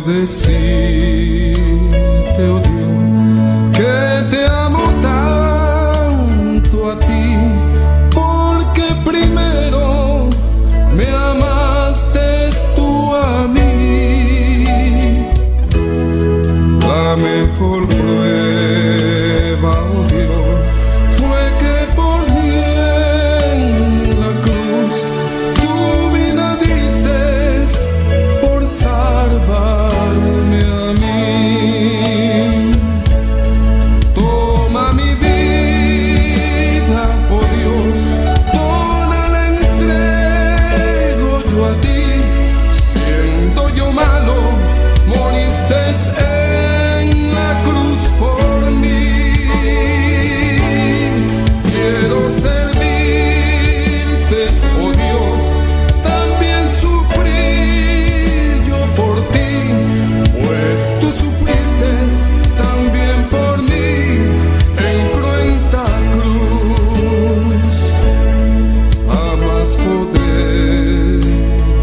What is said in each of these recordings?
decirte, oh Dios, que te amo tanto a ti, porque primero me amaste tú a mí. La mejor prueba, oh Dios, fue que por mí en la cruz tu vida diste por salvarme a mí. Toma mi vida, oh Dios, toda la entrego yo a ti. Siendo yo malo, moriste en la cruz por mí. Quiero servirte, oh Dios, también sufrir yo por ti, pues tú sufriste también por mí en cruenta cruz. Jamás podré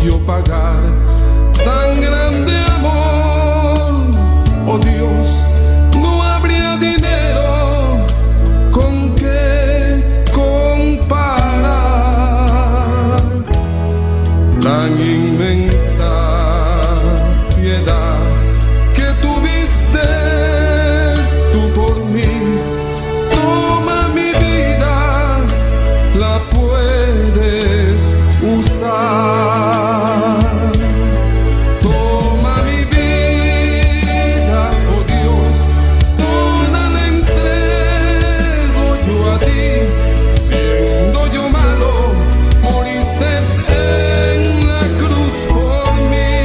yo pagar tan grande amor, oh Dios, no habría dinero con que comparar tan inmensa piedad que tuviste tú por mí. Toma mi vida, la puedes usar. Toma mi vida, oh Dios, toda la entrego yo a ti. Siendo yo malo, moriste en la cruz por mí.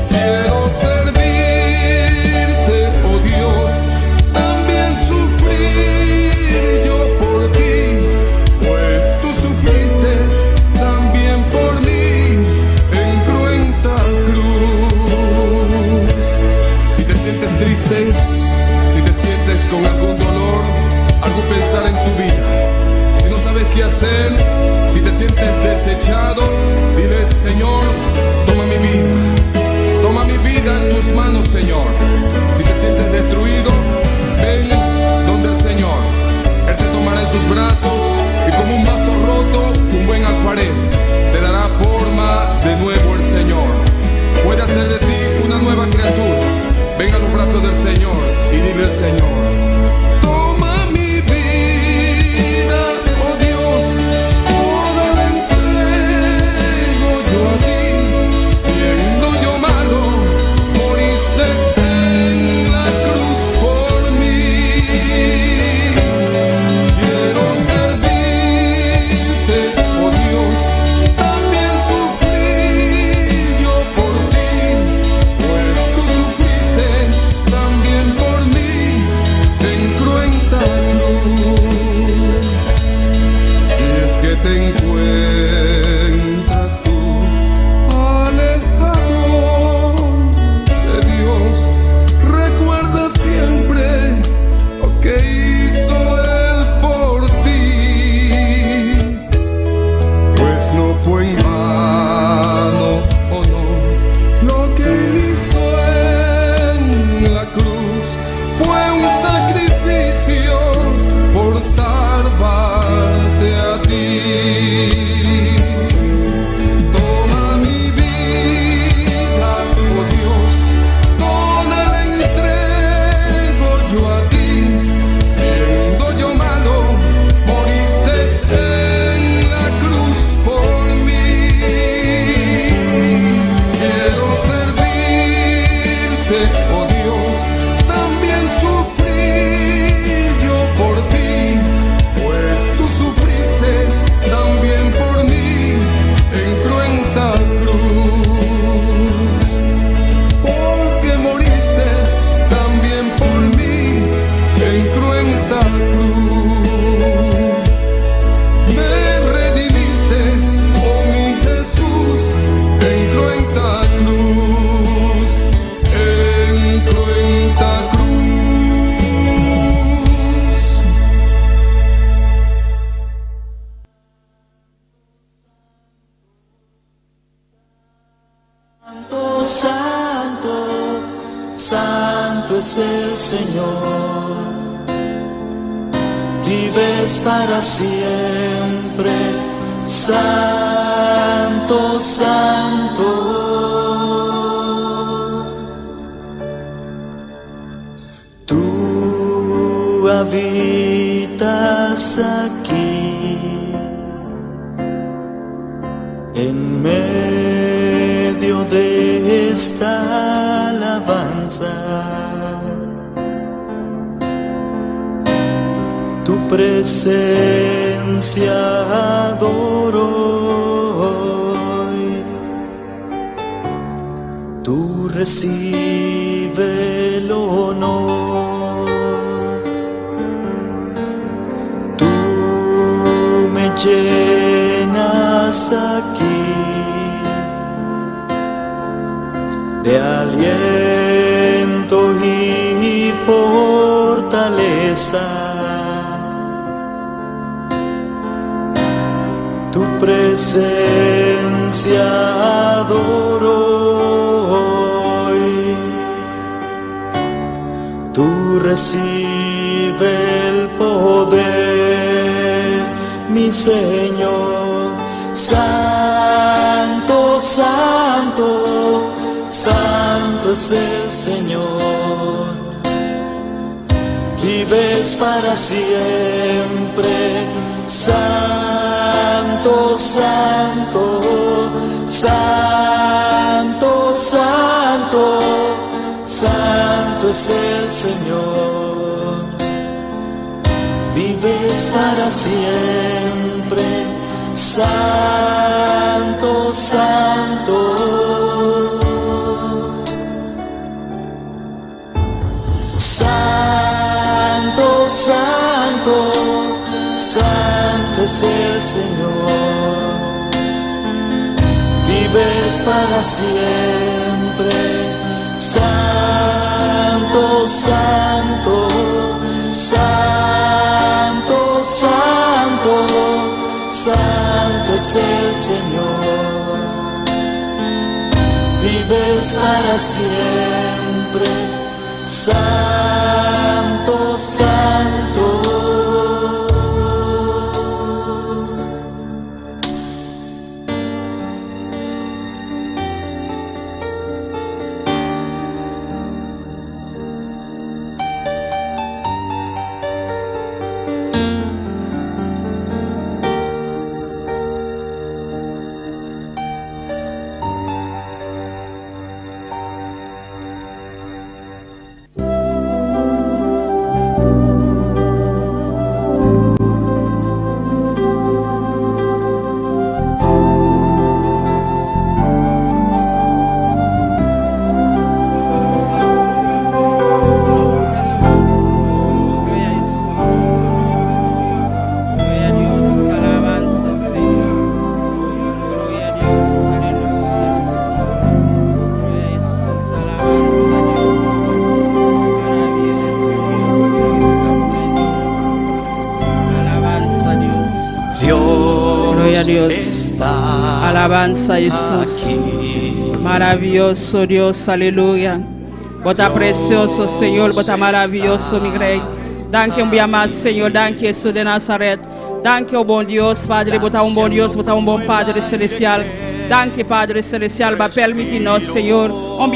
Quiero servirte, oh Dios, también sufrir yo por ti, pues tú sufriste también por mí en cruenta cruz. Si te sientes triste, si te sientes con algún dolor, algún pensar en tu vida, si no sabes qué hacer, si te sientes desechado, dile: Señor, toma mi vida en tus manos, Señor. Si te sientes destruido, ven donde el Señor. Él te tomará en sus brazos y como un vaso roto, un buen alfarero, te dará forma de nuevo el Señor. Puede hacer de ti una nueva criatura. Ven a los brazos del Señor y dile al Señor: toma mi vida, oh Dios, santo, santo es el Señor. Vives para siempre, santo, santo. Tú habitas aquí, en medio de esta alabanza. Tu presencia adoro hoy. Tú recibe el honor. Tú me llenas aquí de aliento y fortaleza. Tu presencia adoro hoy. Tú recibe el poder, mi Señor. Santo, santo, santo es el Señor. Vives para siempre, santo, santo, santo, santo, santo es el Señor. Vives para siempre, santo, santo. Santo, santo, santo es el Señor. Vives para siempre, santo, santo, santo, santo, santo es el Señor. Vives para siempre, santo, santo. Dios, alabanza a Jesús, maravilloso Dios, aleluya. Bota precioso Señor, bota maravilloso mi Rey. Danke un más Señor, danke Jesús de Nazaret. Danke, oh bom Dios, Padre, bota un bom Dios, bota un bom Padre celestial. Danke, Padre celestial, va permitir-nos, Senhor,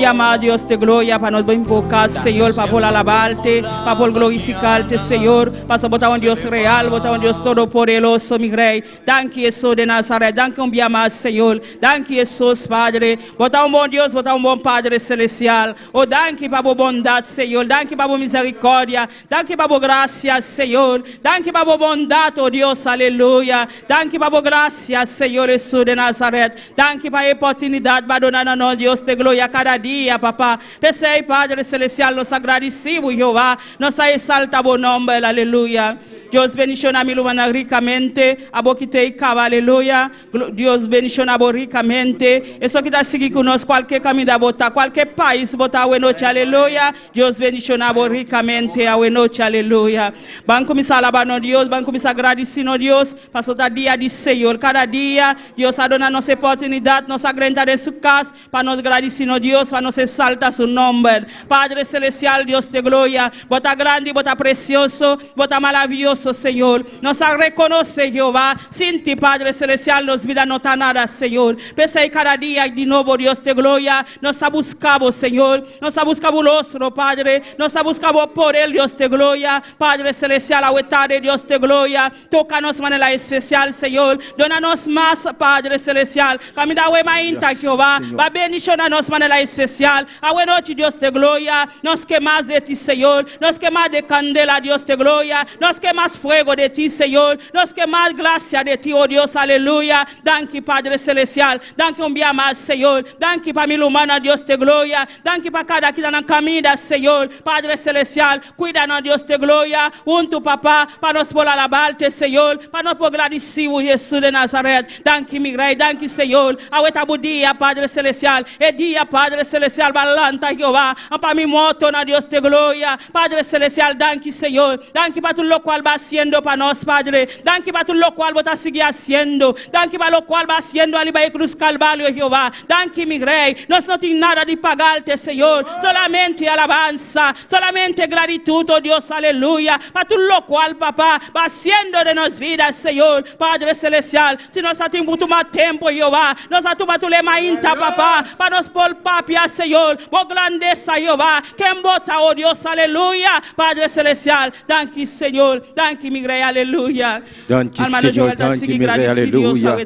amar Deus de glória, para nós invocar, Senhor, para por alabarte, para por glorificar-te, Senhor, para botar um Deus real, botar um Deus todo-poderoso, mi Rei. Danke, Jesus de Nazaré, danke, amar, Senhor, danke, Jesus, Padre, botar um bom Deus, botar um bom Padre celestial, oh, danke, para a bondade, Senhor, danke, para a misericórdia, danke, para a graça, Senhor, danke, para a bondade, oh Deus, aleluia, danke, para a graça, Senhor, Jesus de Nazaré. Danke para a oportunidade para donar a nós, Deus de glória cada dia, papá. Pensei, Padre Celestial, nós agradecemos, Jeová, nós exaltamos o nome, aleluia. Dios bendición a mi lumana ricamente, a boquite y cava, aleluya. Dios bendición a bo ricamente. Eso que está seguir conosco qualquer caminho da botar, qualquer país botar a noite, aleluia. Deus bendición a bo ricamente a noite, aleluia. Vamos começar a alabar no Deus, vamos começar a agradecer no Deus, para o dia de Senhor. Cada dia, Deus a dona nossa oportunidade, nossa grande de sua casa, para nós agradecer no Deus, para nós exaltar seu nome. Padre celestial, Deus te glória, bota grande, bota precioso, bota maravilhoso, Senhor. Nós reconhece, Jeová, sem ti, Padre celestial, nos vida não está nada, Senhor. Pensa aí cada dia de novo, Deus te glória. Nós buscamos, Senhor. Nós buscamos o nosso, Padre. Nós buscamos por Ele, Deus te glória. Padre celestial, a tarde, Deus te glória. Toca-nos de maneira especial, Senhor. Dona-nos mais, Padre celestial. Caminha da uemainta, Jeová. Vai bendicionar-nos de maneira especial. A noite, Deus te glória. Nós queremos de ti, Senhor. Nós queremos de candela, Deus te glória. Nós queremos fogo de ti, Senhor. Nós queremos graça de ti, oh Deus, aleluia. Danke, Padre celestial. Danke, dia mais, Senhor. Danke para mim, humana, Deus te glória. Danke para cada que está na caminha, Senhor. Padre celestial, cuida de Deus te glória. Unto, papá, para nós por alabar-te, Senhor. Para nós por agradecer o Jesus de Nazaré. Danke, mi rei. Danke, Senhor. Ao dia, Padre celestial. É dia, Padre celestial, balanta, Jeová. Para mim, moto, na Deus te glória. Padre celestial, danke, Senhor. Danke para tudo o qual vai haciendo para nós, Padre. Danke para tudo o qual vai seguir haciendo. Danke para o qual vai haciendo ali para cruz Calvário, Jeová. Danke, mi rei. Nós não temos nada de pagar-te, Senhor. Solamente alabanza, solamente gratitud, oh Deus, aleluia. Para tudo o qual, papá, vai haciendo de nós vidas, Senhor. Padre celestial, se nós temos muito mais tempo, Jeová, nós temos tu lema inta, papá, para nós pôr papia, Senhor. Por grandeza, Jeová. Quem bota, oh Deus, aleluia. Padre celestial, danke, Senhor. Danke, mi rei, aleluia. Danke, Senhor. Danke, mi rei, aleluia.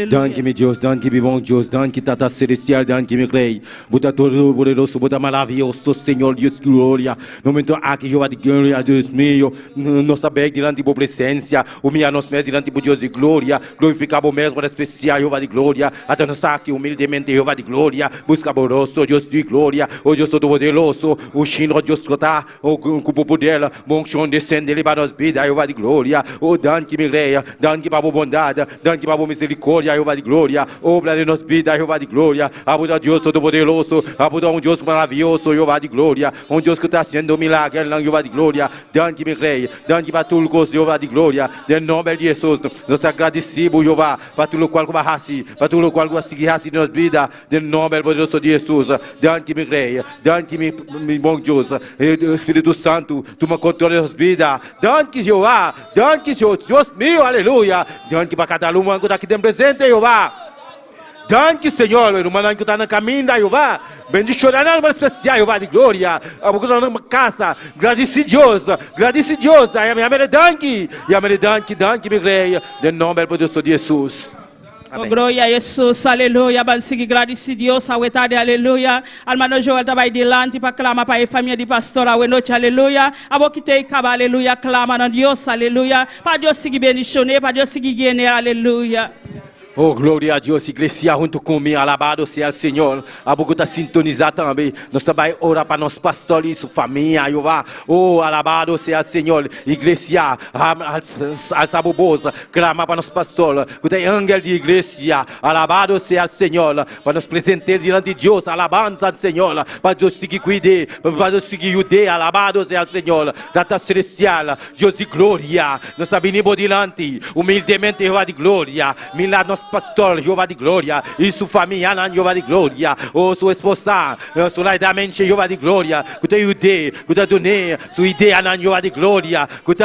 Danke, mi Deus. Danke, mi bom Deus. Danke, Tata celestial. Danke, mi rei. Bota todo poderoso, bota maravilhoso, Senhor Deus, glória. No momento aqui, Jeová de glória, Deus meu. Nossa bem diante da presença. Humilhar-nos mesmo diante do Deus de glória. Glorificar o mesmo especial, Jeová de glória. Até nós aqui, humildemente, Jeová de glória. Busca boroso, Deus de glória. O Deus todo poderoso. O Chino, Deus que está. O cupo dela. Bom chão descende, ele para nós vida, Jeová de glória. O danke, mi rei. Danke para a bondade. Danke para a misericórdia, Jeová de glória. Obra de nós vida, Jeová de glória. Abuda Deus todo poderoso. Abuda Deus maravilhoso, Jeová de glória. Deus que está haciendo milagre, Jeová de glória. Danke, mi rei. Danke para tudo que Jeová de glória. Em nome de Jesus, nós agradecemos, Jeová, para tudo o qual vai fazer, para tudo o qual vai seguir assim nas vidas. Em nome poderoso de Jesus. Danke, mi rei. Danke, mi bom Deus. Espírito Santo, toma controle das vidas. Danke, Jeová. Danke, Deus meu, aleluia. Danke para cada um que está aqui presente, Jeová. Danke, Senhor, irmão que está na caminho, Jeová. Bendicionar na especial, Jeová de glória. A boca na casa. Agradece Deus. Agradece Deus. Danke, mi rei. Em nome poderoso de Jesus. Oh, glória a Jesus, aleluia. Vamos seguir agradecer Deus, a tarde, aleluia. Almano Joel está delante para clamar para a família de pastor, a noite, aleluia. A boca que tem caba, aleluia. Clama no Deus, aleluia. Para Deus seguir bendicionar, para Deus seguir guiar, aleluia. Oh, glória a Deus, igreja junto comigo, alabado seja o Senhor. A boca está sintonizada também. Nós também oramos para nossos pastores, sua família, Jeová. Oh, alabado seja o Senhor. Igreja, a sabubosa, clama para nossos pastores. Que tem ángel de igreja, alabado seja o Senhor. Para nos presentar diante de Deus, alabança ao Senhor. Para Deus seguir cuidar, para Deus seguir ajudar, alabado seja o Senhor. Data celestial, Deus de glória. Nós venimos diante, humildemente, Jeová de glória. Milagre pastor, Jeová de glória, e sua família, Jeová de glória, ou sua esposa, solidamente, Jeová de glória, que te ajude, que te done, sua ideia, Jeová de glória, que te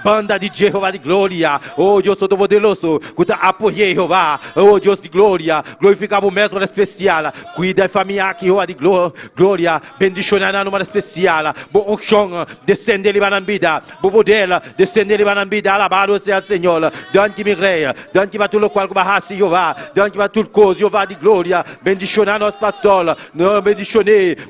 banda de Jeová de glória, oh Deus todo-poderoso, que te apoie, Jeová, oh Deus de glória, glorificar o mesmo especial, cuida da família aqui, Jeová de glória, bendicionar na número especial, bom chão, descende ele na vida, bom poder, descende ele na vida, alabado seja o Senhor, danke mi rei, danke para tudo o qual vai fazer, Jeová, danke para tudo coisa, Jeová de glória, bendicionar nosso pastor, bendicionar,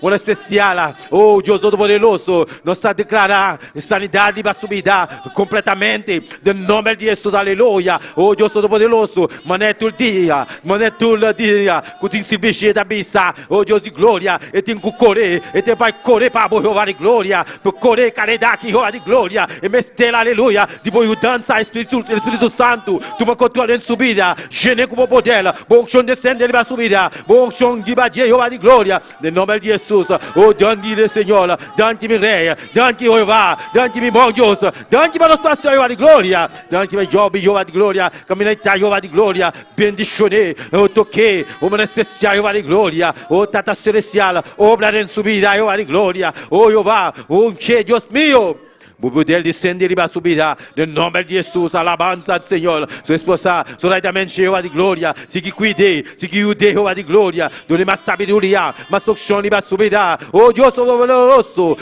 uma especial, oh Deus todo-poderoso, nós está declarar sanidade para subida, completamente. Nel nome di Gesù, alleluia. Oh Dio Todopoderoso, non è tu dia, non è tu il dia, che ti insipisce da bissa, oh Dio di gloria, e ti incuccore, e ti fai correre per Jehovah di gloria, per correre caredaki Jehovah di gloria, e me stella alleluia, di poi danza Spirito Santo, tu mi controlli in subida, gene come potere, bonchon descende di subida, bonchon di badia Jehovah di gloria, nel nome di Gesù, oh danti il Signore, danti mi Re, danti Jehovah, danti mi buon Dio, danti per lo spazio Jehovah di gloria, danti per Giobbi Jehovah di gloria, camminata Jehovah di gloria, benedizione, oh tocche, oh mano speciale Jehovah di gloria, oh tata celestial, obra in subida Jehovah di gloria, oh Jehovah, oh che Dios mio. Vous pouvez descendre riba subida, nel nome di Gesù, alabanza al Signore, sua sposa, solamente Jehovah di gloria, si chi cuide, si chi ude Jehovah di gloria, done ma sabiduria, ma soction riba subida, oh Dios Todopoderoso,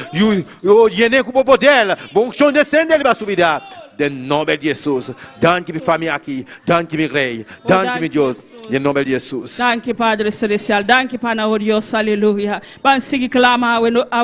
yene cupo poder, bon chon descende riba subida, nel nome di Gesù, danke mi famiglia aqui, danke mi Rei, danke mi Dios. Nel nome di Gesù. Danke Padre Celestial, danke Pana o Dios, aleluia. Ban sigi clama a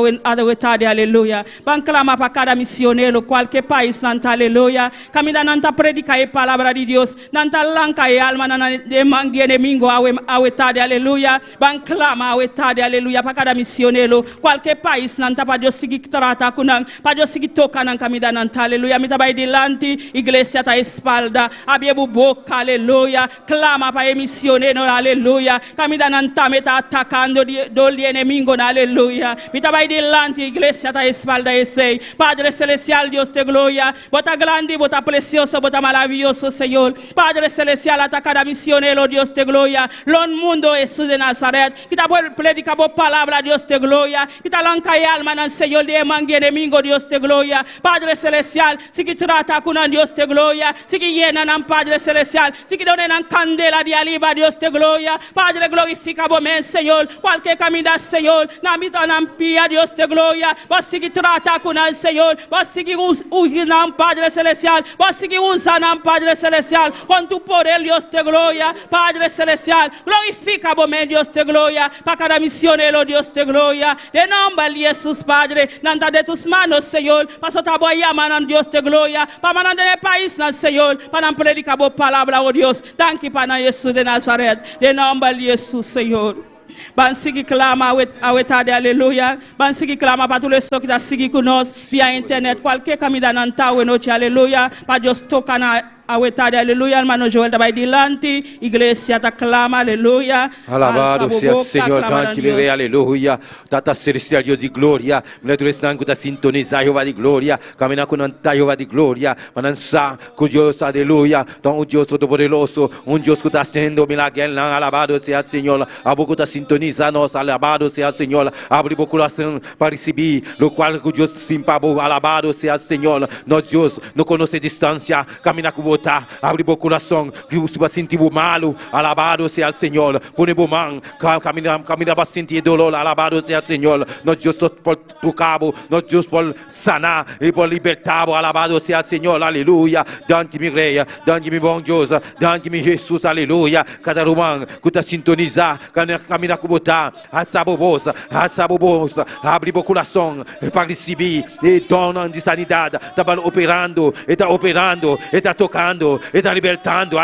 aleluia. Ban clama para cada misionero, qualquer país, nanta aleluia. Camina nanta predica e palavra de Dios, nanta lanca e alma nana de mangue enemigo a etade, aleluia. Ban clama a etade, aleluia, para cada misionero, qualquer país, nanta para Deus sigi trata kunang, para Deus sigi toca nan camina nanta aleluia. Mita vai delante, igreja ta espalda, abiebu boca, aleluia. Clama para misionero, aleluia. Camina nanta meta atacando dol enemigo, aleluia. Mita vai delante, igreja ta espalda e sei. Padre Celestial, Dios te gloria. Bota grande, bota precioso, bota maravilloso, Señor. Padre Celestial, ataca a misionero, Dios te gloria. Lon mundo Jesús de Nazaret. Quita por predicar por palabra, Dios te gloria. Quita lanca y alma, nan Señor de mangue enemigo, Dios te gloria. Padre Celestial, si que trata con Dios te gloria. Si que llena nan Padre Celestial. Si que donen candela de aliba, Dios te gloria. Padre, glorifica vos, Señor. Cualquier camino, Señor. Namita nan pia, Dios te gloria. Vos si que trata con el Señor. Vos si que usan Padre Celestial. Vos si que usan Padre Celestial. Con tu poder, Dios te gloria. Padre Celestial, glorifica vos, Dios te gloria. Para cada misionero, Dios te gloria. De nombre de Jesús, Padre. Nanta de tus manos, Señor. Para tu boya, manan, Dios te gloria. Para manan del país, Señor. Para predicar vos palabra, oh Dios. Danke para Jesús de Nazaret. De nombre de Jesús, Señor. Ban sigi clama a etade, aleluia. Ban sigi clama para tous les ceux qui ta sigi conosco via internet. Qualquer camida nanta o noite, aleluia. Para Deus tocar na a etade, aleluia. Hermano Joel da vai dilante. Igreja ta clama, aleluia. Alabado sea el Señor, danke mi Re, aleluia. Tata celestial Dios di gloria. Mila tu restan kuta sintoniza Jehovah di gloria. Camina con anta Jehovah di gloria. Manansa con Dios, aleluia. Don un Dios todopoderoso, un Dios que está haciendo milagros. Alabado sea el Señor. Abo que sintoniza-nos, alabado sea el Señor. Abre o coração para receber, lo qual Deus sim pabo, alabado sea el Señor. Nós Deus não conhece distância, camina com botar, abre o coração, que você vai sentir o malo, alabado sea el Señor. Põe o mão, camina para sentir dolor, alabado sea el Señor. Nós Deus por tocar, nós Deus por sanar e por libertar, alabado sea el Señor, aleluia. Danke mi Rei, danke mi bom Deus, danke mi Jesus, aleluia. Cada romano que está sintonizar, camina com botar, essa bobosa, abre o coração para receber e dona de sanidade, está operando, está tocando, está libertando,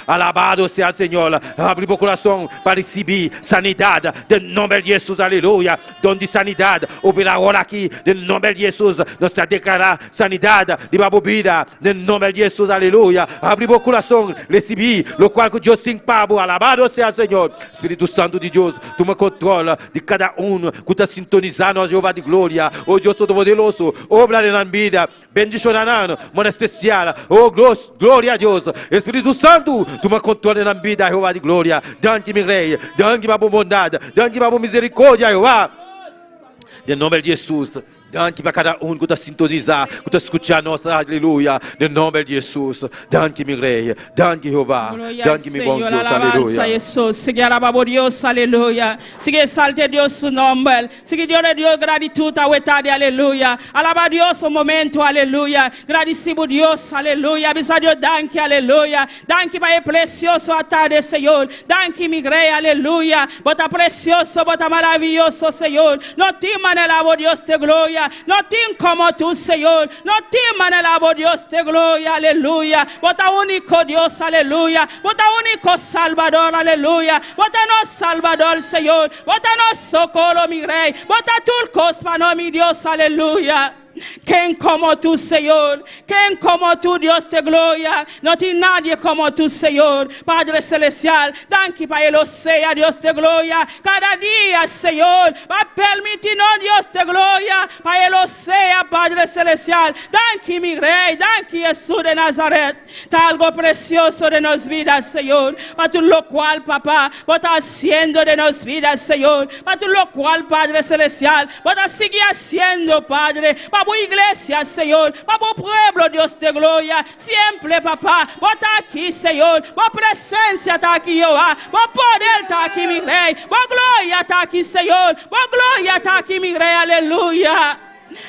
alabado seja o Senhor, abre o coração para receber sanidade, em nome de Jesus, aleluia, dom de sanidade, opera agora aqui, em nome de Jesus, nós está declarar sanidade de bebida, em nome de Jesus, aleluia, abre o coração, receber, o qual que Deus tem pago, alabado seja o Senhor, Espírito Santo de Deus, toma controle de cada que está sintonizando a Jeová de glória, oh Deus Todo-Poderoso, obra na vida, bendição mano especial, oh glória a Deus, Espírito Santo, toma controle na vida, Jeová de glória, danke meu Rei, danke para a bondade, danke para a misericórdia, Jeová, em nome de Jesus. Danke para cada que está sintonizando, que está escutando nossa aleluia, em nome de Jesus. Danke, meu Rei, danke, Jeová, danke, meu bom Deus, aleluia. Jesus, sigue alabado Dios, aleluia. Sigue exalte Dios su nombre. Sigue Dios de Dios gratitud a etade, aleluia. Alaba Dios un momento, aleluia. Agradecido Dios, aleluia. Avisa Dios, danke, aleluia. Danke para el precioso atade, Señor. Danke, mi Rey, aleluia. Bota precioso, bota maravilloso, Señor. No te manelabo Dios te gloria. aleluya. Nothing como tú, Señor. Nothing manelabo Dios de gloria, aleluya. Bota único Dios, aleluya. Bota único Salvador, aleluya. Bota no Salvador, Señor. Bota no socorro, mi rey. Bota tu cosmano, mi Dios, aleluya. ¿Quién como tú, Señor? ¿Quién como tú, Dios de gloria? No tiene nadie como tú, Señor. Padre celestial, danke para él sea, Dios de gloria. Cada día, Señor, va a permitirnos, Dios de gloria, para él sea, Padre celestial. Danke, mi rey, danke, Jesús de Nazaret. Está algo precioso de nos vidas, Señor. Para tu lo cual, papá, vos estás haciendo de nos vidas, Señor. Para tu lo cual, Padre celestial, vos estás sigue haciendo, Padre. Para tu iglesia, Señor, para tu pueblo, Dios de gloria, siempre, papá, vos estás aquí, Señor, vos presencia está aquí, Jehová, vos poder está aquí, mi rey, vos gloria está aquí, Señor, vos gloria está aquí, mi rey, aleluya.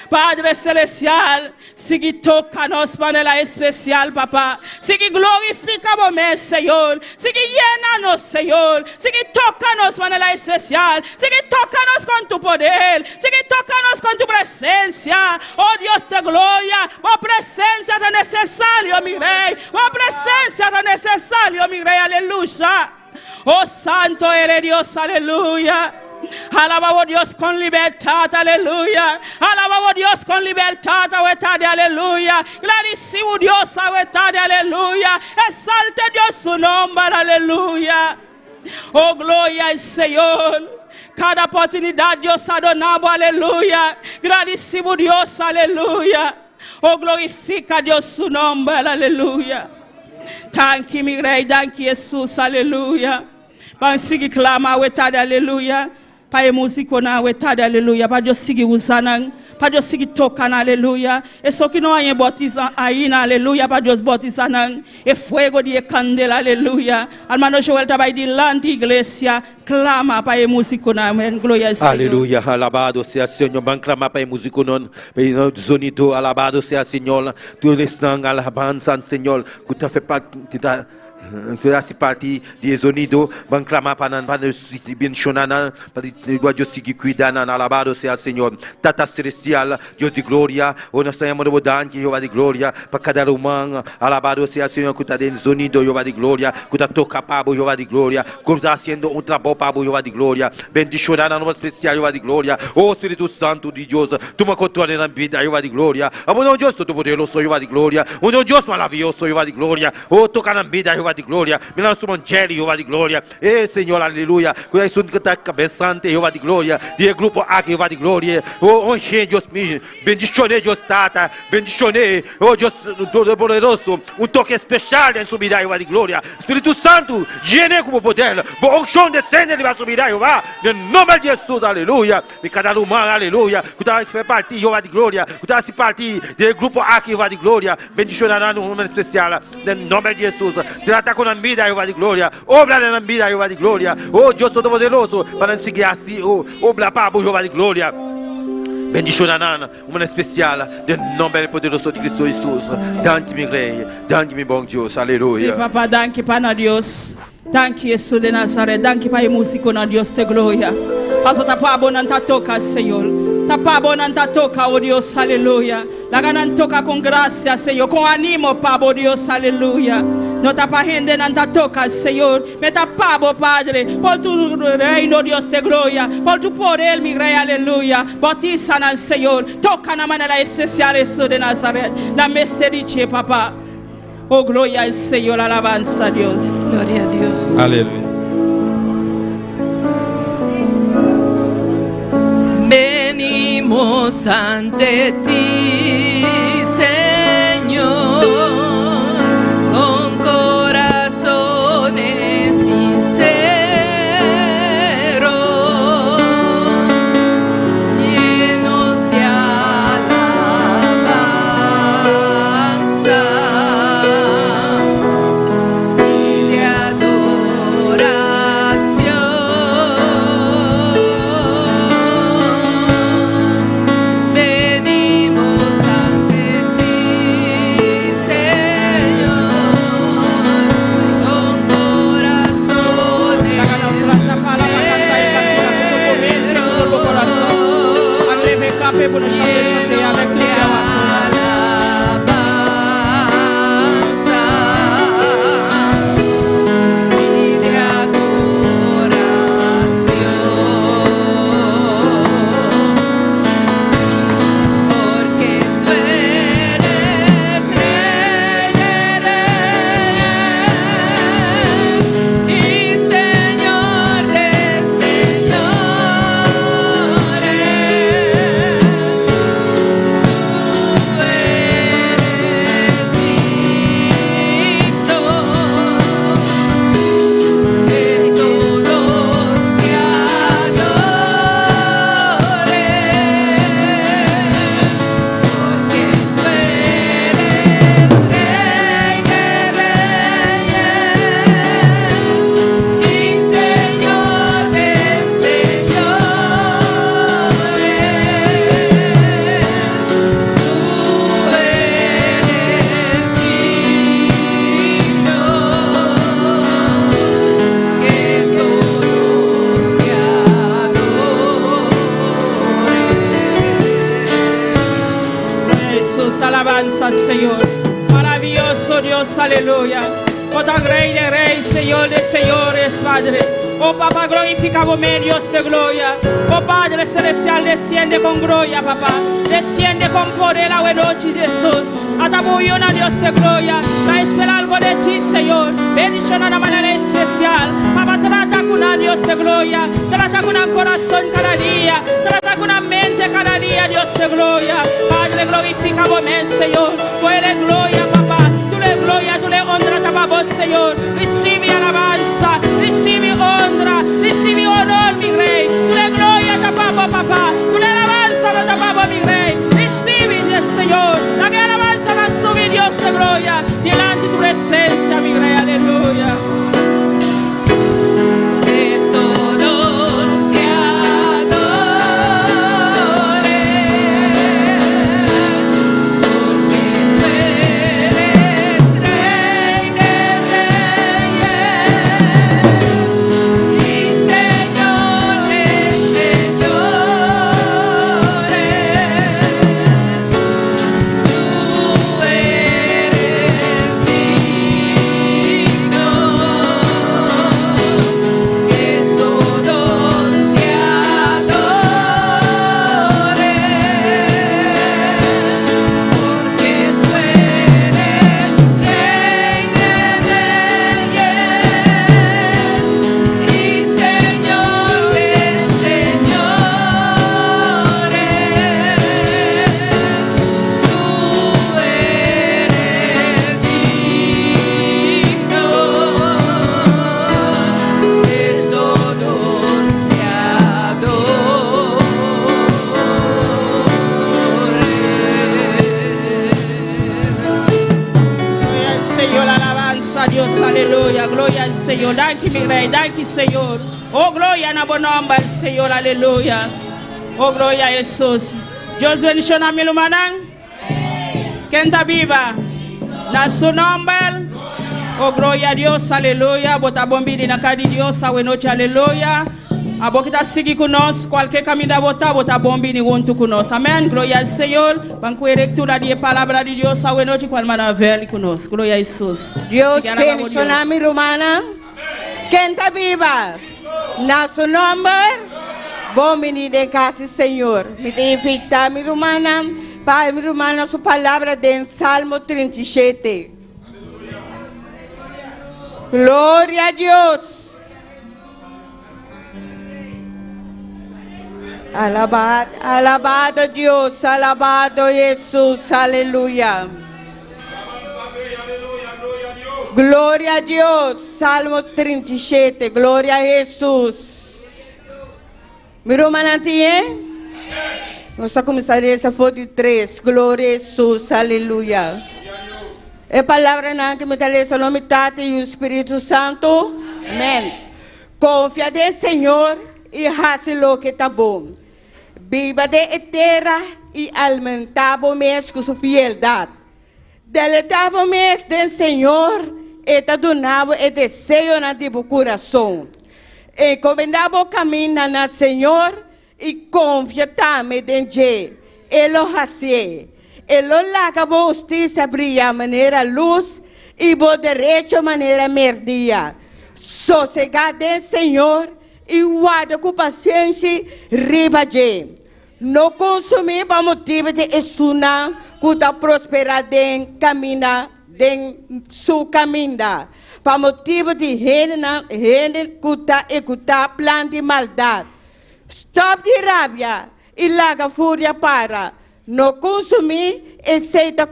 Padre celestial, sigue toca-nos de manera especial, papá. Sigue glorifica-nos, Señor. Sigue llena-nos, Señor. Sigue toca-nos de manera especial. Sigue toca-nos con tu poder. Sigue toca-nos con tu presencia. Oh Dios de gloria, oh presencia tan necesaria, mi rey. Oh presencia tan necesaria, mi rey, aleluya. Oh santo eres Dios, aleluya. Alabamos Dios con libertad, aleluya. Alabamos Dios con libertad, aleluya. Glorifícimo Dios, aleluya. Exalte Dios su nombre, aleluya. Oh, gloria al Señor. Cada oportunidad Dios adonamos, aleluya. Glorifímo Dios, aleluya. Oh, glorifica Dios su nombre, aleluya. Thank you, mi rey, thank you, Jesús, aleluya. Vamos a seguir clamando, aleluya. Para a música na wetade, aleluia. Para Deus seguir usando, para Deus seguir tocando, aleluia. E só que não há botizar aí, aleluia. Para Deus botizar, e fogo de candela, aleluia. Almano Joel trabalha de lante igreja, clama para a música na, glória ao Senhor. Aleluia, alabado seja o Senhor. Vamos clamar para a música não, para o sonido, alabado seja o Senhor. Tu estás alabança, Senhor, que tu faz parte, faz parte de sonido. Vamos clamar para o benchonana, para o Deus seguir cuidando, alabado seja o Senhor. Tata celestial, Deus de glória, o nosso amor de danke, Jeová de glória, para cada humano, alabado seja o Senhor, que está dentro do sonido, Jeová de glória, que está tocando para o Jeová de glória, que está fazendo trabalho para o Jeová de glória. Bendicionando no especial, Jeová de glória. Oh Espírito Santo de Deus, toma controle na vida, Jeová de glória. Amor Deus, todo poderoso, Jeová de glória. Oh Deus maravilhoso, Jeová de glória. Oh, toca na vida, Jeová de glória. Me lança um evangelho, Jeová de glória. Senhor, aleluia. Cuida isso que está cabeçante, Jeová de glória. De grupo aqui, Jeová de glória. Oh, enche, Deus me. Bendicione, Deus tata. Bendicione. Oh, Deus todo poderoso. Um toque especial em subida, Jeová de glória. Espírito Santo, llene com poder. Bom chão descende, ele vai subir, Jeová. Em nome de Jesus, aleluia. E cada humano, aleluia. Que está faz parte, Jeová de glória. Que está se parte do grupo aqui, Jeová de glória. Bendicionando um nome especial. Em nome de Jesus. Trata com a vida, Jeová de glória. Obra na vida, Jeová de glória. Oh, Deus todo-poderoso, para nos seguir assim, obra para o Jeová de glória. Bendicionando uma especial, em nome poderoso de Cristo Jesus. Danke, meu rei. Danke, meu bom Deus. Aleluia. Sim, papá, danke para Deus. Danke, Jesus de Nazaré. Danke para a música, na Deus de glória. Passo tá para bonan tá toca, Senhor. Tá para bonan tá toca, oh Deus, aleluia. La ganan toca com graça, Senhor, com ânimo, para oh Deus, aleluia. Não tá para render, não tá toca, Senhor. Me tá para, Padre, por tu reino, Deus de glória, por tu poder, mi rei, aleluia. Bautiza, Senhor, toca na maneira especial, Jesus de Nazaré. Na misericordia, papá. Oh, glória ao Senhor, alabanza a Deus. Glória a Deus. Aleluia. Venimos ante ti, Señor, con corazones sinceros, llenos de alabanza y de adoración. Venimos ante pape pour nous chanter avec tout cœur. Alabanza al Señor, maravilloso Dios, aleluya. Oh, tan rey de reyes, Señor de señores, Padre. Oh, Papá, glorificamos, Dios de gloria. Oh, Padre celestial, desciende con gloria, Papá. Desciende con poder a buena noche, Jesús. Atabullona, Dios de gloria. La espera algo de ti, Señor. Bendición a la manera especial. Papá, trata con una Dios de gloria. Trata con un corazón cada día. Trata con una mente cada día, Dios de gloria. Padre, glorificamos, Señor. Tú eres gloria, Papá. Tú eres gloria, tú eres honra, Papá, Señor. Recibe alabanza, recibe honra, recibe honor, mi Rey. Tú eres gloria, Papá. Tú eres alabanza, Papá, mi Rey. Recibe, Señor. La que alabanza va a subir, Dios de gloria. Delante de tu presencia, mi Rey. Aleluya. Dios, aleluya, gloria al Señor, danke mi Rey, danke Señor, oh gloria en buen nombre al Señor, aleluya, oh gloria a Jesús. Dios bendición a mi hermana, que está viva, na su nombre, oh gloria a Dios, aleluya, bota bombini na cara de Dios, a buena noche, aleluya. A boca está seguir conosco, qualquer caminho da bota bombini junto conosco, amém, glória ao Senhor, banco lectura de palavra de Deus, a noite com a maravilha conosco, glória a Jesus. Deus bendicionar a minha irmã, quem está viva, na seu nome, bom menino em casa, Senhor, me tem invitar a minha irmã, para minha irmã, sua palavra de Salmo 37. Glória a Deus. Alabado, alabado Dios, alabado Jesús, aleluya. Gloria a Dios, Salmo 37, gloria a Jesús. Miro manantié. Nós vamos começar essa foto 3, glória a Jesus, aleluia. É palavra na que me taleza o nome Tata e o Espírito Santo. Amém. Confia no Senhor e faça o que está bom. Viva de eterna e aumentava mês com sua fidelidade. Deletava mês do Senhor e te donava o desejo na teu coração. Encomendava o caminho no Senhor e confia também em Ele. Él lo hace. Él lo laga por justicia brilla manera luz y por derecho manera merdía. Sossegar del Senhor e guarda com paciência ribaje. Não consumir para motivo de estudar, que prosperar den camina, den su caminda. Para motivo de render, que plan de maldade. Stop de rabia e larga fúria para. Não consumir e aceita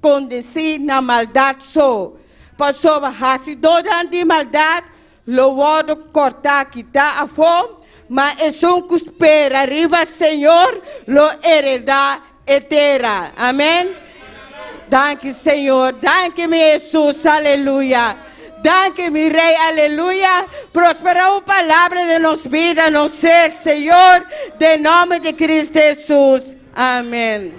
conduzir na maldade só. Passou a racidora de maldade, lo vou cortar, quitar a fome, mas é um que espera, arriba, Senhor, lo heredar eterna. Amém? Danke, Senhor. Danke-me, Jesus. Aleluia. Danke-me, Rei. Aleluia. Prospera a palavra de nossa vida, no ser, Senhor, de nome de Cristo Jesus. Amém.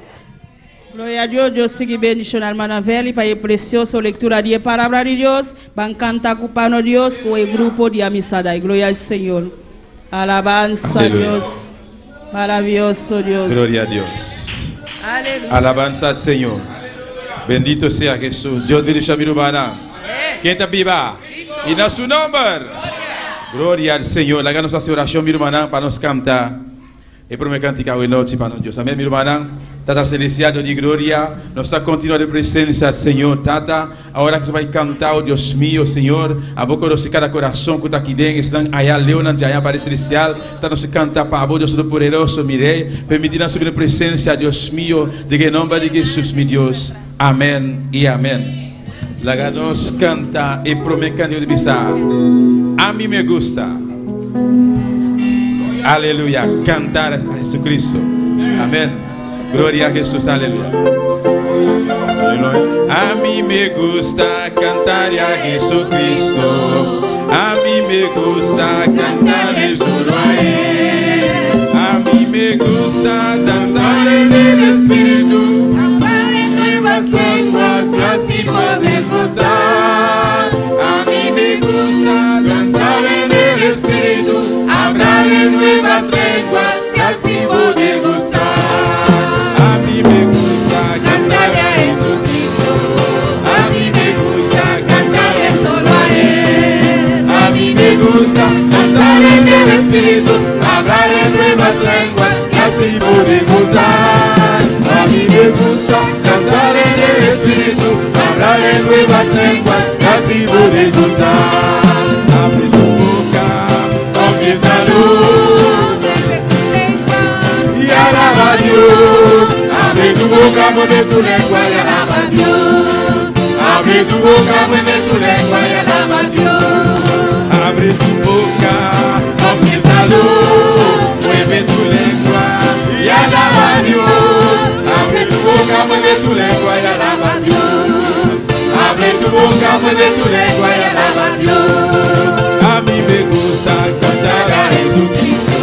Glória a Deus, Deus siga bendición al Manavel para el precioso lectura de palabra de Dios. Van cantar con Dios con el grupo de amistad. Gloria al Señor. Alabanza a Dios. Maravilloso Dios. Gloria a Dios. Aleluya. Alabanza al Señor. Bendito sea Jesús. Dios bendiga a mi hermana. ¿Quién está viva? Y en su nombre. Gloria al Señor. Hagamos esta oración, mi hermana, para nos cantar. E para me cantar hoje noite para Deus. Amém, minha irmã? Tata celestial de glória, nós está continuando a presença, Senhor, Tata. Agora que você vai cantar, oh Deus meu, Senhor, a boca de cada coração que está aqui dentro, estão aí, Leonan, já aí, Pai celestial, tá nos cantar para o Deus do poderoso, mirei, permitindo a sua presença, Deus meu, de nome de Jesus, meu Deus. Amém e amém. Laga nos canta e promete de bisar. A mim me gusta. Aleluya, cantar a Jesucristo. Amén. Gloria a Jesús, aleluya. A mí me gusta cantar a Jesucristo. A mí me gusta cantarle solo a Él. A mí me gusta danzar en el Espíritu, hablar en nuevas lenguas y así poder gozar. A mí me gusta danzar en el Espíritu, hablar en nuevas lenguas y así poder gozar. A mí me gusta cantar a Jesucristo. A mí me gusta cantarle solo a Él. A mí me gusta danzar en el Espíritu, hablar en nuevas lenguas y así poder gozar. A mí me gusta danzar en el Espíritu, hablar en nuevas lenguas y así poder gozar. Abre su boca, confiesa luz y alaba a Dios. Abre tu boca, mueve tu lengua y alaba a Dios. Abre tu boca, mueve tu lengua y alaba a Dios. Abre tu boca, confiesa luz, mueve tu lengua y alaba a Dios. Abre tu boca, mueve tu lengua y alaba a Dios. Abre tu boca, mueve tu lengua y alaba a Dios. A mí me gusta cantar a Jesucristo.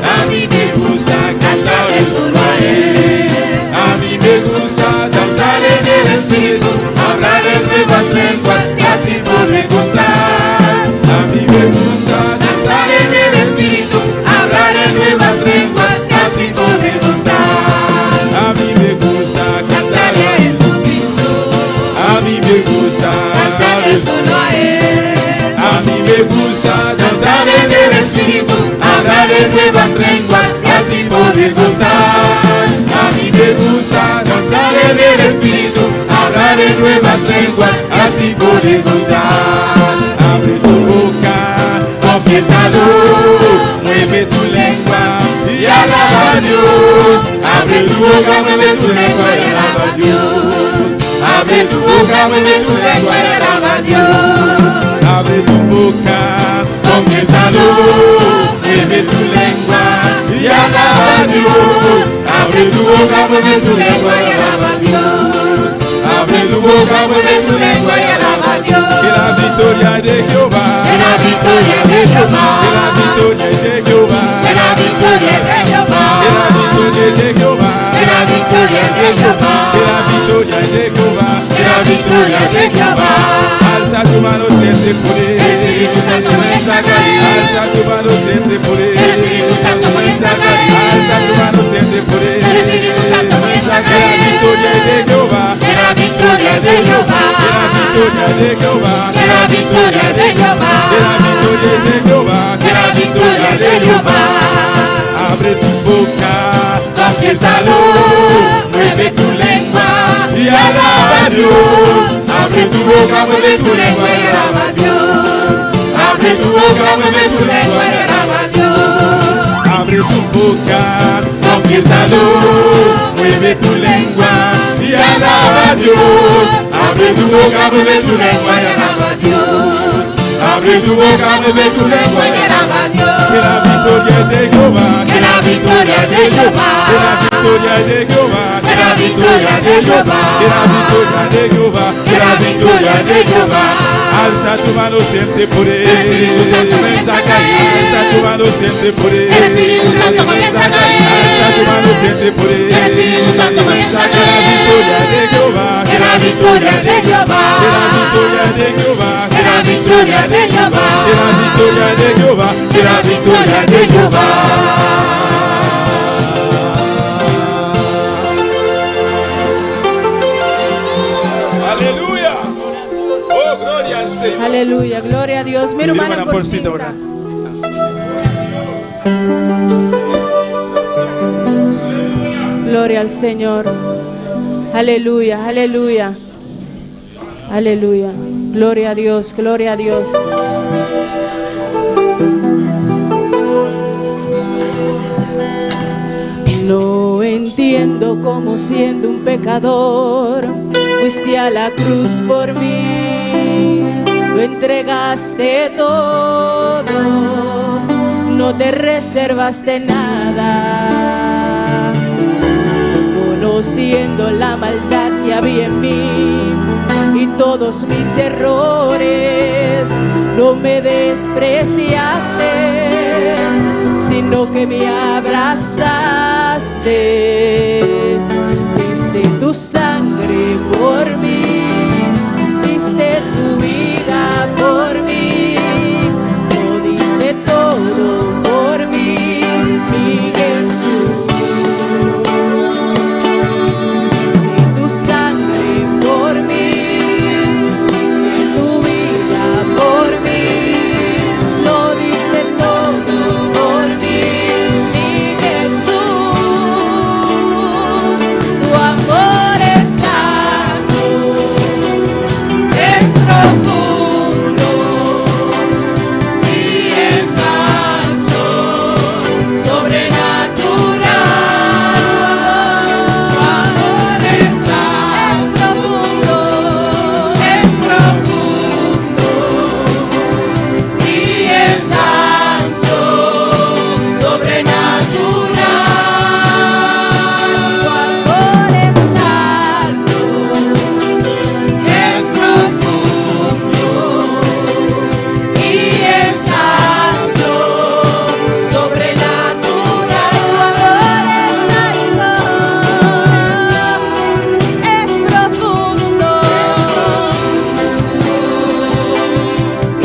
A mí me gusta cantar solo a Él. A mí me gusta danzar en el Espíritu, hablar en nuevas lenguas y así poder gozar. A mí me gusta danzar en el Espíritu, hablar en nuevas lenguas y así poder gozar. A mí me gusta cantar a Jesucristo. A mí me gusta cantar solo a Él. A mí me gusta danzar en el Espíritu, hablar en nuevas lenguas y así poder gozar. A mí me gusta danzar en el Espíritu, hablar en nuevas lenguas y así poder gozar. Abre tu boca, confiésalo, mueve tu lengua y alaba a Dios. Abre tu boca, mueve tu lengua y alaba a Dios. Abre tu boca, mueve tu lengua y alaba a Dios. Abre tu boca, confiésalo, mueve tu lengua y alaba a Dios. Abre tu boca, mueve tu lengua y alaba a Dios. Abre tu boca, mueve tu lengua y alaba a Dios. Que la victoria de Jehová, que la victoria de Jehová, que la victoria de Jehová, que la victoria de Jehová, que la victoria de Jehová, que la victoria de Jehová, que la victoria de Jehová, que la victoria de Jehová. Alza tu mano siempre poder. Espíritu Santo comienza a caer. Alza tu mano siempre poder. Espíritu Santo comienza a caer. Alza tu mano siempre poder. Espíritu de Jehová, que la victoria de Jehová, que la victoria de Jehová, que la victoria de Jehová. abre tu boca, Confiésalo, mueve tu lengua y alaba a Dios. Abre tu boca, mueve tu lengua y alaba a Dios. Abre tu boca, mueve tu lengua y alaba a Dios. Abre tu boca, Confiésalo, mueve tu lengua y alaba a Dios. abre tu boca, mueve tu lengua y alaba a Dios. Abre tu boca, mueve tu lengua y alaba a Dios. que la victoria es de Jehová, Que la victoria es de Jehová. que la victoria es de Jehová, Que la victoria es de Jehová. que la victoria es de Jehová, Que la victoria es de Jehová. alza tu mano siempre por él, El Espíritu Santo comienza a caer. alza tu mano siempre por él, El Espíritu Santo comienza a caer. alza tu mano siempre por él, El Espíritu Santo comienza a que la victoria es de Jehová, Que la victoria es de Jehová. que la victoria es de Jehová, Que la victoria es de Jehová. que la victoria es de Jehová, Que la victoria es de Jehová. aleluya, oh gloria al Señor. Aleluya, gloria a Dios. Mi hermana Hermana Porcita, Porcita. Gloria al Señor. Aleluya, aleluya. Aleluya. Gloria a Dios, gloria a Dios. No entiendo cómo siendo un pecador fuiste a la cruz por mí, lo entregaste todo, no te reservaste nada, conociendo la maldad que había en mí y todos mis errores, no me despreciaste, sino que me abrazaste, diste tu sangre por mí, diste tu vida por mí, lo diste todo por mí, mi Jesús. Diste tu sangre por mí, diste tu vida por mí, lo diste todo por mí, mi Jesús. Tu amor es santo, es profundo y es ancho, sobrenatural. Tu amor es santo, es profundo y es ancho, sobrenatural. Tu amor es alto, es profundo y es ancho, sobrenatural. Tu amor es alto, es profundo y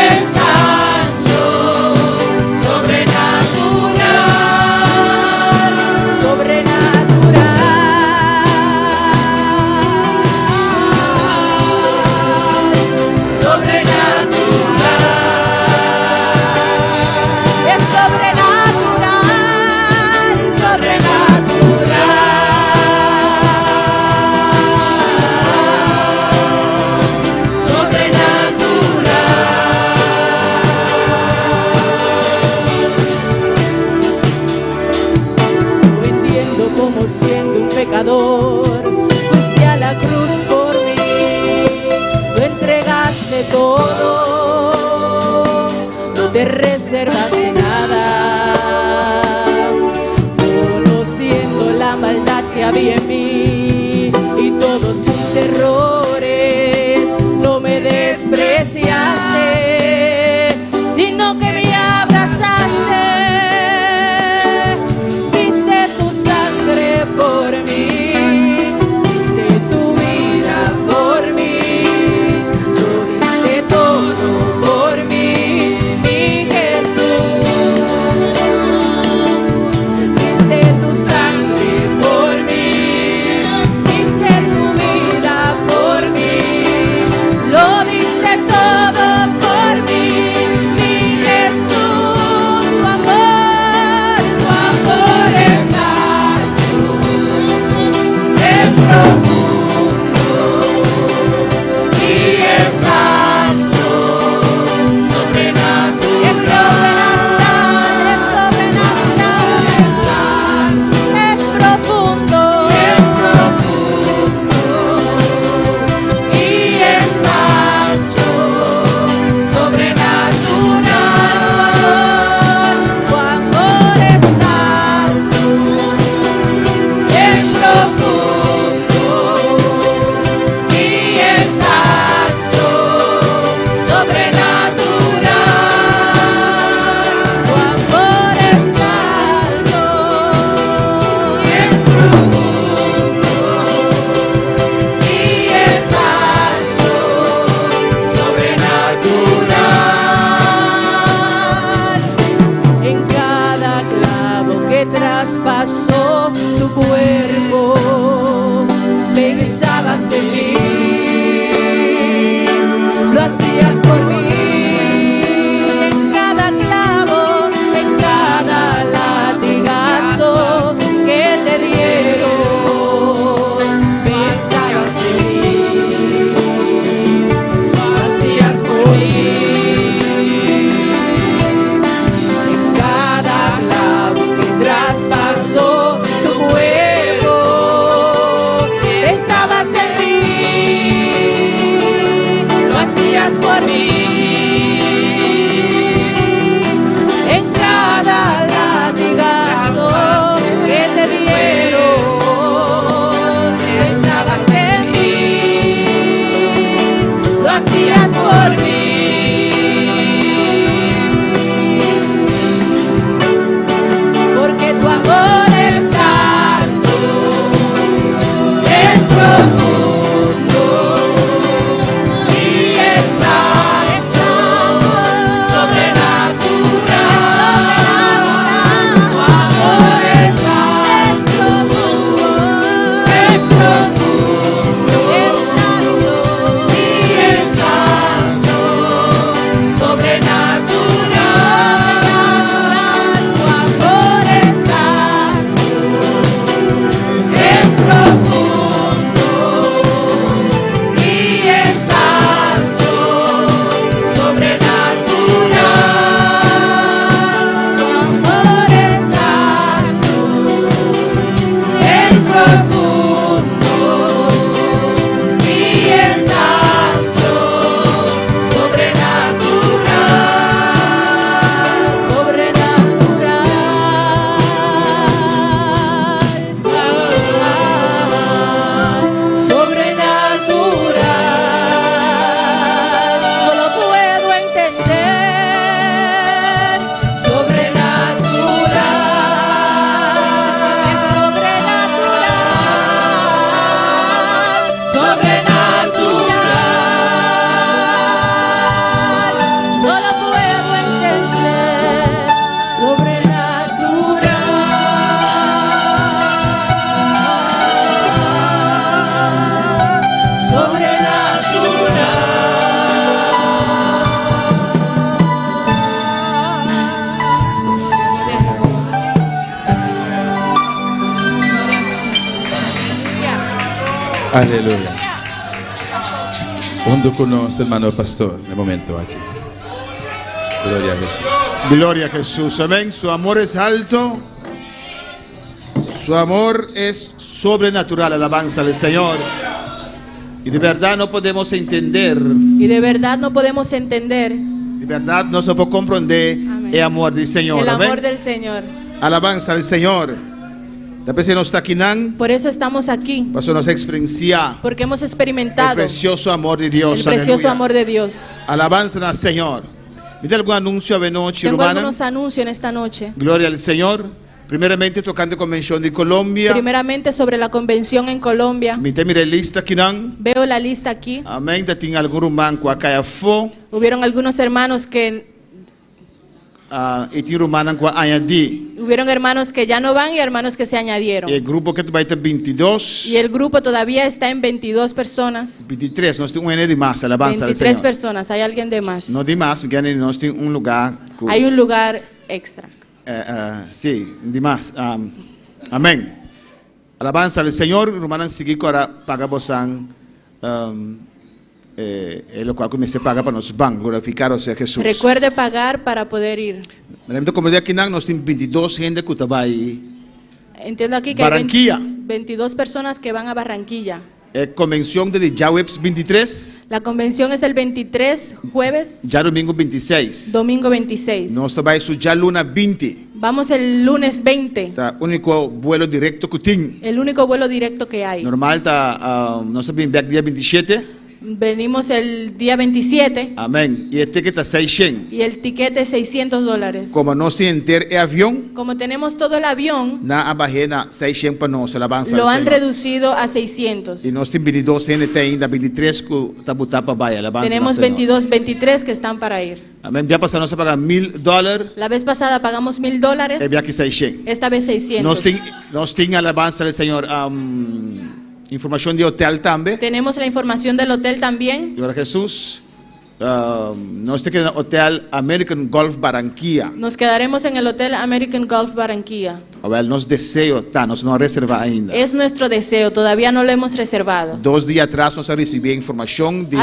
es ancho, sobrenatural, sobrenatural, es sobrenatural, No entiendo cómo siendo un pecador fuiste a la cruz por mí, lo entregaste todo, no te reservaste nada, conociendo la maldad que había en mí y todos mis errores, no me despreciaste, sino que me abrazaste, diste tu sangre por mí, diste tu vida por mí, lo diste todo por mí, mi Jesús. Diste tu sangre por mí, traspasó tu cuerpo, pensabas en mí, lo hacías por mí. En cada clavo, en cada latigazo que te dieron, pensabas en mí, lo hacías por mí. En cada clavo que traspasó tu cuerpo, pensabas en mí, lo hacías por mí. En cada latigazo que te dieron, pensabas en mí, lo hacías por mí. Porque tu amor es santo, es profundo y es ancho, sobrenatural. Tu amor es santo, es profundo, es ancho y es ancho, sobrenatural. Tu amor es santo, es profundo y es ancho, sobrenatural. Tu amor es santo, es profundo y es ancho, sobrenatural. No lo puedo entender. Sobrenatural. Es sobrenatural. Sobrenatural. No lo puedo entender. Sobrenatural. Aleluya. Junto con los hermanos pastor, de momento aquí. Gloria a Jesús. Gloria a Jesús, amén. Su amor es alto, su amor es sobrenatural, alabanza al Señor. Y de verdad no podemos entender, Y de verdad no podemos entender de verdad no se puede comprender Amén. el amor del Señor, el amor amén. del Señor. Alabanza al Señor. Después se nos está aquí, Por eso estamos aquí, para nos experienciar porque hemos el experimentado precioso amor de Dios. el precioso aleluya. amor de Dios. Alabanza al Señor. ¿Tiene algún anuncio a noche, Tengo hermana? algunos anuncios en esta noche. Gloria al Señor. Primeramente tocando Convención de Colombia. Primeramente sobre la convención en Colombia. Mire lista aquí, ¿no? Veo la lista aquí. Amén. Tiene algún rumán que acá fue. Hubieron algunos hermanos que Y tiene rumán que añadí. hubieron hermanos que ya no van y hermanos que se añadieron. El grupo que va a estar 22. Y el grupo todavía está en 22 personas. 23. Nós temos de más. Alabanza al 23 Señor. personas. Hay alguien de más. No de más, porque nós temos lugar. Hay un lugar extra. Sí, de más. Amén. Alabanza al Señor. Rumán sigue para pagar bosan. Lo cual comecei a pagar para nos bancos, glorificar o sea Jesús. Recuerde pagar para poder ir. Então, como aqui nós temos 22 gente que está aí. Entiendo aquí que hay Barranquilla. 22 personas que van a Barranquilla. Convención de ya webs 23, La convención es el 23, jueves, ya domingo 26. domingo 26. Nós trabalhamos já luna 20. Vamos el lunes 20, Tá, único vuelo directo que tem. el único vuelo directo que hay. Normal tá, nós sabemos back dia 27. Venimos el día 27 Amém. E a ticket está 600. y el tiquete es $600. Como nós temos ter avião, Como tenemos todo el avión, na abarrena 600 para nós, alabança lo ao han Senhor. reducido a 600. E nós temos 22 CNT ainda, 23 que está botado para baixo, alabança ao Tenemos Senhor. 22, 23 que están para ir. Amém. Já passamos a pagar $1,000, La vez pasada pagamos $1,000, e aqui 600. esta vez 600. Nós temos alabança ao Senhor, informação de hotel também. Tenemos la información del hotel también. Glória a Jesus. Nós temos no hotel American Golf Barranquilla. Nos quedaremos en el hotel American Golf Barranquilla. Well, nosso desejo está, nós não reservamos ainda. Es nuestro deseo, todavía no lo hemos reservado. 2 dias atrás nós recebemos informação de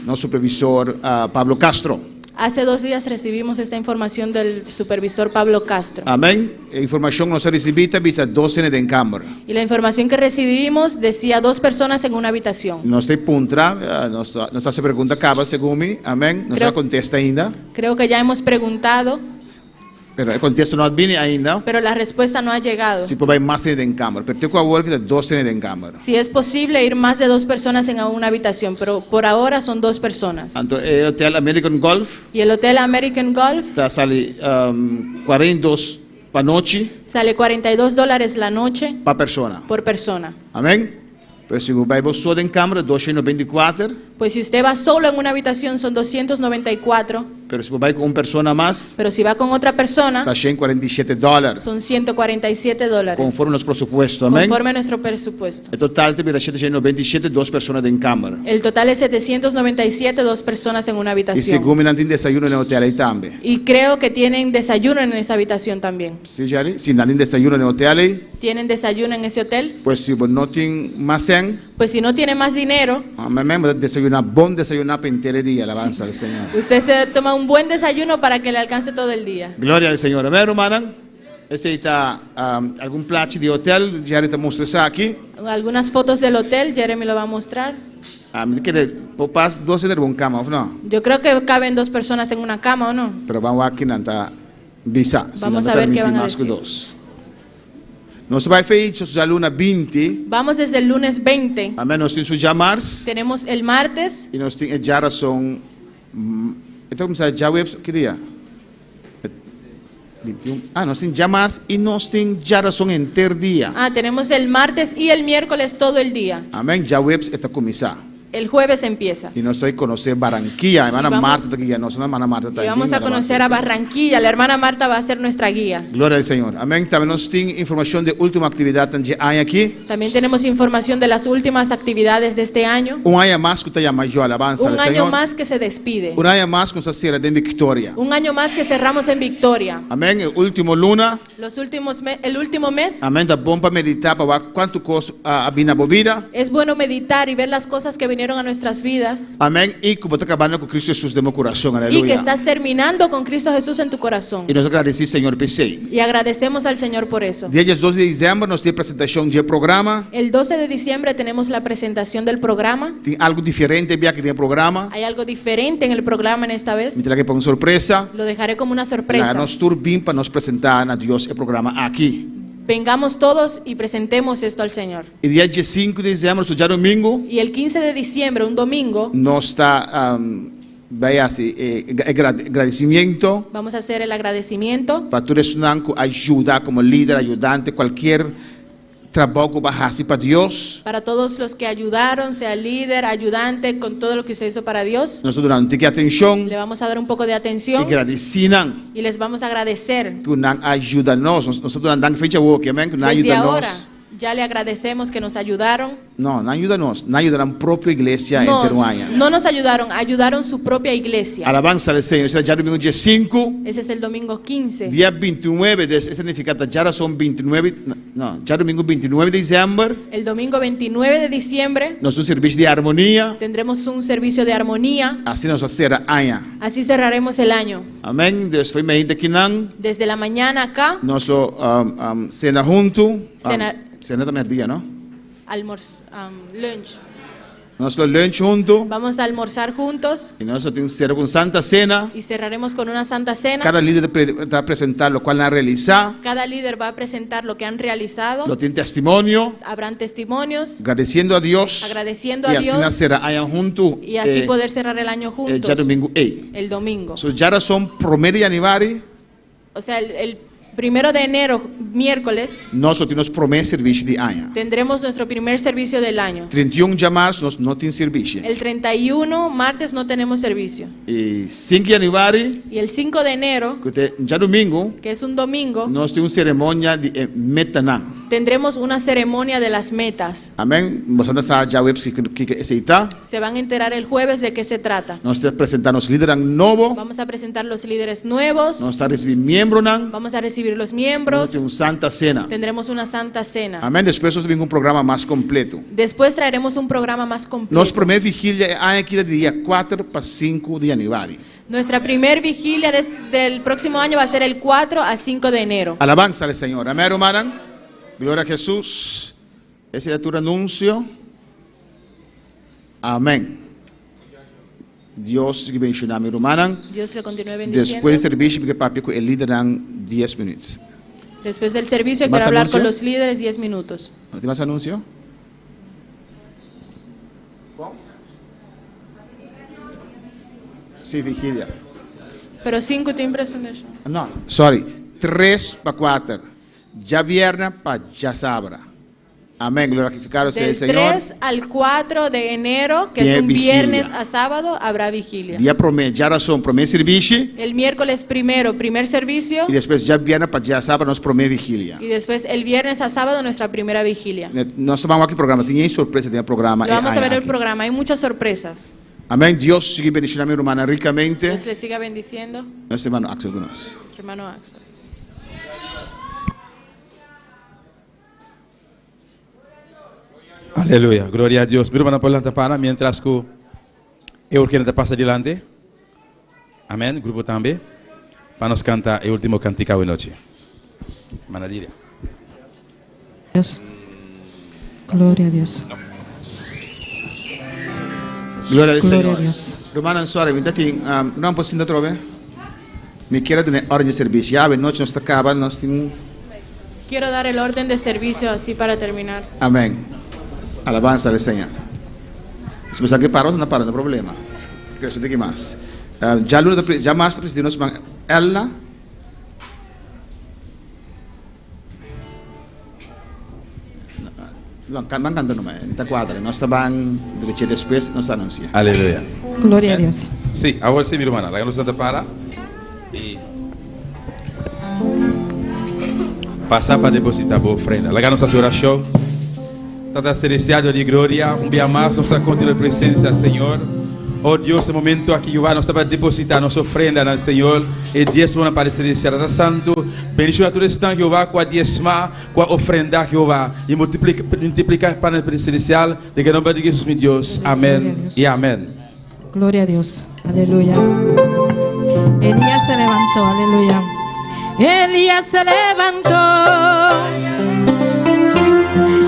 nosso supervisor Pablo Castro. Hace 2 días recibimos esta información del supervisor Pablo Castro. Amém. A informação que nós recebemos visa 12 em câmara. Y la información que recibimos decía 2 personas en una habitación. Nós temos puntra, nós hace pergunta acaba segundo mim. Amém. Nós Creo- não contesta ainda. Creo que ya hemos preguntado, Pero el contexto não vem ainda. pero la respuesta no ha llegado. Se pode mais em câmara. Pero tenho que agora que é 12 em câmara. Si es posible ir más de 2 personas en una habitación, pero por ahora son 2 personas. Então, o hotel American Golf Y el hotel American Golf está sale 42 para noite sale $42 la noche para persona. por persona. Amém. Pero se o Bible só em câmara 294. Pues si usted va solo en una habitación son 294, Pero se vai com uma pessoa mais, pero si va con otra persona está $147. son $147. Conforme os pressupostos, amém? Conforme a nuestro presupuesto. O total tem 797, 2 pessoas em câmara. El total es 797, 2 personas en una E habitación. segundo, não tem desayuno no hotel aí também. Y creo que tienen desayuno en esa habitación también. Se já, se não tem desayuno no hotel aí, ¿Tienen desayuno en ese hotel? pues se não tem mais sem, Pues si no tiene más dinero, amém, mas desayunar bom desayunar para inteiro dia, alabança ao Senhor. usted se toma un buen desayuno para que le alcance todo el día. Glória ao Senhor. Amém, hermana? Esse aí está algum plato de hotel, já está mostrando isso aqui. Algunas fotos del hotel, Jeremy lo va a mostrar. Me quer popar 12 de uma cama, não? Yo creo que caben 2 personas en una cama, ¿o no? Pero vamos aqui não está visa, se Vamos não a ver qué permite van a mais que decir. 2. Nós vai fazer os alunos 20. Vamos desde el lunes 20. Amém, nós temos o Jamars Tenemos el martes, e nós temos a Jarason. Então vamos a Jawebs, que dia? 21. Nós temos Jamars e nós temos Jarason inteiro dia. tenemos el martes y el miércoles todo el día. Amém, Jawebs está começar. El jueves empieza. E nós estamos conhecer Barranquilla, a irmã Vamos- Marta está aqui, a nossa irmã Marta está Y aqui. vamos a conocer a Barranquilla. La hermana Marta va a ser nuestra guía. Glória ao Senhor. Amém. Também nós temos informação de última atividade de ano aqui. También tenemos información de las últimas actividades de este año. Ano mais que está maior, alabança ao Un año Senhor. más que se despide. Ano mais que nós será de Victoria. Un año más que cerramos en Victoria. Amém. O último luna. El último mes Amém. Está bom para meditar para ver quanto custa a vida vida. es bueno meditar y ver las cosas que vinieron a nuestras vidas Amém. E que está acabando com Cristo Jesus de meu coração. y que Aleluia. estás terminando con Cristo Jesús en tu corazón. E nós agradecemos, Senhor, por isso. Y agradecemos al Señor por eso. Dia 12 de dezembro nós temos apresentação de programa. El 12 de diciembre tenemos la presentación del programa. Tem algo diferente bem aqui no programa. Hay algo diferente en el programa en esta vez. Me traga para uma surpresa. Lo dejaré como una Lá sorpresa. nós turbim para nos apresentar a Deus o programa aqui. Vengamos todos y presentemos esto al Señor. E dia 5 de dezembro, já domingo, Y el 15 de diciembre, un domingo, nós está vai assim agradecimento vamos a hacer el agradecimiento para todos que ajuda como líder, ajudante, qualquer trabalho que bajasse para Deus. para todos los que ayudaron, sea líder, ayudante, con todo lo que usted hizo para Dios. Nós estamos dando que atenção Le vamos a dar un poco de e atención agradecemos y les vamos a agradecer. que não ajuda nós. Nós estamos dando fecha work, amém? Que não Desde ajuda ahora nós. ya le agradecemos que nos ayudaron. Não ajuda nós. Não ajuda a própria igreja No, inteira. no nos ayudaron, ayudaron su propia iglesia. Alabança ao Senhor. Esse é já domingo dia 5. Ese es el domingo 15. Dia 29, esse significa já são 29, não, já domingo 29 de dezembro. El domingo 29 de diciembre Nós temos serviço de harmonia. tendremos un servicio de armonía. Assim nós será amanhã. Así cerraremos el año. Amém. Deus foi meio daqui não. Desde la mañana acá, Nós lo cena junto. Cena- Cena também é dia, não? lunch. Nuestro lunch junto. Vamos a almorzar juntos. Y nosotros tenemos una santa cena. Y cerraremos con una santa cena. Cada líder va a presentar lo cual han realizado. Cada líder va a presentar lo que han realizado. Lo tiene testimonio. Habrán testimonios. Agradeciendo a Dios. Agradeciendo a Dios. Y así poder cerrar el año juntos. El domingo. Ya son promedio aniversario. O sea, el 1 de enero, miércoles, nosotros tenemos primer servicio de año. Tendremos nuestro primer servicio del año. 31 de marzo no tiene servicio. El 31, martes, no tenemos servicio. Y 5 de aniversario. Y el 5 de enero, ya domingo, que es un domingo, nos tenemos una ceremonia de metanán. Tendremos una ceremonia de las metas. Amén. Se van a enterar el jueves de qué se trata. Nos presentamos líderes nuevos. Vamos a presentar los líderes nuevos. Nos miembros. Vamos a recibir los miembros. Santa cena. Tendremos una santa cena. Amén. Después nos un programa más completo. Después traeremos un programa más completo. Nuestra primera vigilia aquí del día 4 para 5 de aniversario. Nuestra primer vigilia del próximo año va a ser el 4 a 5 de enero. Alabanza al Señor. Amén, hermano. Gloria a Jesús. Ese es tu anuncio. Amén. Dios bendiga a mi hermana. Dios le continúe bendiciendo. Después del servicio, porque papi, el líder dan 10 minutos. Después del servicio, quiero hablar con los líderes 10 minutos. ¿No tienes más anuncio? Sí, vigilia. Pero 5 timbres en eso. No, sorry. 3 para 4. Ya viernes para ya sabra. Amén, glorificado sea el Señor. Del 3 al 4 de enero, que es un viernes a sábado, habrá vigilia. Día ya razón, primer servicio. El miércoles primero, primer servicio. Y después ya viernes para ya sábado, nuestra primera vigilia. Y después el viernes a sábado, nuestra primera vigilia. Nos vamos aquí programa, tenía sorpresa de programa. Vamos a ver el programa, hay muchas sorpresas. Amén, Dios sigue bendiciendo a mi hermana ricamente. Dios le siga bendiciendo. Nuestro hermano Axel Gunas. Hermano Axel. Aleluya, gloria a Dios. Mi hermana por la tapana, mientras que eu quiero pasa adelante. Amén, grupo también. Para nos cantar el último cantico de noche. Manadiria. Dios. Gloria a Dios. Gloria al Gloria Señor. a Dios. Hermana Suárez, non possiamo trovare? Mi quiero tener orden de servicio. Ya, noche nos acaba, nos tiene. Quiero dar el orden de servicio así para terminar. Amén. Alabanza al Señor. Se pensa che parlo, non parlo, non problema. Credo che más. Già más presidente nos ella. No, cantando nomás, está cuadra, no estaban derecha después, no está anuncia. Aleluya. Gloria a Dios. Sí, ahora sí, mi hermana, la que nos para. Y pasa para depositar por ofrenda. La que nos hace oración. Tata celestial de gloria, un día más nos acontece la presencia del Señor. Oh Dios, este momento aquí Jehová nos está para depositar nuestra ofrenda al Señor. El diezmo para celestial, Tata Santo. Bendición a todo este Jehová, con diezma, con ofrenda Jehová. Y multiplicar para el celestial, de que nombre de Jesús mi Dios. Amén y amén. Gloria a Dios. Aleluya. Elías se levantó, aleluya. Elías se levantó.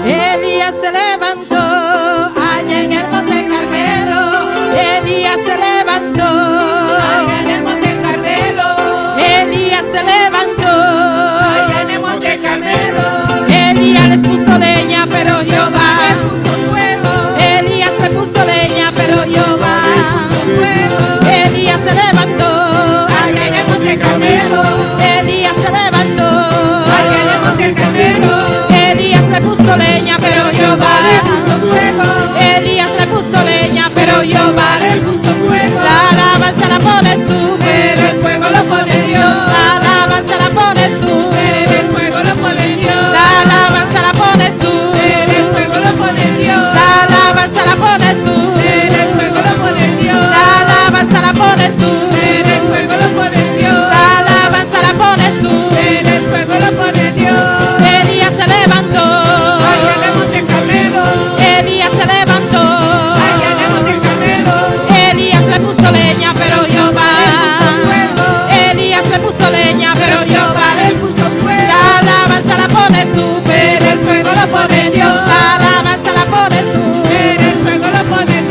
Elías se levantó allá en el Monte Carmelo. Elías se levantó allá en el Monte Carmelo. Elías se levantó allá en el Monte Carmelo. Elías les puso leña, pero Jehová le puso fuego. Elías le puso leña, pero Jehová le puso fuego. Elías se levantó allá en el Monte Carmelo. Elías se levantó allá en el Monte Carmelo. Elías le puso leña, pero Jehová le puso fuego. Elías le puso leña, pero Jehová le puso fuego. La alabanza la pones tú, pero el fuego lo pone Dios. La alabanza la pones tú, pero el fuego lo pone Dios. La alabanza la pones tú, pero el fuego lo pone Dios. La alabanza la pones tú, pero el fuego lo pone Dios. La alabanza la pones tú, pero el fuego lo pone Dios. La alabanza la pones tú, pero el fuego lo pone Dios. Elías se levantó allá en el Monte Carmelo. Elías se levantó allá en el Monte Carmelo. Elías le puso leña, pero Jehová. Elías le puso leña, pero Jehová le puso fuego. La alabanza la pones tú, pero el fuego lo pone Dios. La alabanza la pones tú, pero el fuego lo pone Dios.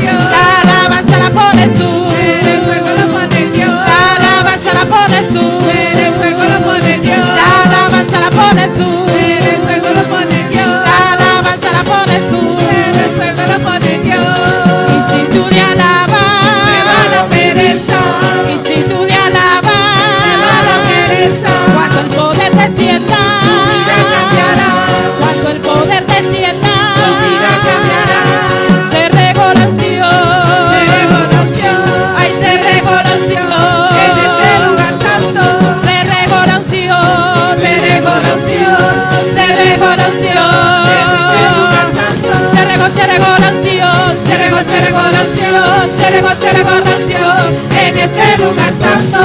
en este lugar santo,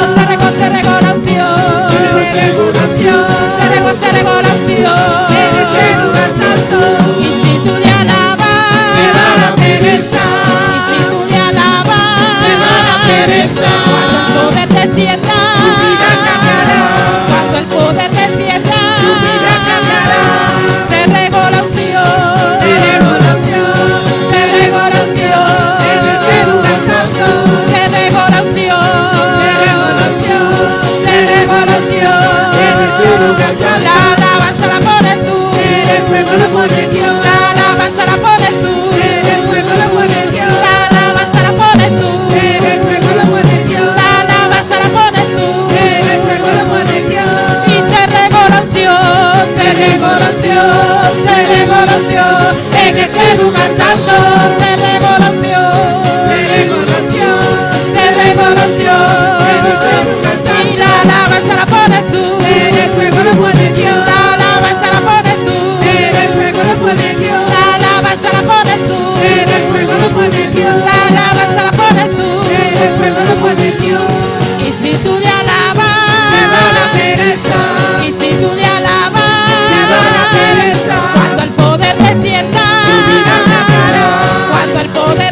se regó la unción, en este lugar santo. Y si tú le alabas, me da la pereza. Y si tú le alabas, me da la pereza. Cuando el poder descienda, tu vida cambiará. Cuando el poder descienda, tu vida cambiará. Se regó la unción, se regó la unción, se regó la unción, en este lugar santo. Se regó la unción, se regó la unción, se regó la unción, en este lugar santo. La alabanza la pones tú, el fuego lo pone Dios. La alabanza la pones tú, el fuego lo pone Dios. La alabanza la pones tú, el fuego lo pone Dios. La alabanza la pones tú, el fuego lo pone Dios. Y se regó la unción, se regó la unción, se regó la unción, en este lugar santo, se regó la unción, se regó la unción, se regó la unción, en este lugar santo. Y la alabanza la pones tú, el fuego lo pone Dios. La alabanza la pones tú, el fuego lo pone Dios. La alabanza la pones tú, el fuego lo pone Dios. La alabanza la pones tú, el fuego lo pone Dios. Y si tú le alabas, me da la pereza. Y si tú le alabas, me da la pereza. Cuando el poder descienda, tu vida cambiará. Cuando el poder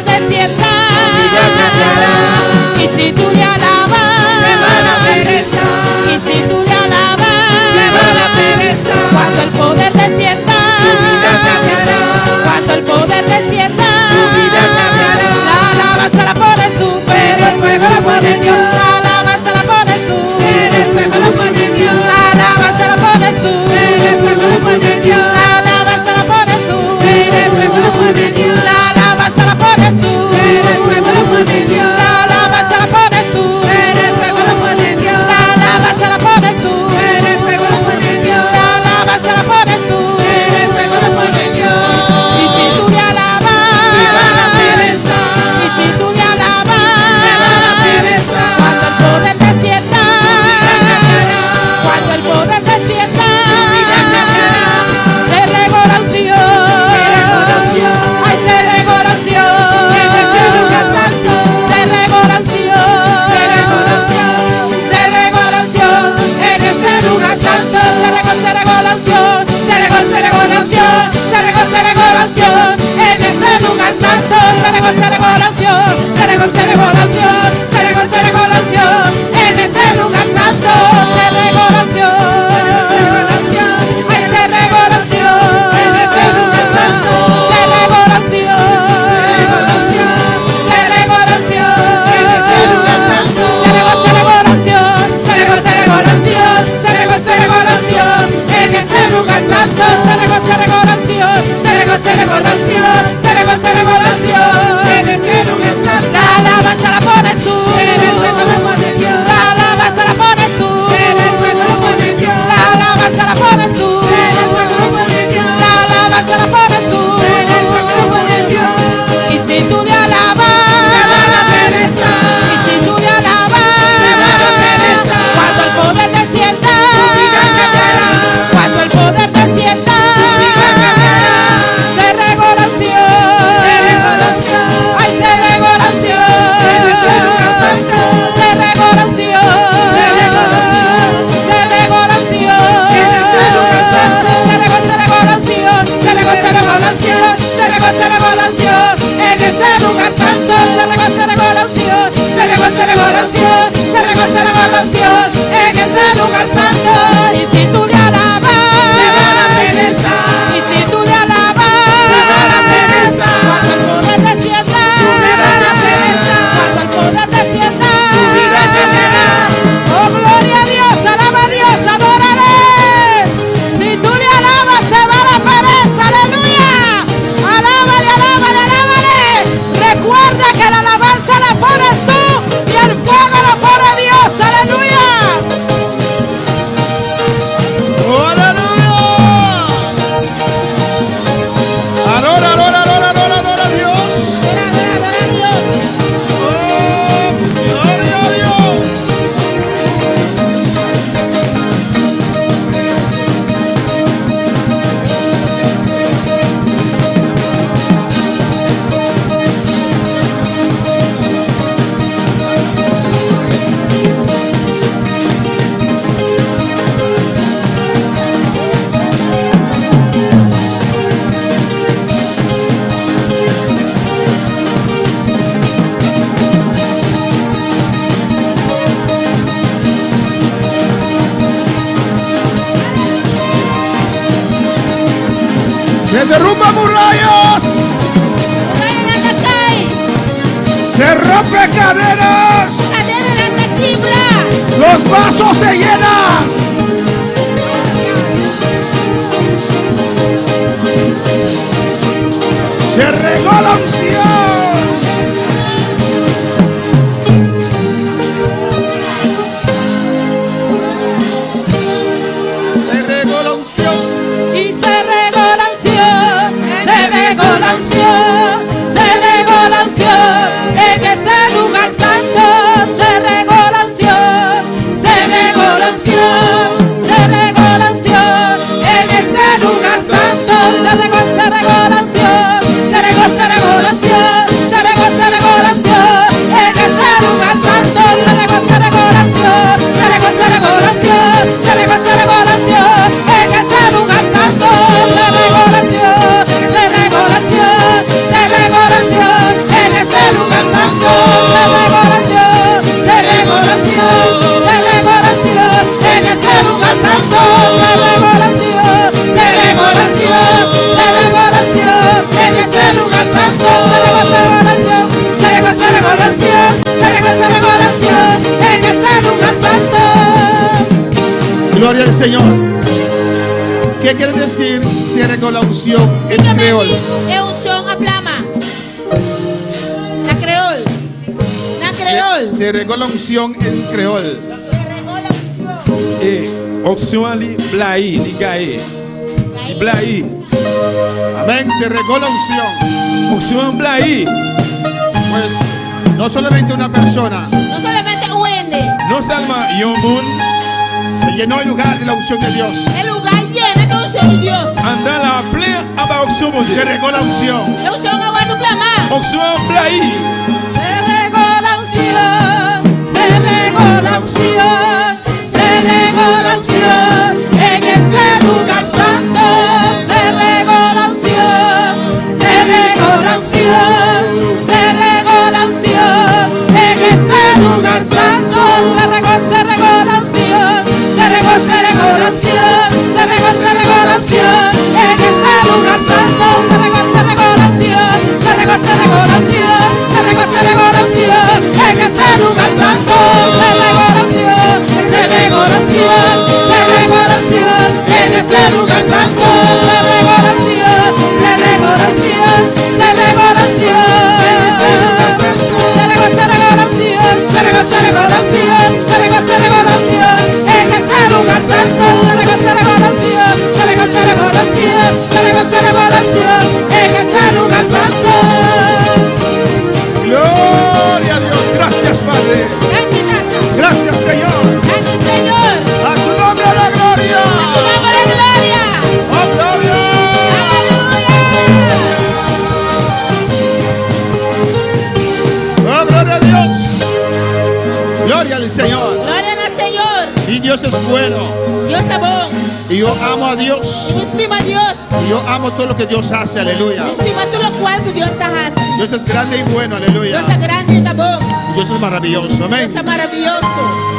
Se derrumba murallas. Se rompe cadenas. Los vasos se llenan. Se regó la unción. Se regó la unción. Y se regó la unción. Se regó la unción. Se regó la unción. En este lugar santo. Se regó la unción. Se regó la unción. Se regó la unción. En este lugar santo. Se regó la unción. Se regó la unción. Se regó la unción. En este lugar santo. Se regó la unción. Se regó la unción. Se regó la unción. En este lugar santo. Se regó la unción. Se regó la unción. Se regó la unción. En este lugar santo. Se regó la unción. Se regó la unción. Se regó la unción. En este lugar santo. Se regó la unción. Se regó la unción. Se regó la unción. En este lugar santo. Se regó la unción. Se regó la unción. Se regó la unción. En este lugar santo. Gloria al Señor. ¿Qué quiere decir se regó la unción en creol? Es unción a plama. La creol. La creol. Se regó la unción en creol. Se regó la unción. Onction ali blai, li gae. Blai. Amén. Se regó la unción. Onction blai. Pues no solamente una persona. No solamente uende. Non seulement yon moun. Se llenó el lugar de la unción de Dios. El lugar lleno de unción de Dios. Anda la plein aba onction mon Se Dieu. regó la unción. La unción a guardo plama. Onction blai. Se regó la unción. Se regó la unción. Se regó la unción. En este lugar santo. Se regó la unción. Se regó la unción. Se regó la unción. En este lugar santo. Se regó la unción. Se regó la unción. Se regó la unción. En este lugar santo. Se regó la unción. Se regó la unción. Se regó la unción. En este lugar santo. Se regó la unción. Se regó la unción. Se regó la unción. En este lugar santo. Se regó la unción. Se regó la unción. Se regó la unción. Se regó la unción. Se regó la unción. Se regó la unción. En este lugar santo. Se regó la unción. Se regó la unción. Se regó la unción. En este lugar santo. Gloria a Dios. Gracias, Padre. Gracias, Señor. Gracias, Señor. A tu nombre la gloria. A tu nombre la gloria. Oh, gloria. Oh, gloria a Dios. Gloria al Señor. Gloria al Señor. Y Dios es bueno. Dios es bueno. Y yo amo a Dios. Y estima a Dios. Y yo amo todo lo que Dios hace. Aleluya. Estima todo lo cual que Dios hace. Dios es grande y bueno. Aleluya. Dios es grande y está bueno. Dios es maravilloso. Dios Amén. está maravilloso.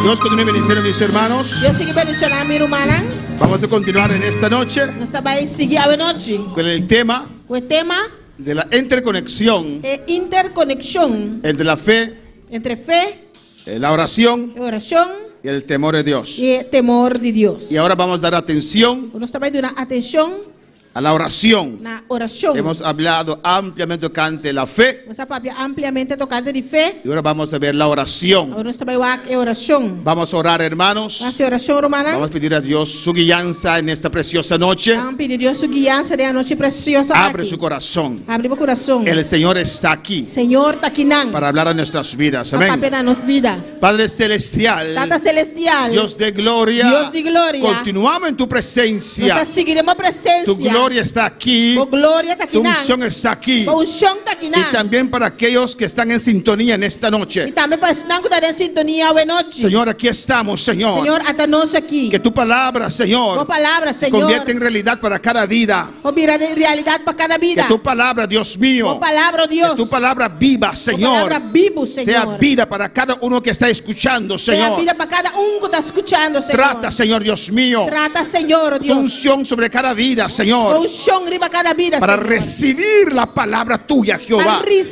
Dios continúe bendiciendo, mis hermanos. Dios sigue bendiciendo a mi hermana. Vamos a continuar en esta noche Nos va a seguir a noche. con el tema El tema de la interconexión es interconexión entre la fe, entre fe, la oración oración y el temor de Dios. y el temor de Dios. Y ahora vamos a dar atención Nos va a dar una atención a la oración. na oración. Hemos hablado ampliamente tocante la fe Nos va a ampliamente tocante de fe. y ahora vamos a ver la oración. Ahora nos va a oración. Vamos a orar, hermanos. Hace oración romana. Vamos a pedir a Dios su guianza en esta preciosa noche. Vamos a pedir a Dios su guianza de la noche preciosa. Abre aquí. su corazón. Abre tu corazón. El Señor está aquí Señor taquinan. para hablar a nuestras vidas. Amén. Para nos vida. Padre celestial, Tata celestial. Dios de gloria, Dios de gloria. continuamos en tu presencia. Nosotros seguiremos presencia. Tu gloria está aquí. Tu gloria está aquí. Tu unción está aquí. Tu unción está aquí. Y también para aquellos que están en sintonía en esta Y noche. también para los que están en sintonía hoy noche. Señor, aquí estamos, Señor. Señor, hasta nos aquí. Que tu palabra, Tu Señor, palabra, se Señor. convierte en realidad para cada vida. Convierte en realidad para cada vida. Que tu palabra, Dios mío, Tu palabra, Dios. que tu palabra viva, Tu Señor, palabra vivo, Señor. sea vida para cada uno que está escuchando, Sea Señor. vida para cada uno que está escuchando, Señor. Trata, Señor Dios mío, Trata, Señor, tu Dios. unción sobre cada vida, Tu Señor. Señor. Para recibir la palabra tuya, Jehová. Y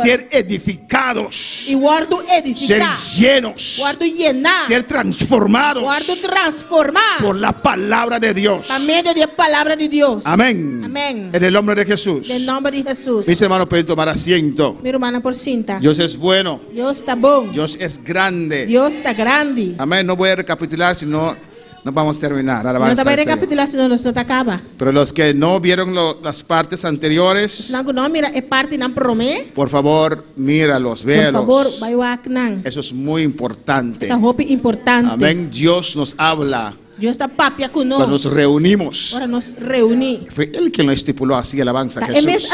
ser edificados. Ser llenos. Ser transformados por la palabra de Dios. Amén. En el nombre de Jesús. Mis hermanos, pueden tomar asiento. Dios es bueno. Dios es grande. Amén. No voy a recapitular, sino no vamos a terminar. Pero los que no vieron las partes anteriores, por favor, míralos, véalos. Eso es muy importante. Amén. Dios nos habla cuando nos reunimos. Fue Él quien lo estipuló así, alabanza a Jesús.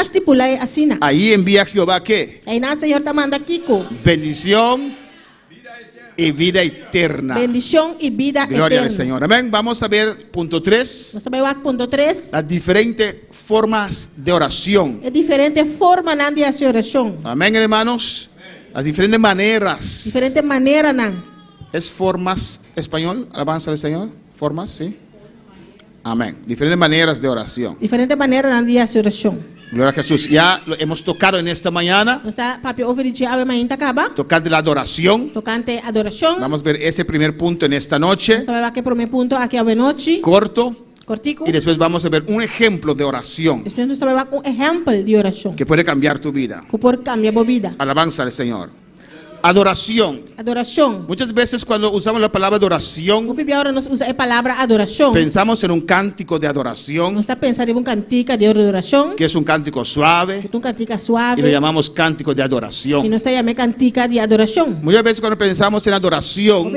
Ahí envía Jehová ¿qué? Bendición y vida eterna. Gloria al Señor. Amén. Vamos a ver punto 3. Las diferentes formas de oración. Amén, hermanos. Las diferentes maneras. ¿Es formas español? Alabanza al Señor. Formas, sí. Amén. Diferentes maneras de oración. Gloria a Jesús. Ya lo hemos tocado en esta mañana. Tocar de la adoración. Vamos a ver ese primer punto en esta noche. Corto. Y después vamos a ver un ejemplo de oración que puede cambiar tu vida. Alabanza al Señor. Adoración. Muchas veces cuando usamos la palabra adoración, pensamos en un cántico de adoración, que es un cántico suave, y lo llamamos cántico de adoración. Muchas veces cuando pensamos en adoración,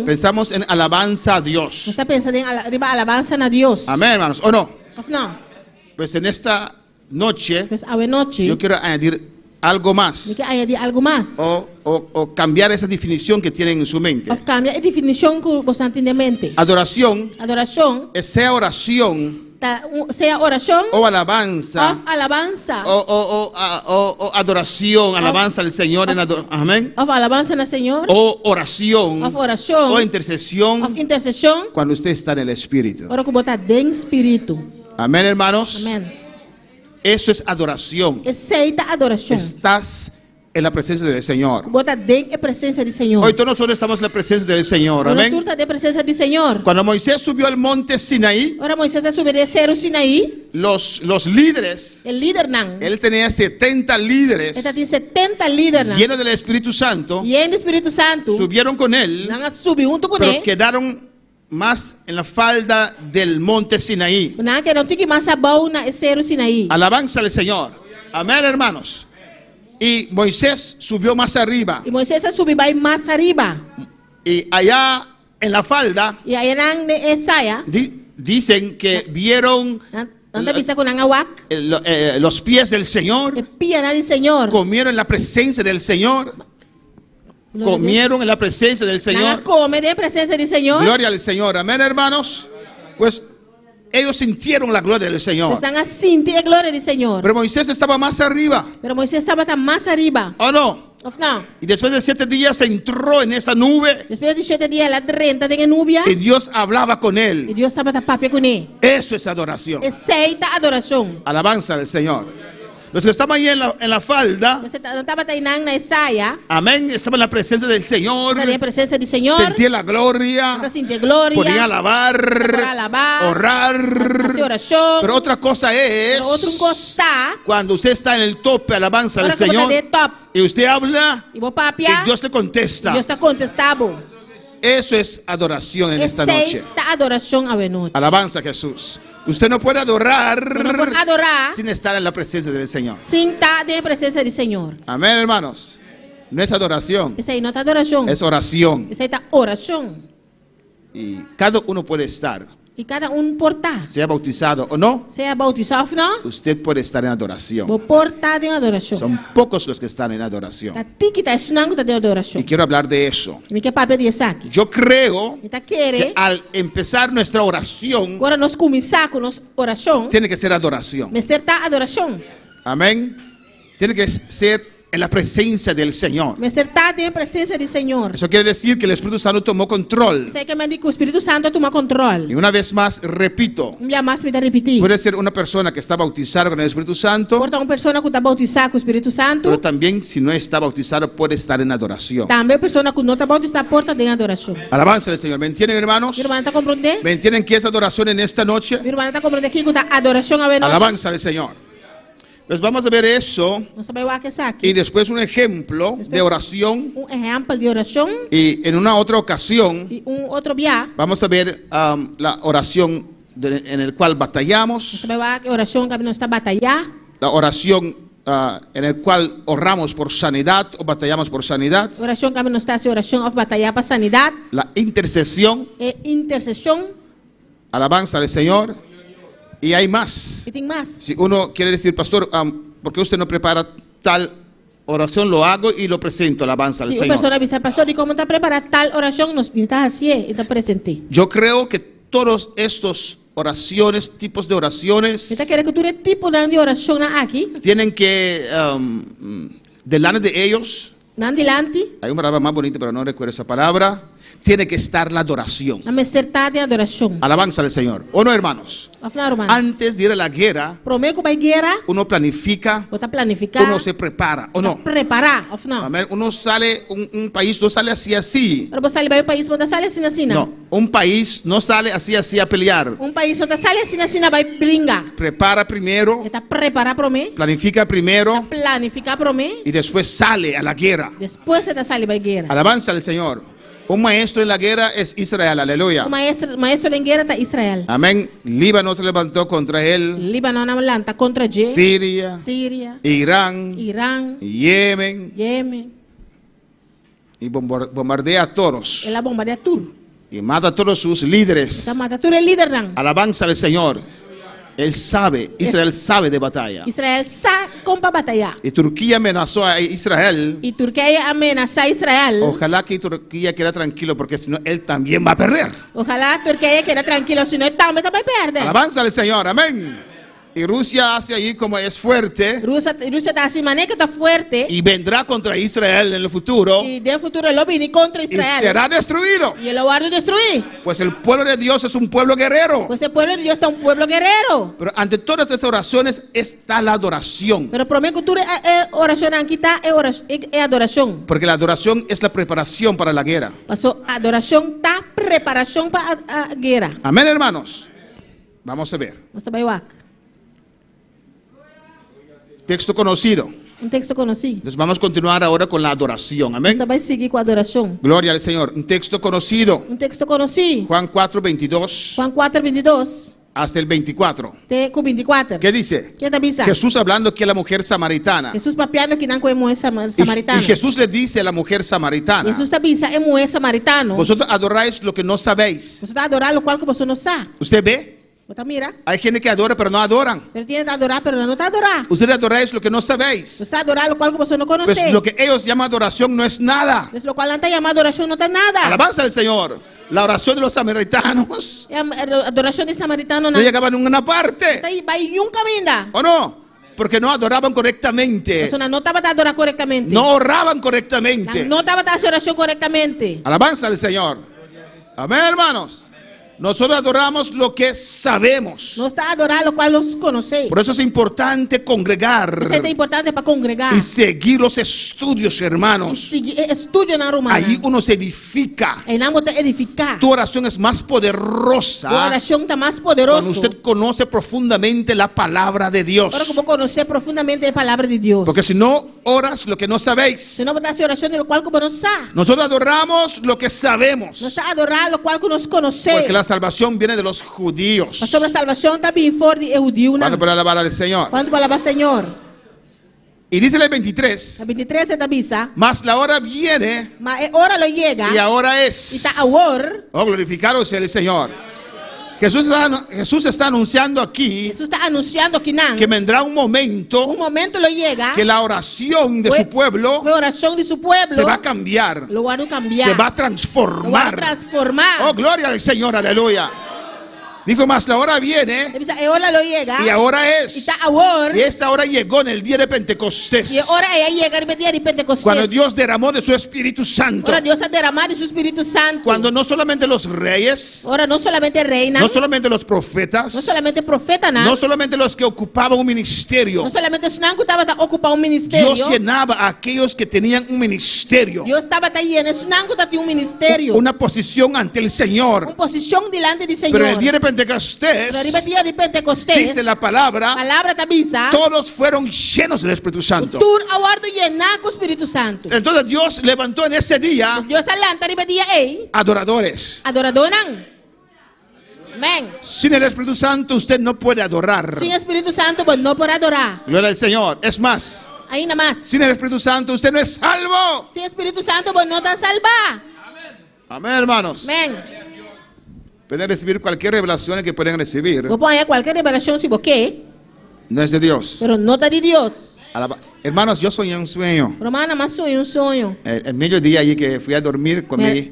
pensamos en alabanza a Dios. Amén, hermanos, ¿o no? Pues en esta noche yo quiero añadir algo más. O cambiar esa definición que tienen en su mente. Adoración es sea oración o alabanza o adoración, alabanza al Señor en amén. O oración o intercesión cuando usted está en el Espíritu. Amén, hermanos. Eso es adoración. Estás en la presencia del Señor. Hoy todos nosotros estamos en la presencia del Señor. Amén. Cuando Moisés subió al monte Sinaí, los líderes, él tenía 70 líderes llenos del Espíritu Santo, subieron con él, pero quedaron más en la falda del monte Sinaí. Alabanza al Señor. Amén, hermanos. Y Moisés subió más arriba. Y allá en la falda dicen que vieron los pies del Señor. Comieron en la presencia del Señor. Comieron en la presencia del Señor. Gloria al Señor. Amén, hermanos. Pues ellos sintieron la gloria del Señor. Pero Moisés estaba más arriba. ¿O no? Y después de 7 días entró en esa nube. Y Dios hablaba con él. Eso es adoración. Alabanza al Señor. Los que estaban ahí en la falda, amén, estaban en la presencia del Señor, sentían la gloria, podían alabar, orar. Pero otra cosa es cuando usted está en el tope, alabanza del Señor, y usted habla y Dios te contesta. Eso es adoración en esta noche. Alabanza a Jesús. Usted no puede adorar sin estar en la presencia del Señor. Amén, hermanos. No es adoración. Es oración. Y cada uno puede estar. Sea bautizado o no, usted puede estar en adoración. Son pocos los que están en adoración. Y quiero hablar de eso. Yo creo que al empezar nuestra oración, tiene que ser adoración. Amén. Tiene que ser en la presencia del Señor. Me acertar en presencia del Señor. Eso quiere decir que el Espíritu Santo tomó control. Sei que me dice que el Espíritu Santo toma control. Y una vez más, repito. Más me repetir. Puede ser una persona que está bautizada con el Espíritu Santo. Porta una persona que está bautizada con el Espíritu Santo. Pero también si no está bautizado puede estar en adoración. También persona que no está bautizada porta en adoración. Alabanza al Señor. ¿Me entienden, hermanos? Mi hermana está comprende? ¿Me entienden qué es adoración en esta noche? Mi hermana está comprende aquí que está adoración a ver noche. Alabanza al Señor. Pues vamos a ver eso y después un ejemplo de oración. Un ejemplo de oración. Y en una otra ocasión vamos a ver la oración en el cual batallamos. La oración en el cual oramos por sanidad o batallamos por sanidad. La intercesión. Alabanza al Señor. Y hay más. Si uno quiere decir, pastor, ¿por qué usted no prepara tal oración? Lo hago y lo presento, alabanza al Señor. Si una persona dice, pastor, ¿y cómo te prepara tal oración? Nos pintas así y te presenté. Yo creo que todos estos oraciones, tipos de oraciones, tienen que, delante de ellos, hay una palabra más bonita, pero no recuerdo esa palabra. Tiene que estar la adoración. Alabanza al Señor. ¿O no, hermanos? Antes de ir a la guerra, uno planifica, uno se prepara, ¿o no? Uno sale, un país no sale así. No, un país no sale así a pelear. Un país no sale así va a brincar. Prepara primero, planifica primero, y después sale a la guerra. Alabanza al Señor. Un maestro en la guerra es Israel, aleluya. Un maestro en guerra es Israel. Amén. Líbano se levantó contra él. Líbano levanta contra Siria, Irán, Yemen. Y bombardea a todos. Él bombardea a todos. Y mata a todos sus líderes. Alabanza al Señor. Él sabe, Israel sabe de batalla. Israel sabe cómo batallar. Y Turquía amenazó a Israel. Y Turquía amenazó a Israel. Ojalá que Turquía quede tranquilo, porque si no, él también va a perder. Ojalá Turquía quede tranquilo, si no, él también va a perder. Alabanza al Señor, amén. Y Rusia hace allí como es fuerte. Rusia está así manera que está fuerte. Y vendrá contra Israel en el futuro. Y de futuro lo viene contra Israel. Y será destruido. Y él lo va a destruir. Pues el pueblo de Dios es un pueblo guerrero. Pues el pueblo de Dios está un pueblo guerrero. Pero ante todas esas oraciones está la adoración. Pero prometo que tú oración aquí está adoración. Porque la adoración es la preparación para la guerra. Pasó adoración está preparación para la guerra. Amén, hermanos. Vamos a ver. Texto conocido. Un texto conocido. Entonces vamos a continuar ahora con la adoración. Amén. Va a seguir con adoración. Gloria al Señor. Un texto conocido. Un texto conocido. Juan 4:22. Juan 4:22. Hasta el 24. ¿Qué dice? ¿Qué te avisa? Jesús hablando aquí a la mujer samaritana. Jesús papiando que no es samaritano. Y Jesús le dice a la mujer samaritana. Jesús te avisa es mujer samaritano. Vosotros adoráis lo que no sabéis. Vosotros adoráis lo cual que vosotros no sabéis. ¿Usted ve? Mira. Hay gente que adora pero no adoran. Pero tiene que adorar pero no te adorar. Ustedes adoráis lo que no sabéis. Usted adora lo cual que vosotros no conocéis. Pues lo que ellos llaman adoración no es nada. Pues lo cual antes llaman adoración no es nada. Alabanza al Señor. La oración de los samaritanos. Adoración de samaritanos no llegaban a ninguna parte. ¿O no? Porque no adoraban correctamente. No estaba a adorar correctamente. No oraban correctamente. No estaba a hacer oración correctamente. Alabanza al Señor. Amén, hermanos. Nosotros adoramos lo que sabemos. No está a adorar lo cual los conocéis. Por eso es importante congregar. Es importante para congregar. Y seguir los estudios, hermanos. Ahí uno se edifica. Tu oración es más poderosa. Tu oración está más poderosa. Cuando usted conoce profundamente la palabra de Dios. Pero como conocer profundamente la palabra de Dios. Porque si no oras lo que no sabéis. Si no vas a hacer oración de lo cual como no sabes. Nosotros adoramos lo que sabemos. No está a adorar lo cual nos conocemos. Porque la salvación viene de los judíos. La salvación también fue de judíos. ¿Cuándo para alabar al Señor? ¿Cuándo para alabar al Señor? Y dice el 23. El 23 se te avisa. Mas la hora viene. Hora lo llega. Y ahora es. Y está ahora. Oh, glorificado sea el Señor. Jesús está anunciando aquí. Jesús está anunciando aquí que vendrá un momento. Un momento lo llega. Que la oración de su pueblo. Se va a cambiar. Lo va a cambiar. Se va a transformar. Lo va a transformar. Oh, gloria al Señor, aleluya. Dijo más, la hora viene y ahora es. Y esta hora llegó en el día de Pentecostés. Cuando Dios derramó de su Espíritu Santo. Cuando no solamente los reyes, no solamente los profetas, no solamente los que ocupaban un ministerio, Dios llenaba a aquellos que tenían un ministerio, una posición ante el Señor. Pero en el día de Pentecostés, dice la palabra, todos fueron llenos del Espíritu Santo. Entonces Dios levantó en ese día adoradores. Sin el Espíritu Santo usted no puede adorar. Sin Espíritu Santo pues no puede adorar. Gloria al Señor. Es más, ahí nada más. Sin el Espíritu Santo usted no es salvo. Sin Espíritu Santo pues no está salva. Amén, hermanos. Amén. Pueden recibir cualquier revelación que pueden recibir. Cualquier revelación si busque. No es de Dios. Pero no está de Dios. Hermanos, yo soñé un sueño. Romana más soñé un sueño. El mediodía allí que fui a dormir comí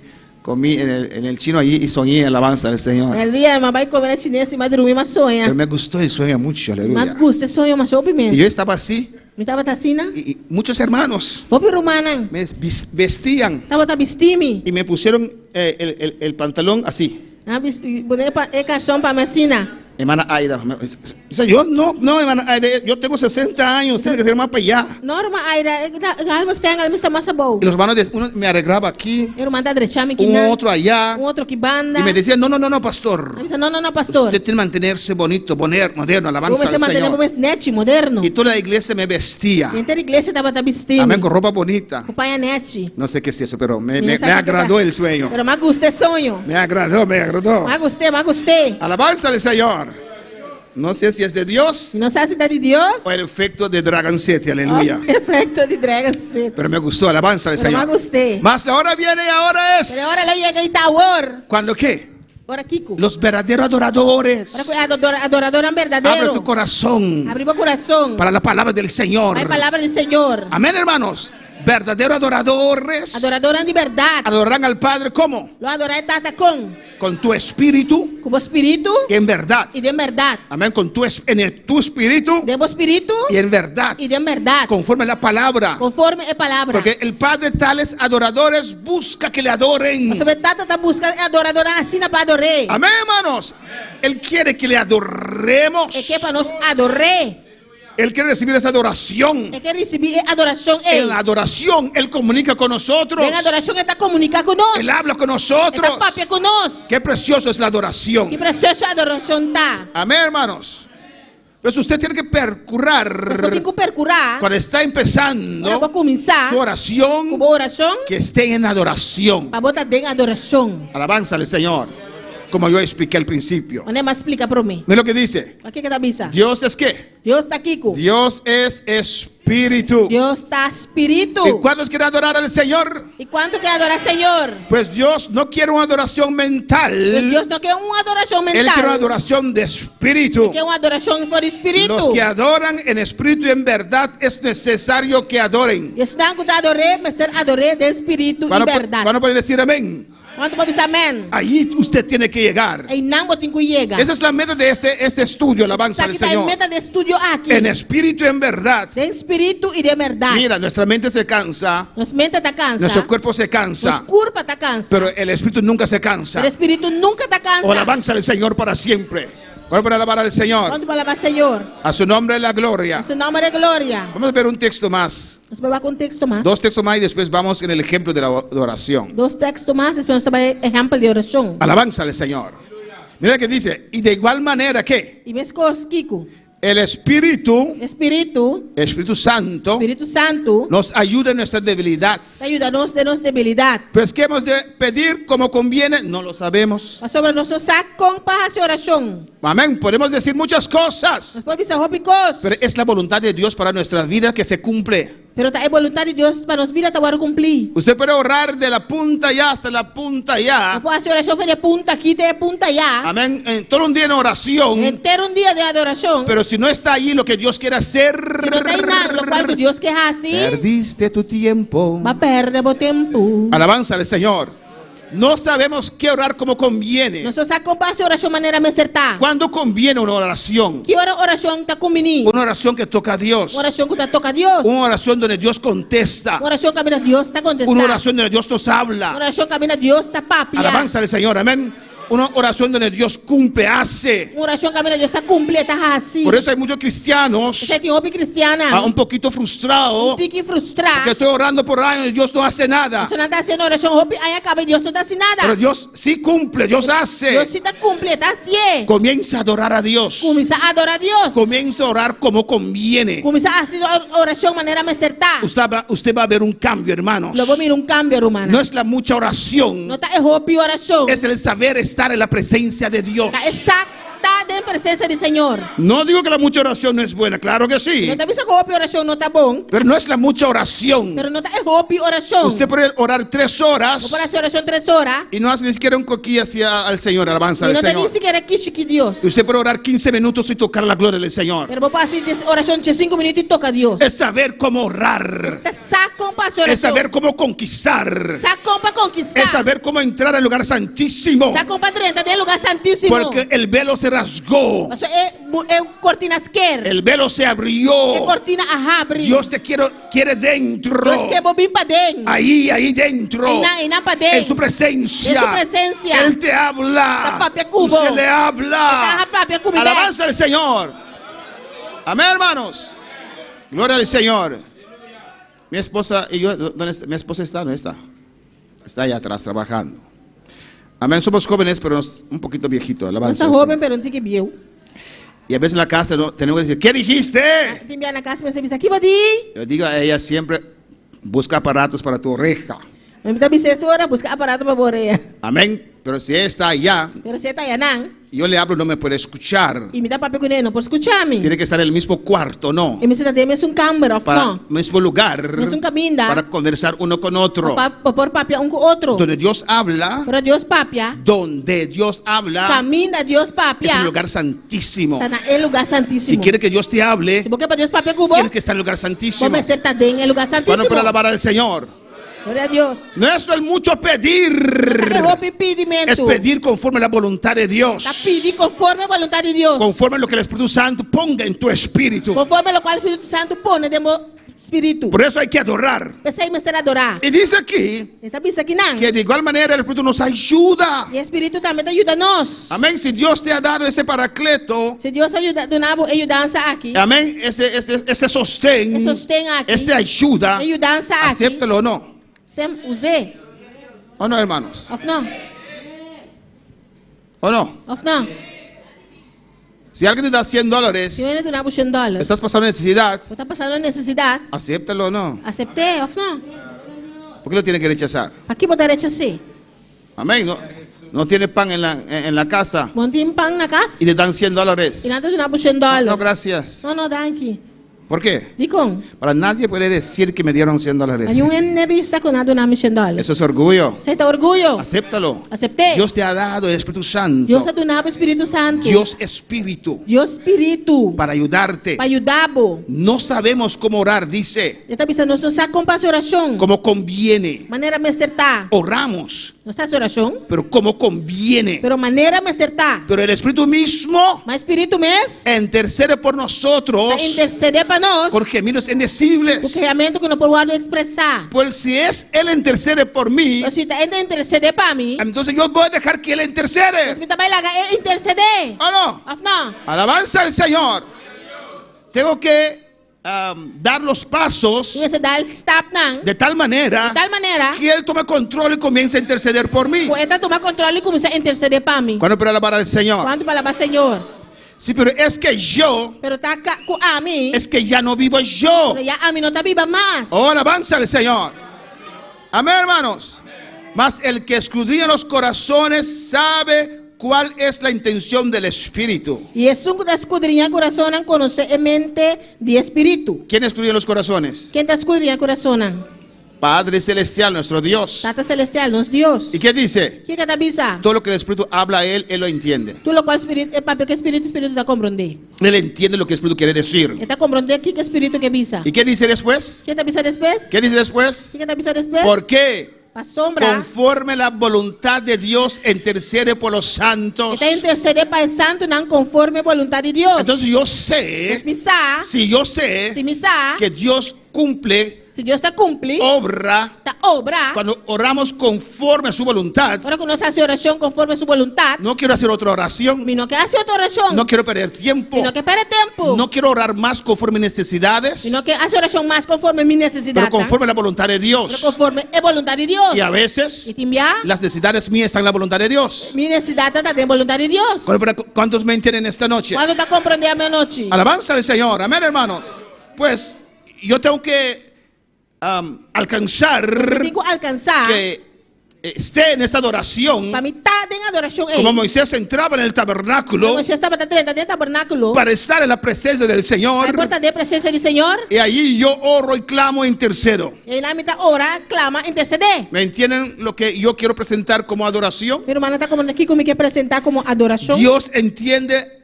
en el chino allí y soñé alabanza del Señor. El día mamá iba a comer chinés y me dormí más soña. Pero me gustó el sueño mucho, aleluya. Me gustó el sueño más y yo estaba así. Y muchos hermanos me vestían y me pusieron el pantalón así. Hermana Aida, yo no, hermana Aida, yo tengo 60 años, tiene que ser más para allá. No, hermana Aida, y los hermanos, uno me arreglaba aquí, un otro allá, y me decían, no, pastor. No, pastor. Usted tiene que mantenerse bonito, moderno, alabanza al Señor. Y toda la iglesia me vestía. Amén, con ropa bonita. No sé qué es eso, pero me agradó el sueño. Pero me gustó el sueño. Me agradó. Me gusté. Alabanza al Señor. No sé si es de Dios. No sé si es de Dios. O el efecto de Dragon City, aleluya. El efecto de Dragon City. Pero me gustó, alabanza al Señor. Me gusté. Más la hora viene y ahora es. Pero ahora le llega y ahora. ¿Cuándo qué? Ahora Kiko. Los verdaderos adoradores. Adoradores verdaderos. Abre tu corazón. Abre tu corazón. Para la palabra del Señor. La palabra del Señor. Amén, hermanos. Verdaderos adoradores. Adoradores de verdad. Adorarán al Padre ¿cómo? Lo adorarán con tu espíritu. Como espíritu. Y en verdad. Y de verdad. Amén. Con tu espíritu. De espíritu. Y en verdad. Y de verdad. Conforme la palabra. Conforme la palabra. Porque el Padre tales adoradores busca que le adoren. Amén, hermanos. Él quiere que le adoremos. Es que para nos adoré. Él quiere recibir esa adoración. Él quiere recibir adoración. En la adoración Él comunica con nosotros. En la adoración está comunica con nosotros. Él habla con nosotros. Está papia con nosotros. Qué precioso es la adoración. Qué preciosa adoración está. Amén, hermanos. Pues usted tiene que percurar cuando está empezando su oración, que esté en adoración. Alabanza al Señor. Como yo expliqué al principio. Mira lo que dice. Dios es ¿qué? Dios es espíritu. Dios está espíritu. ¿Y cuántos quieren adorar al Señor? ¿Y cuántos quieren adorar al Señor? Pues Dios no quiere una adoración mental. Pues Dios no quiere una adoración mental. Él quiere una adoración de espíritu. Él quiere una adoración por espíritu. Los que adoran en espíritu y en verdad es necesario que adoren. Y es adoré de espíritu y verdad. ¿Cuándo pueden decir amén? Ahí usted tiene que llegar. Esa es la meta de este estudio, alabanza al Señor. En espíritu y en verdad. Mira, nuestra mente se cansa. Nuestro cuerpo se cansa. Pero el espíritu nunca se cansa. O alabanza al Señor para siempre. ¿Cuál para alabar al Señor? A su nombre la gloria. Vamos a ver un texto más. Dos textos más y después vamos en el ejemplo de la oración. Dos textos más, después vamos a ver el ejemplo de oración. Alabanza al Señor. Mira que dice, y de igual manera que el Espíritu Santo nos ayuda en nuestra debilidad. Ayúdanos de nuestra debilidad. Pues que hemos de pedir como conviene, no lo sabemos. Sobre nosotros con paz y oración. Amén, podemos decir muchas cosas. Pero es la voluntad de Dios para nuestra vida que se cumple. Pero hay voluntad de Dios para nos vida te va a cumplir. Usted puede orar de la punta allá hasta la punta allá. No puede hacer oración de punta aquí de punta allá. Amén. Todo un día en oración. Entero un día de adoración. Pero si no está allí lo que Dios quiere hacer. Si no está ahí nada, lo cual que Dios quiere hacer. Perdiste tu tiempo. Va a perder tu tiempo. Alabanza al Señor. No sabemos qué orar como conviene. ¿Cuándo conviene una oración? Una oración que toca a Dios. Una oración donde Dios contesta. Una oración donde Dios nos habla. Alabanza al Señor, amén. Una oración donde Dios cumple, hace. Por eso hay muchos cristianos un poquito frustrados, porque estoy orando por años y Dios no hace nada. Pero Dios sí cumple, Dios hace. Comienza a adorar a Dios. Comienza a orar como conviene. Usted va a ver un cambio, hermanos. No es la mucha oración, es el saber estar en la presencia de Dios. En presencia del Señor. No digo que la mucha oración no es buena, claro que sí. Pero no es la mucha oración. Usted puede orar 3 horas y no hace ni siquiera un coquilla hacia al Señor, alabanza al Señor. Usted puede orar 15 minutos y tocar la gloria del Señor. Es saber cómo orar. Es saber cómo conquistar. Es saber cómo entrar al lugar santísimo. Porque el velo se rasgó. El velo se abrió. Dios te quiere dentro. Ahí dentro. En su presencia. Él te habla. Usted le habla. Alabanza al Señor. Amén, hermanos. Gloria al Señor. Mi esposa y yo, ¿dónde está? Mi esposa está, ¿dónde está? Está allá atrás trabajando. Amén, somos jóvenes, pero un poquito viejitos. Alabanza. Joven, pero un tique viejo. Y a veces en la casa tenemos que decir, ¿qué dijiste? Yo digo a ella siempre, busca aparatos para tu oreja. Amén. Pero si ella está allá, yo le hablo, no me puede escuchar. Tiene que estar en el mismo cuarto, ¿no? Para el mismo lugar, para conversar uno con otro. Donde Dios habla, es un lugar santísimo. Si quiere que Dios te hable, tienes que estar en el lugar santísimo. ¿Cuándo para alabar al Señor? Gloria a Dios. No es el mucho pedir, es pedir conforme a la voluntad de Dios. Conforme a lo que el Espíritu Santo ponga en tu espíritu. Conforme a lo cual el Espíritu Santo pone de espíritu. Por eso hay que adorar. Y dice aquí que de igual manera el Espíritu nos ayuda. Y el Espíritu también ayuda-nos. Amén. Si Dios te ha dado ese paracleto, si Dios ayuda aquí. Amén. Ese sostén, esta ayuda, acéptalo o no. ¿O no, hermanos? ¿O no? Si alguien te da $100, estás pasando necesidad, acéptalo o no. ¿Por qué lo tiene que rechazar? Amén. No tiene pan en la casa y te dan $100. No, gracias. ¿Por qué? Para nadie puede decir que me dieron $100. Eso es orgullo. Acéptalo. Dios te ha dado el Espíritu Santo. Dios Espíritu. Para ayudarte. No sabemos cómo orar, dice. Como conviene. Oramos. Pero como conviene. Pero el Espíritu mismo intercede por nosotros. Por gemidos indecibles. Pues si es Él intercede por mí, entonces yo voy a dejar que Él intercede. ¿O no? Alabanza al Señor. Tengo que dar los pasos de tal manera que Él tome control y comience a interceder por mí. ¿Cuándo para alabar al Señor? Sí, pero es que es que ya no vivo yo. Oh, alabanza al Señor. Amén, hermanos. Mas el que escudriña los corazones sabe cuál es la intención del Espíritu. ¿Quién escudriña los corazones? Padre Celestial, nuestro Dios. Tata Celestial, nuestro Dios. ¿Y qué dice? Todo lo que el Espíritu habla a Él lo entiende. Él entiende lo que el Espíritu quiere decir. ¿Y qué dice después? ¿Qué dice después? ¿Por qué? conforme a la voluntad de Dios, intercede por los santos. Intercede para el santo, no conforme a la voluntad de Dios. Entonces yo sé, si yo sé que Dios cumple, si Dios te cumple, obra, cuando oramos conforme a su voluntad. Ahora que nos hace oración conforme a su voluntad. No quiero hacer otra oración. No quiero perder tiempo. No quiero orar más conforme a mis necesidades. No quiero hacer oración más conforme a mis necesidades. Pero conforme a la voluntad de Dios. Pero conforme a la voluntad de Dios. Y a veces las necesidades mías están en la voluntad de Dios. Mi necesidad está en la voluntad de Dios. ¿Cuántos me entienden esta noche? ¿Cuántos te comprenden esta noche? Alabanza al Señor. Amén, hermanos. Pues yo tengo que alcanzar que esté en esa adoración, como Moisés entraba en el tabernáculo para estar en la presencia del Señor, y allí yo oro y clamo e intercedo. ¿Me entienden lo que yo quiero presentar como adoración? Dios entiende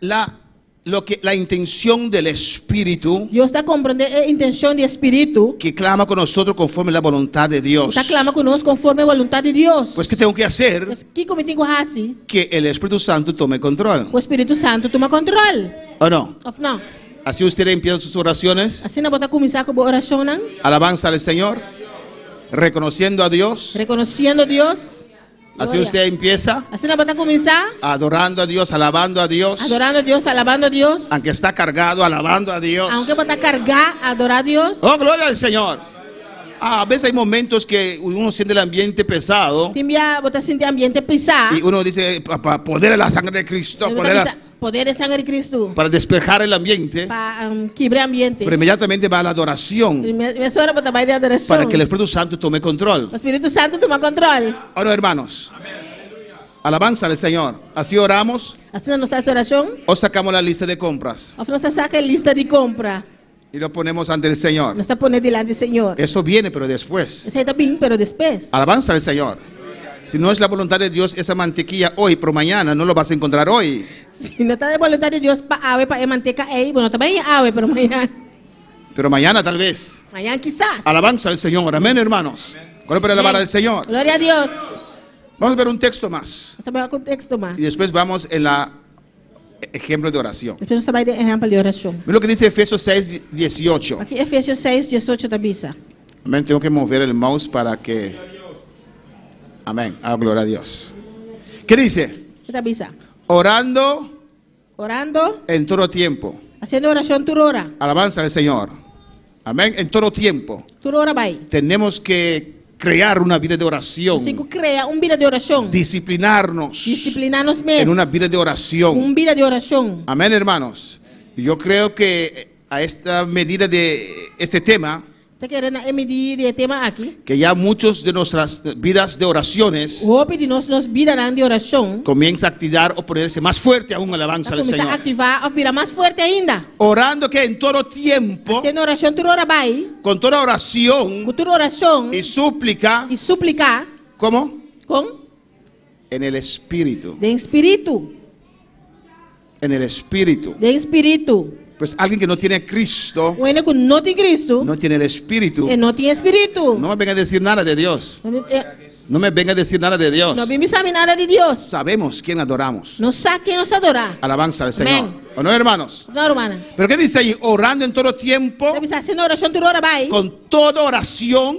la intención del Espíritu, Dios está comprendiendo la intención del Espíritu que clama con nosotros conforme a la voluntad de Dios. Clama con nosotros conforme a la voluntad de Dios. Pues ¿qué tengo que hacer? Que el Espíritu Santo tome control. El Espíritu Santo toma control. ¿O no? No. Así usted empieza sus oraciones. Así no comienza con oración. Alabanza al Señor, reconociendo a Dios. Así usted empieza adorando a Dios, alabando a Dios. Aunque está cargado, alabando a Dios. Adora a Dios. Oh, gloria al Señor. A veces hay momentos que uno siente el ambiente pesado. Y uno dice, para poder de la sangre de Cristo, poder de sangre de Cristo, para despejar el ambiente. Pero inmediatamente va a la adoración, para que el Espíritu Santo tome control. Ahora, hermanos, alabanza al Señor. Así oramos. O sacamos la lista de compras y lo ponemos ante el Señor. Eso viene, pero después. Alabanza al Señor. Si no es la voluntad de Dios, esa mantequilla hoy, pero mañana no lo vas a encontrar hoy. Si no está de voluntad de Dios, para manteca ahí, bueno, también ave, pero mañana. Pero mañana tal vez. Mañana quizás. Alabanza al Señor. Amén, hermanos. ¿Cuál para alabar al Señor? Gloria a Dios. Vamos a ver un texto más. Y después vamos en la ejemplo de oración. Mira lo que dice Efesios 6, 18. Aquí Efesios 6, 18 también. Amén. Tengo que mover el mouse para que... Amén. Gloria a Dios. ¿Qué dice? Orando en todo tiempo. Haciendo oración tu hora. Alabanza al Señor. Amén. En todo tiempo. Tenemos que crear una vida de oración. Disciplinarnos en una vida de oración. Amén, hermanos. Yo creo que a esta medida de este tema, que ya muchos de nuestras vidas de oraciones comienza a activar o ponerse más fuerte aún, alabanza al Señor. Orando que en todo tiempo, con toda oración y súplica, ¿cómo? En el Espíritu. En el Espíritu. Pues alguien que no tiene Cristo, no tiene el Espíritu, no me venga a decir nada de Dios. No me venga a decir nada de Dios. Sabemos quién adoramos. Alabanza al Señor. ¿O no, hermanos? Pero ¿qué dice ahí? Orando en todo tiempo, con toda oración,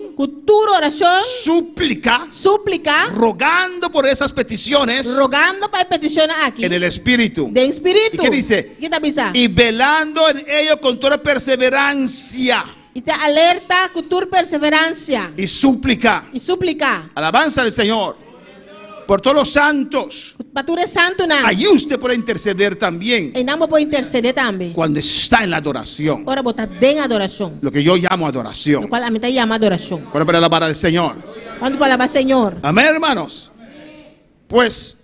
súplica, rogando por esas peticiones, en el Espíritu. ¿Y qué dice? Y velando en ello con toda perseverancia. Y te alerta con tu perseverancia. Y súplica. Alabanza al Señor por todos los santos. Allí usted puede interceder también. Cuando está en la adoración. Lo que yo llamo adoración. Cuando para alabar al Señor. Amén, hermanos. Pues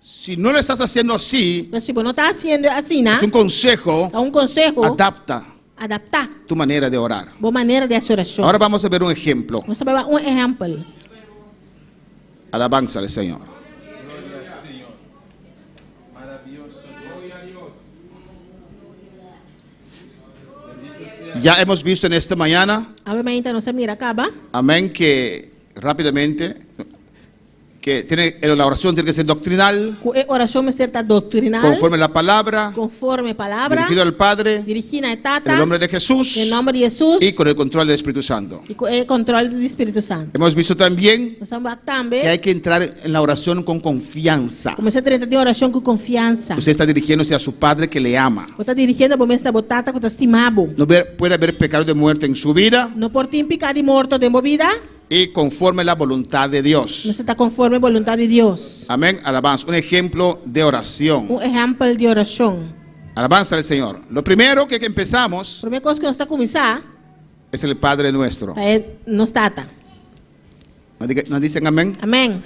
si no lo estás haciendo así, es un consejo. Adapta tu manera de orar. Ahora vamos a ver un ejemplo. Alabanza al Señor. Ya hemos visto en esta mañana, amén, que rápidamente, que tiene, la oración tiene que ser doctrinal, conforme a la palabra, dirigido al Padre, en el nombre de Jesús, y con el control del Espíritu Santo. Hemos visto también que hay que entrar en la oración con confianza. Usted está dirigiéndose a su Padre que le ama. No puede haber pecado de muerte en su vida. Y conforme la voluntad de Dios. No está conforme a la voluntad de Dios. Amén. Alabanza. Un ejemplo de oración. Un ejemplo de oración. Alabanza al Señor. Lo primero que empezamos es el Padre Nuestro. ¿Nos dicen amén? Amén.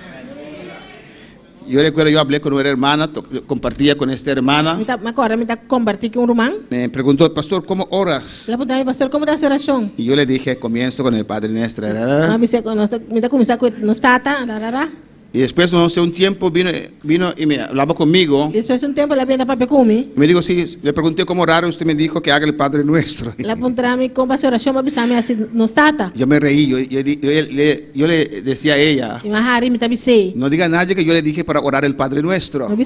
Yo recuerdo, yo hablé con una hermana, compartía con esta hermana. Me preguntó, pastor, ¿cómo oras? Y yo le dije, comienzo con el Padre Nuestro. Y después, no sé, un tiempo vino y me hablaba conmigo. Después de un tiempo, me dijo, sí, le pregunté cómo orar, usted me dijo que haga el Padre Nuestro. Yo me reí, yo le decía a ella, no diga a nadie que yo le dije para orar el Padre Nuestro. Porque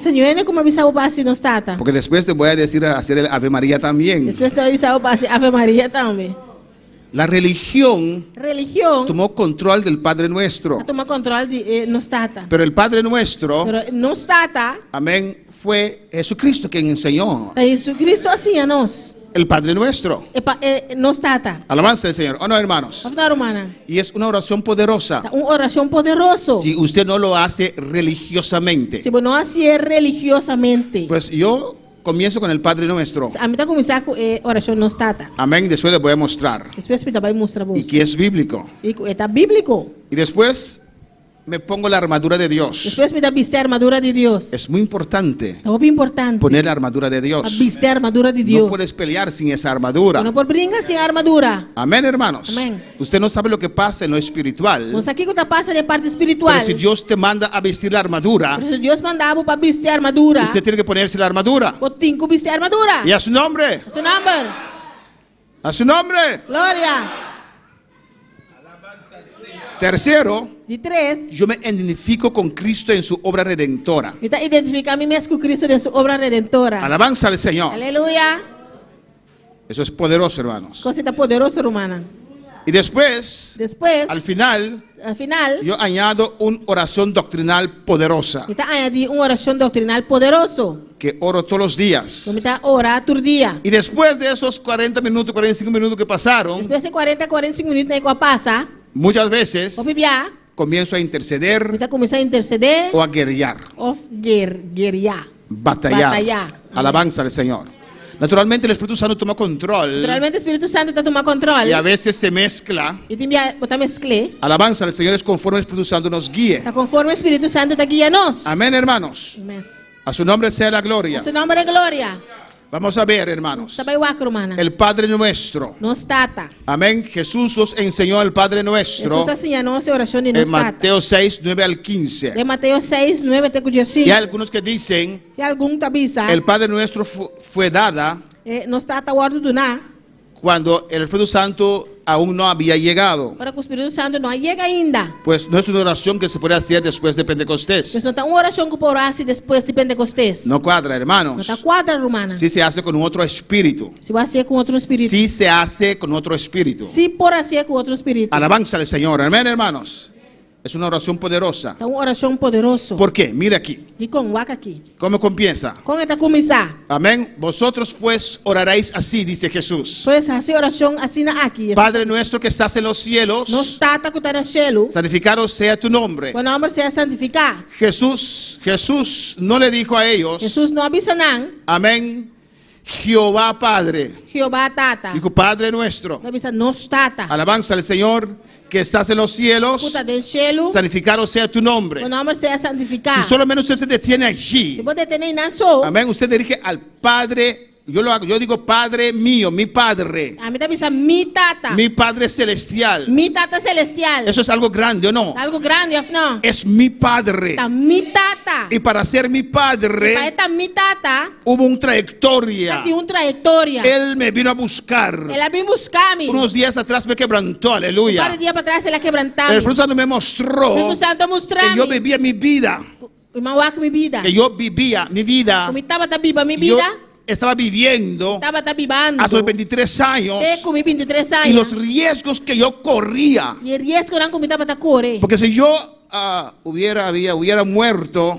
después te voy a decir a hacer el Ave María también. La religión tomó control del Padre Nuestro. Pero el Padre Nuestro, amén, fue Jesucristo quien enseñó. El Padre Nuestro. Alabanza del Señor. ¿O no, hermanos? Y es una oración poderosa. Si usted no lo hace religiosamente. Pues yo comienzo con el Padre Nuestro. Amén. Después le voy a mostrar. Y que es bíblico. Y después me pongo la armadura de Dios. Es muy importante poner la armadura de Dios. No puedes pelear sin esa armadura. Amén, hermanos. Amén. Usted no sabe lo que pasa en lo espiritual. Pero si Dios te manda a vestir la armadura, usted tiene que ponerse la armadura. Y a su nombre. A su nombre. Gloria. Tercero, yo me identifico con Cristo en su obra redentora. Alabanza al Señor. Aleluya. Eso es poderoso, hermanos. Cosita poderosa, hermana. Y después, al final, yo añado una oración doctrinal poderosa. Una oración doctrinal poderoso. Que oro todos los días. Y después de esos 40 minutos, 45 minutos que pasaron, después de 40-45 minutos que pasa, muchas veces comienzo a interceder o a guerrear. Batallar. Alabanza al Señor. Naturalmente el Espíritu Santo toma control. Y a veces se mezcla. Alabanza al Señor es conforme el Espíritu Santo nos guíe. Amén, hermanos. Amén. A su nombre sea la gloria. A su nombre gloria. Vamos a ver, hermanos. El Padre Nuestro. Amén. Jesús nos enseñó el Padre Nuestro. En Mateo 6, 9 al 15. Y hay algunos que dicen el Padre Nuestro fue dada cuando el Espíritu Santo aún no había llegado. Pues no es una oración que se puede hacer después de Pentecostés. No cuadra, hermanos. Sí se hace con otro espíritu. Sí se hace con otro espíritu. Alabanza al Señor. Amén, hermanos. Es una oración poderosa. ¿Por qué? Mira aquí. ¿Cómo comienza? Amén. Vosotros pues oraréis así, dice Jesús. Padre nuestro que estás en los cielos, santificado sea tu nombre. Jesús no le dijo a ellos, amén, Jehová Padre. Dijo Padre nuestro. Alabanza al Señor que estás en los cielos. Santificado sea tu nombre. Si solo menos usted se detiene allí, amén, usted dirige al Padre Yo digo Padre mío, mi Padre. A mí también dice mi tata. Mi Padre celestial. Mi tata celestial. Eso es algo grande, ¿o no? Algo grande, ¿no? Es mi Padre. Mi tata. Y para ser mi Padre, mi tata, hubo una trayectoria. Él me vino a buscar. Él vino a buscarme. Unos días atrás me quebrantó, aleluya. Un par de días para atrás se la quebrantó. El Espíritu Santo me mostró que yo vivía mi vida. Que yo vivía mi vida. Yo estaba viviendo a sus 23 años y los riesgos que yo corría. Porque si yo hubiera muerto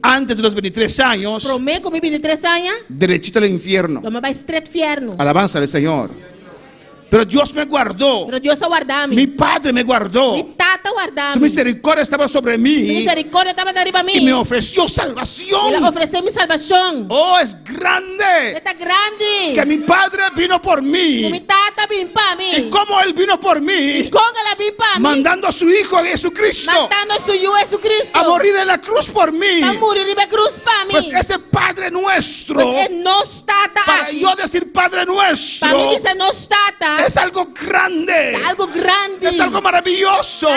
antes de los 23 años, derechito al infierno. Alabanza al Señor. Pero Dios me guardó. Mi Padre me guardó. Su misericordia estaba sobre mí. Y me ofreció salvación. Oh, es grande. Que mi Padre vino por mí. Y como Él vino por mí. Mandando a su Hijo Jesucristo. A morir en la cruz por mí. Pues ese Padre nuestro. Para yo decir Padre nuestro. Es algo grande. Es algo maravilloso.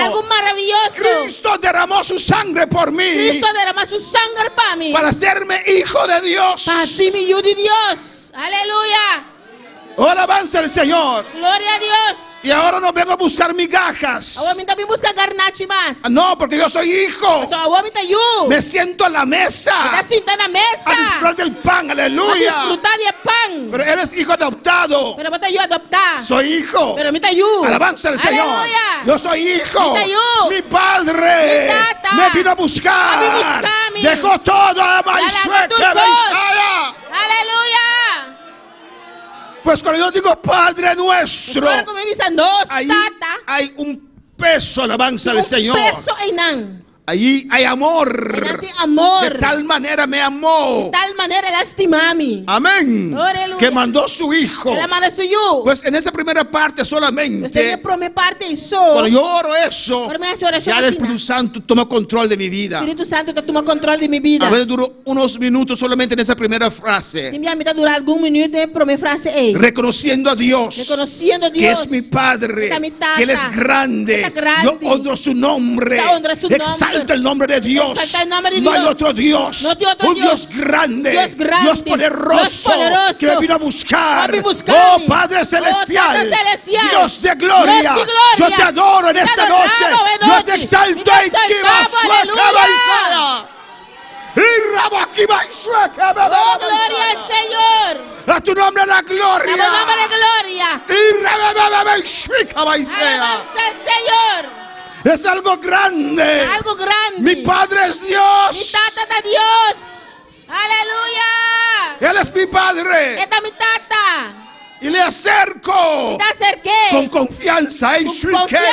Cristo derramó su sangre por mí. Para hacerme hijo de Dios. Aleluya. Oh, alabanza al Señor. Gloria a Dios. Y ahora no vengo a buscar migajas. No, porque yo soy hijo. Me siento a la mesa. A disfrutar del pan, aleluya. Pero eres hijo adoptado. Soy hijo. Alabanza al Señor. Yo soy hijo. Mi Padre me vino a buscar. Dejó todo a Aleluya. Pues cuando yo digo Padre nuestro, hay un peso, alabanza al Señor. Allí hay amor. De tal manera me amó. Amén. Que mandó su Hijo. Pues en esa primera parte solamente. Cuando yo oro eso, ya el Espíritu Santo toma control de mi vida. A veces duró unos minutos solamente en esa primera frase. Reconociendo a Dios. Que es mi Padre. Que Él es grande. Yo honro su nombre. Exalto el nombre de Dios. No hay otro Dios. Un Dios grande. Dios poderoso. Que me vino a buscar. Oh Padre Celestial. Dios de gloria. Yo te adoro en esta noche. Yo te exalto en ti. Oh, gloria al Señor. A tu nombre la gloria. A tu nombre gloria. Alabanza al Señor. Es algo grande. Mi Padre es Dios. Mi tata es Dios. Aleluya. Él es mi Padre. Esta es mi tata. Y le acerco con confianza. Aleluya.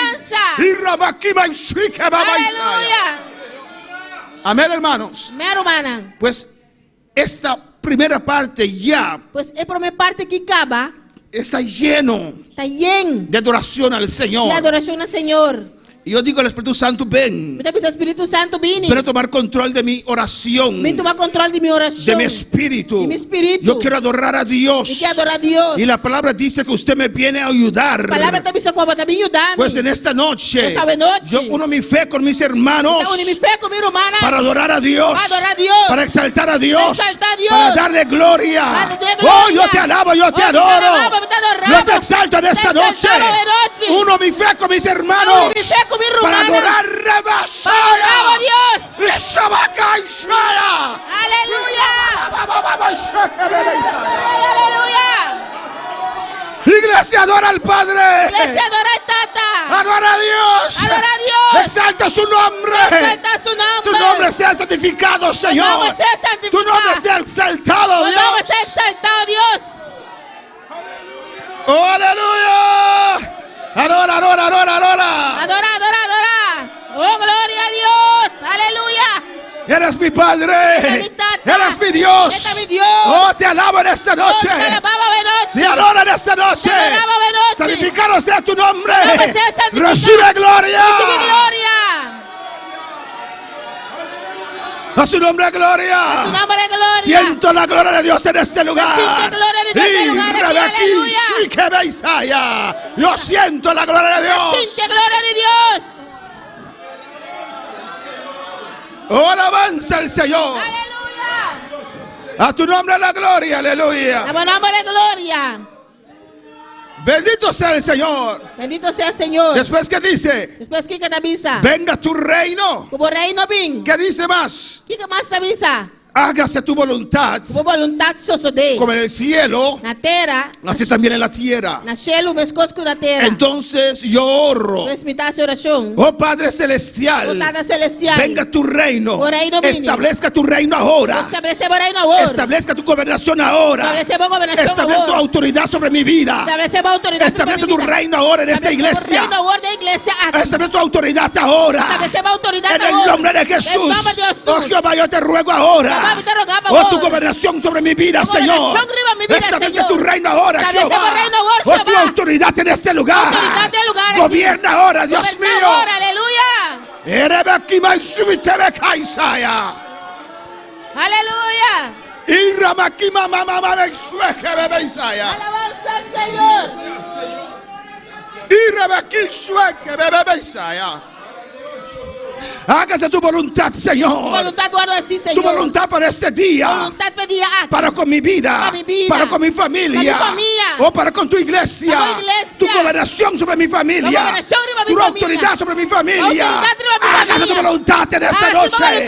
Amén, hermanos. Pues esta primera parte ya. Pues la primera parte que acaba. Está lleno de adoración al Señor. Y yo digo al Espíritu Santo, ven. Ven a tomar control de mi oración. De mi espíritu. Yo quiero adorar a Dios. Y la palabra dice que usted me viene a ayudar. Pues en esta noche, yo uno mi fe con mis hermanos. Para adorar a Dios. Para exaltar a Dios. Para darle gloria. Oh, yo te alabo, yo te adoro. Yo te exalto en esta noche. Uno mi fe con mis hermanos. Para adorar a Dios. Aleluya. Iglesia, adora al Padre. Iglesia, adora al Tata. Adora a Dios. Adora a Dios. Exalta su nombre. Exalta su nombre. Tu nombre sea santificado, Señor. Tu nombre sea santificado. Tu nombre sea exaltado, Dios. Tu nombre sea exaltado, Dios. Oh, aleluya. Adora, adora, adora, adora. Adora, adora, adora. Oh, gloria a Dios. Aleluya. Eres mi Padre. Eres mi Dios. Oh, te alabo en esta noche. Te adoro en esta noche. Santificado sea tu nombre. Recibe gloria. A su nombre gloria. A su nombre gloria. Siento la la gloria de Dios en este lugar. Yo siento la gloria de Dios. Siente gloria de Dios. Oh, alabanza al Señor. Aleluya. A tu nombre la gloria, aleluya. A tu nombre la gloria. Bendito sea el Señor. Bendito sea el Señor. Después que dice, después que avisa, venga tu reino. Como reino vin. ¿Qué dice más? ¿Qué más avisa? Hágase tu voluntad como en el cielo, así también en la tierra. Entonces yo oro, oh Padre Celestial, venga tu reino, establezca tu reino ahora, establezca tu gobernación ahora, establezca tu autoridad sobre mi vida, establece tu reino ahora en esta iglesia, establece tu autoridad ahora, en el nombre de Jesús. Oh Jehová, yo te ruego ahora, oh tu gobernación sobre mi vida, Señor. Establece tu reino ahora, Jehová. Oh tu autoridad en este lugar. Gobierna ahora, Dios mío. Aleluya. Alabanza al Señor. Hágase tu voluntad, Señor. Tu voluntad para este día, para con mi vida, para con mi familia, o para con tu iglesia. Tu gobernación sobre mi familia, tu autoridad sobre mi familia. Hágase tu voluntad en esta noche,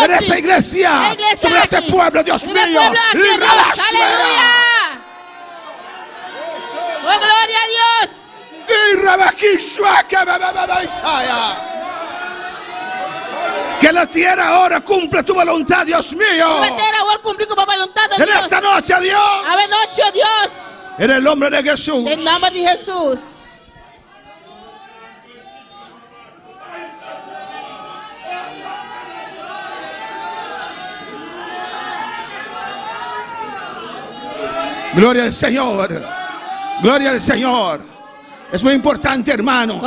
en esta iglesia, sobre este pueblo, Dios mío. Aleluya. Oh, gloria a Dios. Que la tierra ahora cumpla tu voluntad, Dios mío. En esta noche, Dios. En el nombre de Jesús. En nombre de Jesús. Gloria al Señor. Gloria al Señor. Es muy importante, hermanos.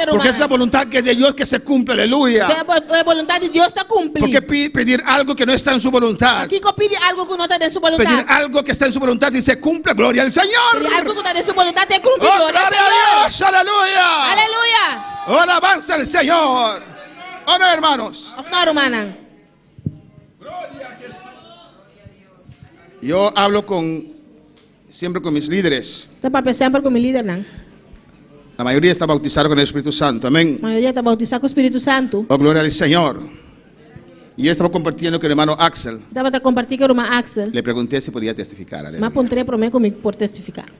Porque es la voluntad de Dios que se cumple, aleluya. La voluntad de Dios está cumplida. Porque pedir algo que no está en su voluntad. Aquí pide algo que no está en su voluntad. Pedir algo que está en su voluntad y se cumple, gloria al Señor. Pedir algo que está en su voluntad te cumple, oh, gloria al Dios, aleluya. Aleluya. Oh, alabanza al Señor. Oh, no, hermanos. Hermana. Yo hablo siempre con mis líderes. Siempre con mi líder, ¿no? La mayoría está bautizada con el Espíritu Santo, amén. La mayoría está bautizada con el Espíritu Santo. Oh, gloria al Señor. Y yo estaba compartiendo con el hermano Axel. Le pregunté si podía testificar. Por testificar.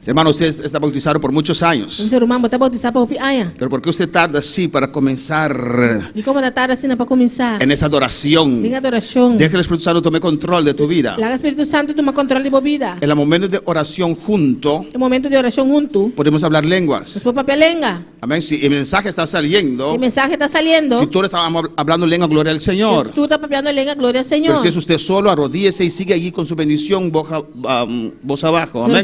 Hermano, usted está bautizado por muchos años. Pero ¿por qué usted tarda así para comenzar en esa adoración? Deja que el Espíritu Santo tome control de tu vida. En el momento de oración junto, podemos hablar lenguas. Amén. Si el mensaje está saliendo, si tú estás hablando lengua, gloria al Señor. Pero si es usted solo, arrodíllese y sigue allí con su bendición voz abajo. Amén.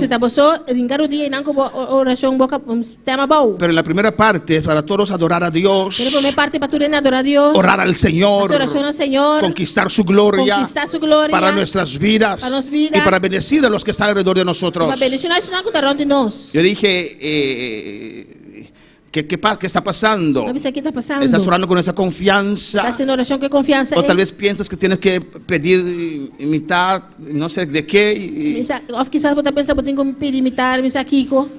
Pero en la primera parte es para todos adorar a Dios, orar al Señor, conquistar su gloria para nuestras vidas y para bendecir a los que están alrededor de nosotros. Yo dije, ¿qué está pasando? ¿Estás orando con esa confianza? O tal vez piensas que tienes que pedir mitad, no sé de qué.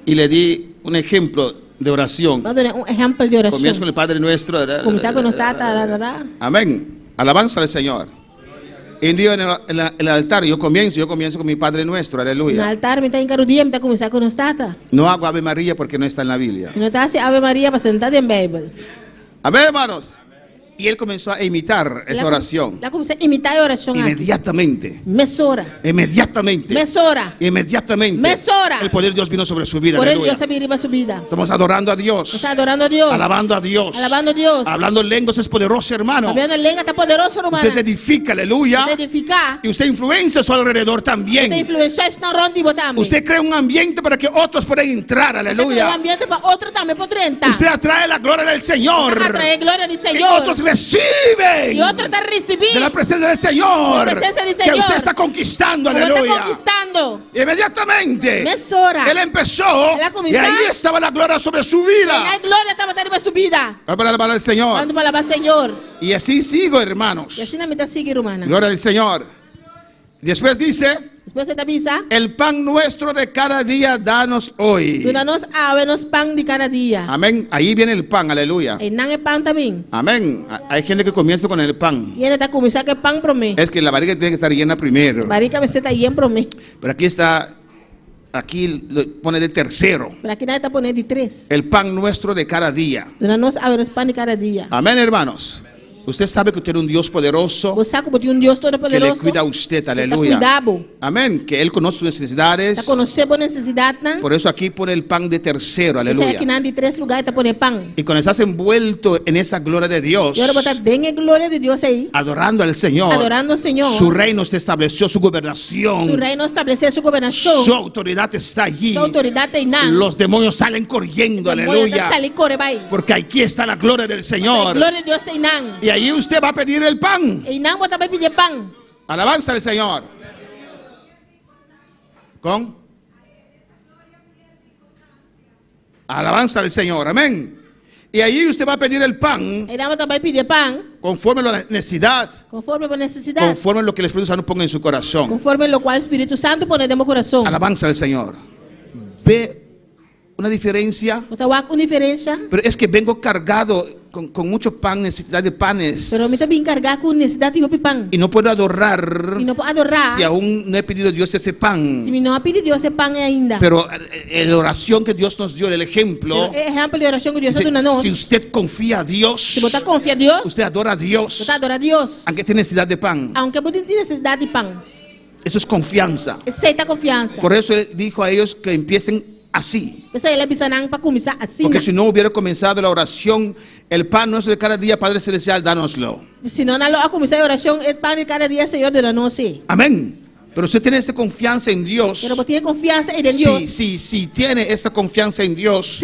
Y le di un ejemplo de oración. Comienza con el Padre Nuestro. Amén. Alabanza al Señor. En el altar yo comienzo con mi Padre Nuestro, aleluya. No hago Ave María porque no está en la Biblia. Amén, hermanos. Y él comenzó a imitar esa oración. Inmediatamente. Inmediatamente. El poder de Dios vino sobre su vida. Estamos adorando a Dios. Alabando a Dios. Hablando en lenguas es poderoso, hermano. Usted se edifica, aleluya. Y usted influencia a su alrededor también. Usted crea un ambiente para que otros puedan entrar, aleluya. Usted atrae la gloria del Señor. Que otros reciben de la presencia del Señor, que usted está conquistando, aleluya. Inmediatamente él empezó y ahí estaba la gloria sobre su vida. Para el Señor. Y así sigo, hermanos. Gloria al Señor. Después dice: el pan nuestro de cada día danos hoy. Amén. Ahí viene el pan, aleluya. Amén. Hay gente que comienza con el pan. Es que la barriga tiene que estar llena primero. Pero aquí está, aquí lo pone de tercero. El pan nuestro de cada día. Amén, hermanos. Usted sabe que tiene un Dios poderoso que le cuida a usted, aleluya. Amén, que Él conoce sus necesidades. Por eso aquí pone el pan de tercero, aleluya. Y cuando estás envuelto en esa gloria de Dios, adorando al Señor, su reino se estableció, su gobernación, su autoridad está allí. Los demonios salen corriendo, aleluya. Porque aquí está la gloria del Señor. Y ahí usted va a pedir el pan. Alabanza al Señor. ¿Con? Alabanza al Señor, amén. Y ahí usted va a pedir el pan conforme a la necesidad, conforme a lo que el Espíritu Santo ponga en su corazón. Alabanza al Señor. Ve una diferencia. Pero es que vengo cargado con mucho pan, necesidad de panes. Y no puedo adorar si aún no he pedido a Dios ese pan. Pero la oración que Dios nos dio, el ejemplo, si usted confía a Dios, usted adora a Dios, aunque tiene necesidad de pan. Eso es confianza. Por eso Él dijo a ellos que empiecen así. Porque si no hubiera comenzado la oración, el pan nuestro de cada día, Padre Celestial, dánoslo. Amén. Pero usted tiene esa confianza en Dios. Si tiene esa confianza en Dios,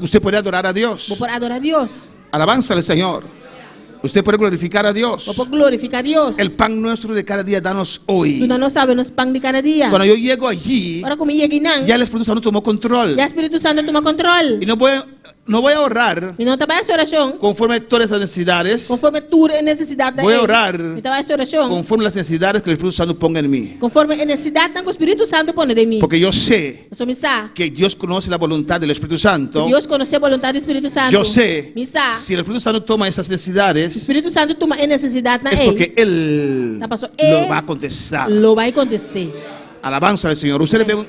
usted puede adorar a Dios. Alabanza al Señor. Usted puede glorificar a Dios. El pan nuestro de cada día danos hoy. Cuando yo llego allí, ya el Espíritu Santo tomó control. Y no voy a orar conforme a todas las necesidades. Voy a orar conforme a las necesidades que el Espíritu Santo ponga en mí. Porque yo sé que Dios conoce la voluntad del Espíritu Santo. Yo sé si el Espíritu Santo toma esas necesidades, es porque Él lo va a contestar. Alabanza al Señor. ¿Usted ve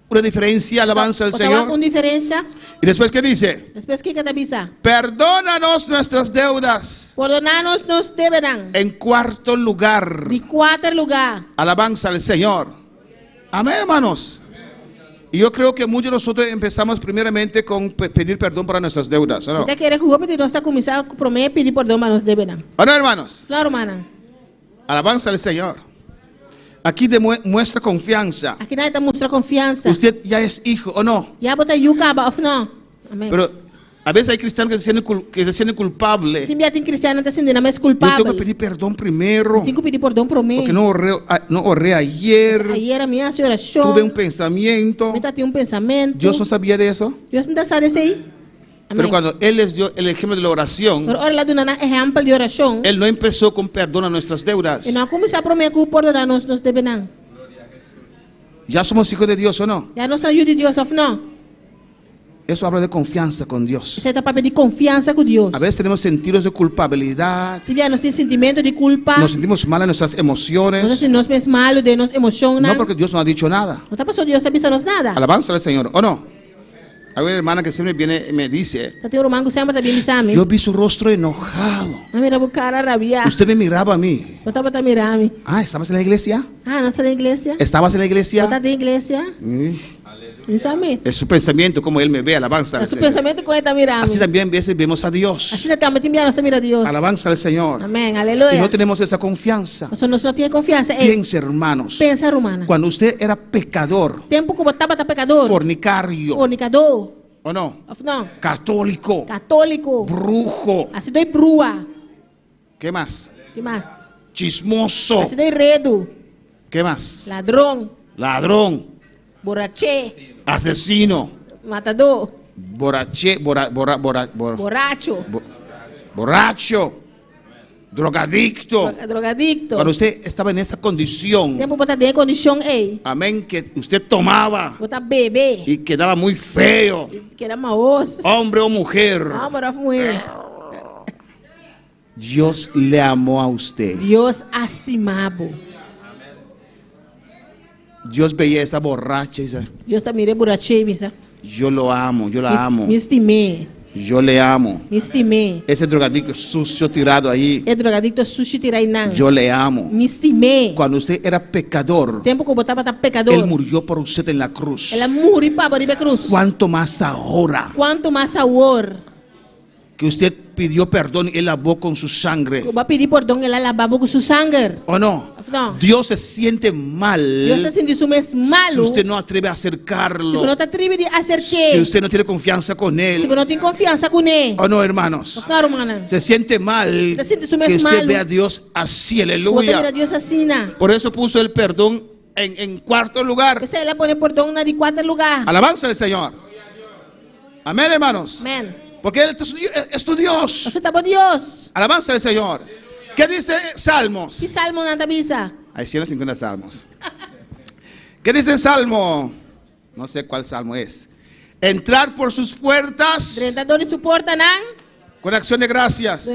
una diferencia? Alabanza al Señor. ¿Y después qué dice? Perdónanos nuestras deudas. En cuarto lugar. Alabanza al Señor. Amén, hermanos. Y yo creo que muchos de nosotros empezamos primeramente con pedir perdón para nuestras deudas, ¿no? ¿O no, hermanos? Alabanza al Señor. Aquí demuestra confianza. Usted ya es hijo, ¿o no? Pero a veces hay cristianos que se sienten culpables. Yo tengo que pedir perdón primero, porque no oré ayer. Tuve un pensamiento. Dios no sabía de eso. Pero cuando Él les dio el ejemplo de la oración, Él no empezó con perdón a nuestras deudas. Ya somos hijos de Dios, ¿o no? Eso habla de confianza con Dios. A veces tenemos sentidos de culpabilidad. Nos sentimos mal en nuestras emociones. No porque Dios no ha dicho nada. Alabanza al Señor, ¿o no? Hay una hermana que siempre viene y me dice: yo vi su rostro enojado. Usted me miraba a mí. ¿Estabas en la iglesia? ¿Estabas en la iglesia? Es su pensamiento, como Él me ve. Alabanza al Señor. Así también a veces vemos a Dios. Alabanza al Señor. Y no tenemos esa confianza. Piense, hermanos, cuando usted era pecador, fornicario, ¿O no? No. Católico. Católico. Brujo. Así doy brua. ¿Qué más? ¿Qué más? Chismoso. Así doy redo. ¿Qué más? Ladrón. Ladrón. Borraché. Asesino. Matador. Borracho. Borracho. Drogadicto. Drogadicto. Cuando usted estaba en esa condición. Tiempo para tener condición, amén, que usted tomaba. Bebé. Y quedaba muy feo. Que era maos. Hombre o mujer. Hombre o mujer. Dios le amó a usted. Dios estimaba. Dios veía esa borracha. Dios también es borracha. Yo lo amo, yo la amo. Me estimé. Yo le amo. Me estimé. Ese drogadicto sucio tirado ahí. El drogadicto sucio tirado ahí. Yo le amo. Me estimé. Cuando usted era pecador, tiempo que botaba tan pecador, Él murió por usted en la cruz. Él murió para morir en la cruz. ¿Cuánto más ahora? ¿Cuánto más ahora? Que usted pidió perdón y Él lavó con su sangre. Va a pedir perdón, Él lavó con su sangre. ¿O no? No. Dios se siente mal. Dios se siente malo. Si usted no atreve a acercarlo. Si no te atreves a acercar. Si usted no tiene confianza con Él. Si no tiene confianza con Él. ¿O no, hermanos? No, hermana. Se siente mal que usted vea a Dios así, aleluya. Por eso puso el perdón en cuarto lugar. Se le pone perdón en cuarto lugar. Alabanza al Señor. Amén, hermanos. Amén. Porque Él es tu Dios. Dios. Alabanza al Señor. ¿Qué dice Salmos? ¿Qué salmo en la misa? Hay 150 salmos. ¿Qué dice el Salmo? No sé cuál salmo es. Entrar por sus puertas con acción de gracias.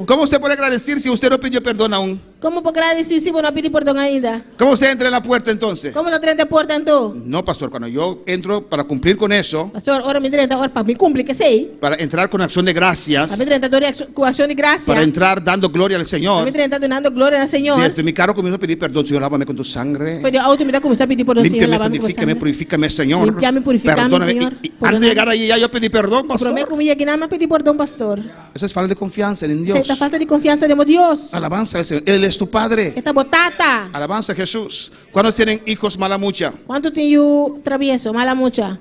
¿Cómo usted puede agradecer si usted no pidió perdón aún? ¿Cómo puede agradecer si no pidió perdón ainda? ¿Cómo usted entra en la puerta entonces? ¿Cómo entra en la puerta entonces? No, pastor, cuando yo entro para cumplir con eso. Pastor, ahora me entra ahora para me cumplir que sei. Para entrar con acción de gracias. Para entrar con acción de gracias. Para entrar dando gloria al Señor. Para entrar dando gloria al Señor. Desde mi carro comienzo a pedir perdón, Señor, lávame con tu sangre. Pero auto me da comienza a pedir perdón, Señor, lávame con tu sangre. Purifícame, Señor. Limpiame, purificame, Señor. Y antes de llegar ahí ya yo pedí perdón, pastor. Pero me comí aquí nada más pedí perdón, pastor. Esa es falta de confianza en Dios. Esa falta de confianza en Dios. Alabanza al Señor. Él es tu Padre. Esta botata. Alabanza a Jesús. ¿Cuántos tienen hijos malamucha? ¿Cuántos tienen travieso, malamucha?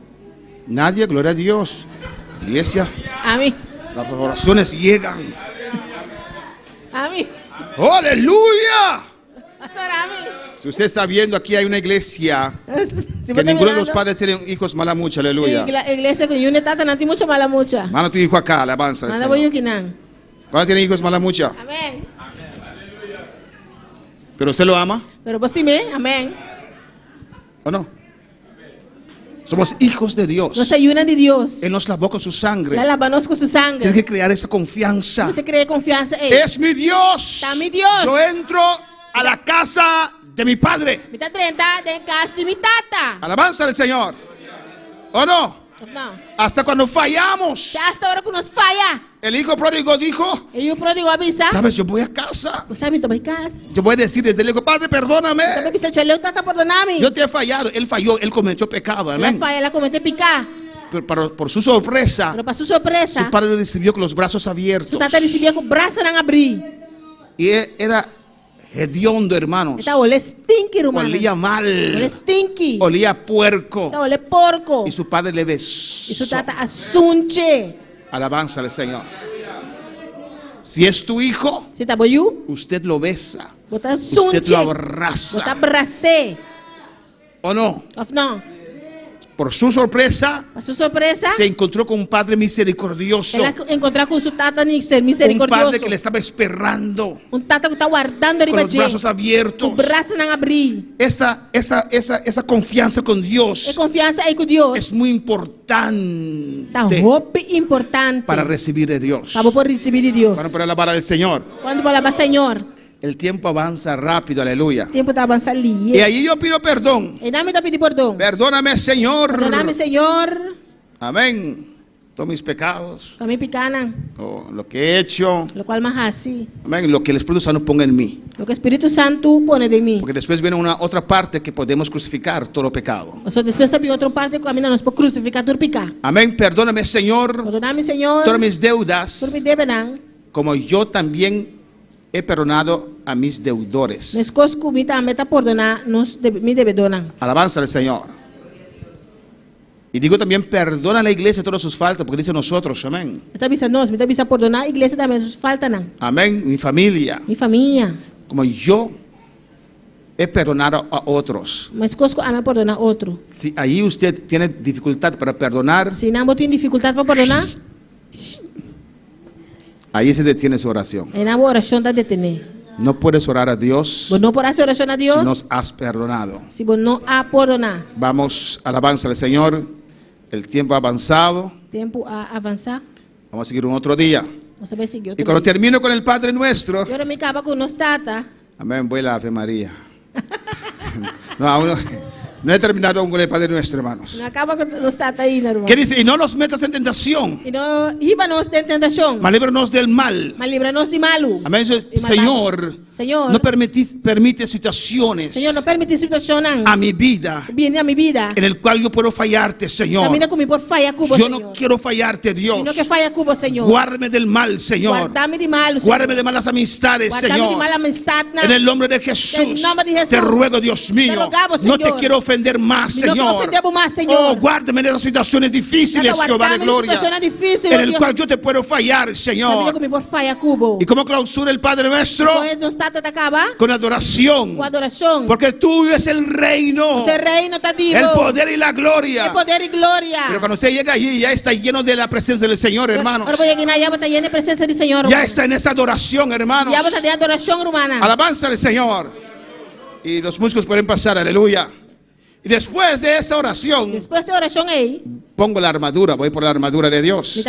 Nadie, gloria a Dios. Iglesia. A mí. Las oraciones llegan. A mí. ¡Aleluya! Pastor, a mí. Si usted está viendo, aquí hay una iglesia que ninguno de los padres tienen hijos malamucha, aleluya. Iglesia con una tata no tiene mucha malamucha. Manda tu hijo acá, alabanza. Manda voy yukinan. ¿Cuál tiene hijos malamucha? Amén. ¿Pero usted lo ama? Pero vos dime, amén. ¿O no? Somos hijos de Dios. Nos ayudan de Dios. Él nos lavó con su sangre. La lavamos con su sangre. Tiene que crear esa confianza. Se cree confianza. Es mi Dios. Está mi Dios. Yo entro a la casa de mi padre. Mi tata de casa de mi tata. Alabanza al Señor. ¿O no? No. Hasta cuando fallamos. Ya hasta ahora que nos falla. El hijo pródigo dijo. El hijo pródigo avisa. ¿Sabes? Yo voy a casa. Pues a mí tomé casa. Yo voy a decir desde el hijo, Padre, perdóname. Yo te he fallado. Él falló. Él cometió pecado. Amén. Él falla, él cometió pecado. Pero por su sorpresa. Pero para su sorpresa. Su padre lo recibió con los brazos abiertos. Su tata recibió con brazos abiertos. Y él era hediondo, hermanos. Esta olía stinky, hermano. Olía mal. Olía stinky. Olía puerco. Esta olía porco. Y su padre le besó. Y su tata asunche. Alabanza al Señor. Si es tu hijo, usted lo besa. Usted lo abraza. ¿O no? No. Por su sorpresa, se encontró con un padre misericordioso. Encontró con su tata misericordioso. Un padre que le estaba esperando. Un tata que está guardando con los brazos abiertos. Esa confianza con Dios. Es muy importante. Para recibir de Dios. Bueno, para alabar al Señor. El tiempo avanza rápido, aleluya. Y ahí yo pido perdón. Perdóname, Señor. Perdóname, Señor. Amén. Todos mis pecados. O lo que he hecho. Lo cual más así. Amén. Lo que el Espíritu Santo ponga en mí. Lo que el Espíritu Santo pone de mí. Porque después viene una otra parte que podemos crucificar todo pecado. Después también otra parte que a mí no nos puede crucificar todo pecado. Amén. Perdóname, Señor. Perdóname, Señor. Todas mis deudas. Como yo también he perdonado a mis deudores. Alabanza al Señor. Y digo también, perdona a la iglesia todas sus faltas, porque dice nosotros, amén. Amén, mi familia. Como yo he perdonado a otros. Si ahí usted tiene dificultad para perdonar, ahí se detiene su oración. No puedes orar a Dios si no has perdonado. Vamos, alabanza al Señor. El tiempo ha avanzado. Vamos a seguir un otro día. Y cuando termino con el Padre Nuestro, amén, voy a la Ave María. No, aún no he terminado aún con el Padre Nuestro, hermanos. ¿Qué dice? Y no nos metas en tentación, mas líbranos del mal. Amén. Señor, no permite situaciones a mi vida en el cual yo puedo fallarte, Señor. Yo no quiero fallarte, Dios. Guárdame del mal, Señor. Guárdame de malas amistades, Señor. En el nombre de Jesús te ruego, Dios mío, no te quiero ofender más, Señor. Oh, guárdame de esas situaciones difíciles, Jehová de gloria, en el cual yo te puedo fallar, Señor. ¿Y cómo clausura el Padre Nuestro? Con adoración. Porque tuyo es el reino, el poder y la gloria. Pero cuando usted llega allí, ya está lleno de la presencia del Señor, hermanos. Ya está en esa adoración, hermanos. Alabanza al Señor. Y los músicos pueden pasar, aleluya. Y después de esa oración, pongo la armadura, voy por la armadura de Dios.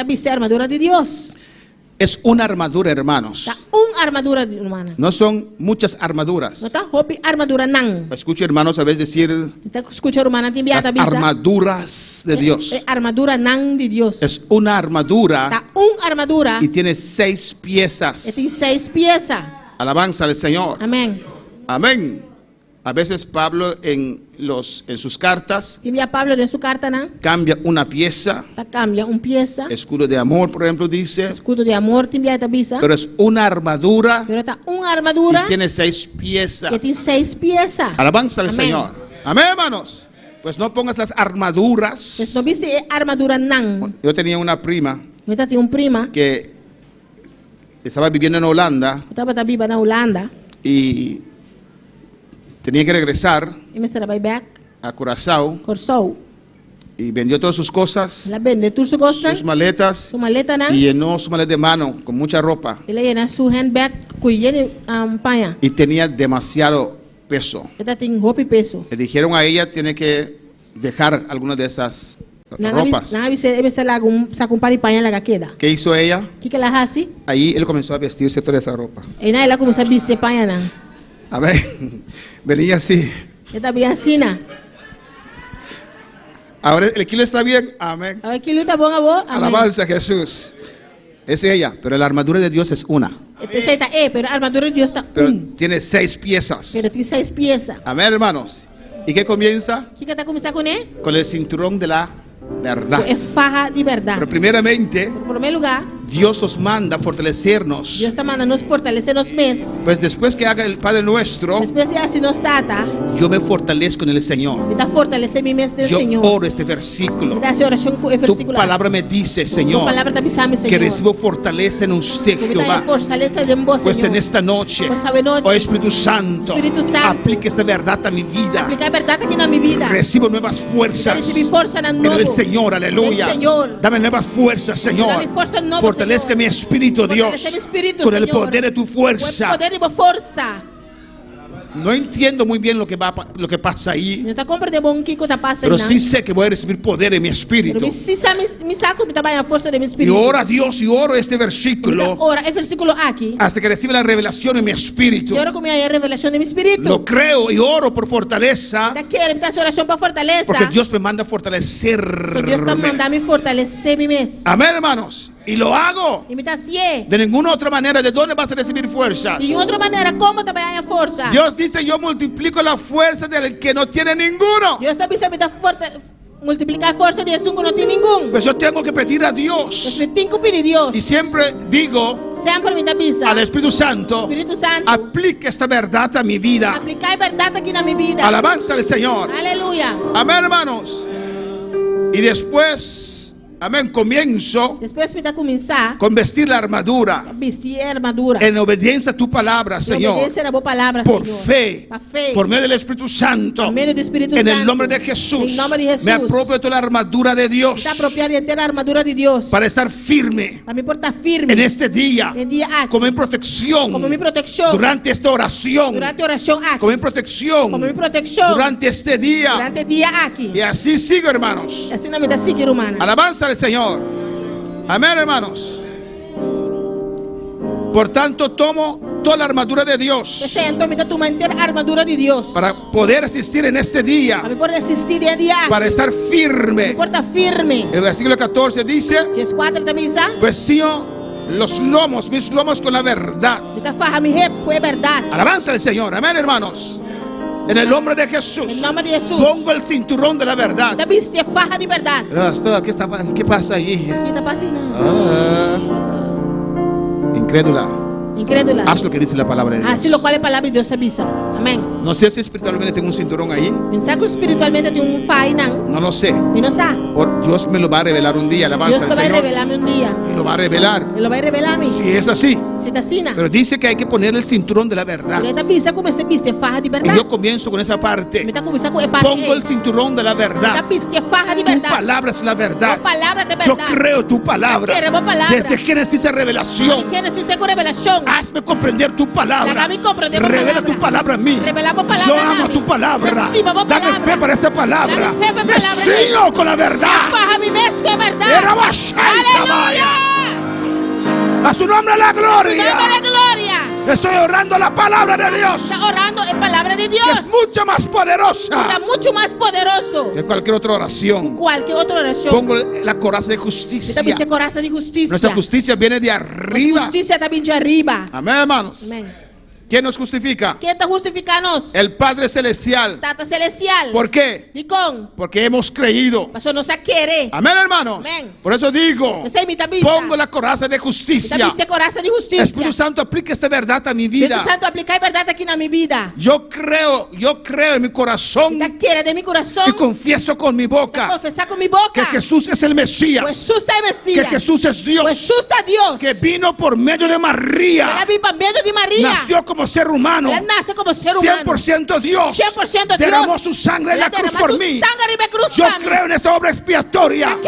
Es una armadura, hermanos. No son muchas armaduras. Escucho, hermanos, a veces decir las armaduras de Dios. Es una armadura y tiene 6 piezas. Alabanza al Señor. Amén. Amén. A veces Pablo en sus cartas cambia una pieza. Escudo de amor, por ejemplo, dice. Pero es una armadura y tiene 6 piezas. Alabanza al Señor. Amén, hermanos. Pues no pongas las armaduras. Yo tenía una prima que estaba viviendo en Holanda y tenía que regresar a Curazao y vendió todas sus cosas, sus maletas, y llenó su maleta de mano con mucha ropa y tenía demasiado peso. Le dijeron a ella, tiene que dejar algunas de esas ropas. ¿Qué hizo ella? Ahí él comenzó a vestirse toda esa ropa. A ver, venía así. Ahora el kilo está bien. Amén. Alabanza a Jesús. Es ella, pero la armadura de Dios es una. Pero tiene 6 piezas. Amén, hermanos. ¿Y qué comienza? Con el cinturón de la verdad. Pero primeramente, Dios nos manda fortalecernos. Pues después que haga el Padre Nuestro, yo me fortalezco en el Señor. Yo oro este versículo. Tu palabra me dice, Señor, que recibo fortaleza en usted, Jehová. Pues en esta noche, oh Espíritu Santo, aplique esta verdad a mi vida. Recibo nuevas fuerzas en el Señor, aleluya. Dame nuevas fuerzas, Señor. Fortalezca mi espíritu, Dios, con el poder de tu fuerza. No entiendo muy bien lo que pasa ahí, pero sí sé que voy a recibir poder en mi espíritu. Y oro a Dios y oro este versículo hasta que reciba la revelación en mi espíritu. Lo creo y oro por fortaleza, porque Dios me manda a fortalecerme. Amén, hermanos. Y lo hago de ninguna otra manera. ¿De dónde vas a recibir fuerzas? Dios dice, yo multiplico la fuerza del que no tiene ninguno. Pues yo tengo que pedir a Dios. Y siempre digo al Espíritu Santo, aplica esta verdad a mi vida. Alabanza al Señor. Aleluya. Amén, hermanos. Y después, amén, comienzo con vestir la armadura en obediencia a tu palabra, Señor, por fe, por medio del Espíritu Santo, en el nombre de Jesús. Me apropio de toda la armadura de Dios para estar firme en este día, como mi protección durante esta oración, como mi protección durante este día. Y así sigo, hermanos. Alabanza al Señor. Amén, hermanos. Por tanto, tomo toda la armadura de Dios para poder asistir en este día, para estar firme. El versículo 14 dice: vestido los lomos, mis lomos, con la verdad. Alabanza al Señor. Amén, hermanos. En el nombre de Jesús, pongo el cinturón de la verdad. Pastor, ¿qué pasa ahí? Incrédula. Haz lo que dice la palabra de Dios. Así lo cual la palabra de Dios avisa. Amén. No sé si espiritualmente tengo un cinturón ahí. No lo sé. Dios me lo va a revelar un día. Alabanza al Señor. Y lo va a revelar. Si es así. Pero dice que hay que poner el cinturón de la verdad. Y yo comienzo con esa parte. Pongo el cinturón de la verdad. Tu palabra es la verdad. Yo creo tu palabra. Desde Génesis a Revelación. Hazme comprender tu palabra. Revela tu palabra a mí. Yo amo tu palabra. Dame fe para esa palabra. Me sigo con la verdad. A su nombre la gloria. Estoy orando la palabra de Dios. Que es mucho más poderosa. Que cualquier otra oración. Pongo la coraza de justicia. Nuestra justicia viene de arriba. Amén, hermanos. ¿Quién nos justifica? El Padre Celestial. ¿Por qué? Porque hemos creído. Amén, hermanos. Por eso digo, pongo la coraza de justicia. Espíritu Santo, aplica esta verdad a mi vida. Yo creo en mi corazón y confieso con mi boca que Jesús es el Mesías, que Jesús es Dios, que vino por medio de María, nació como ser humano, 100% Dios, derramó su sangre en la cruz por mí. Yo creo en esa obra expiatoria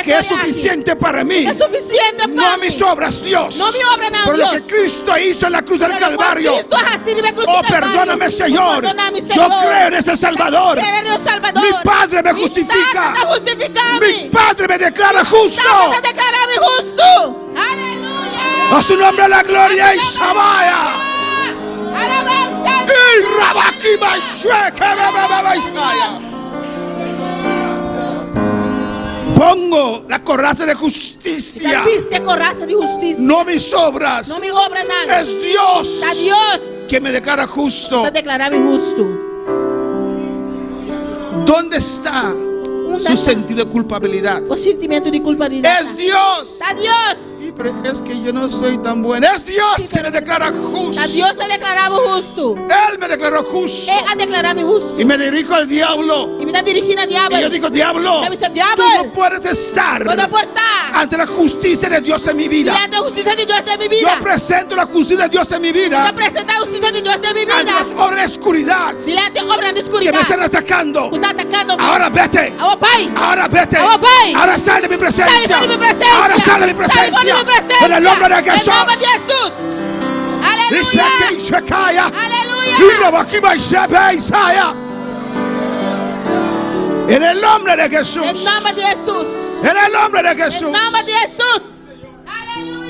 que es suficiente para mí, no mis obras, Dios, por lo que Cristo hizo en la cruz del Calvario. Oh, perdóname, Señor. Yo creo en ese Salvador. Mi Padre me justifica. Mi Padre me declara justo. A su nombre la gloria y Shabaya. Pongo la coraza de justicia. No mis obras. Es Dios que me declara justo. ¿Dónde está su sentido de culpabilidad? Es Dios. Sí, pero es que yo no soy tan bueno. Es Dios que me declara justo. Él me declaró justo. Y me dirijo al diablo. Y yo digo, diablo, tú no puedes estar ante la justicia de Dios en mi vida. Yo presento la justicia de Dios en mi vida ante las obras de oscuridad que me están atacando. Ahora vete. Ahora vete. Ahora sal de mi presencia. Ahora sal de mi presencia. En el nombre de Jesús. Aleluya. En el nombre de Jesús. En el nombre de Jesús.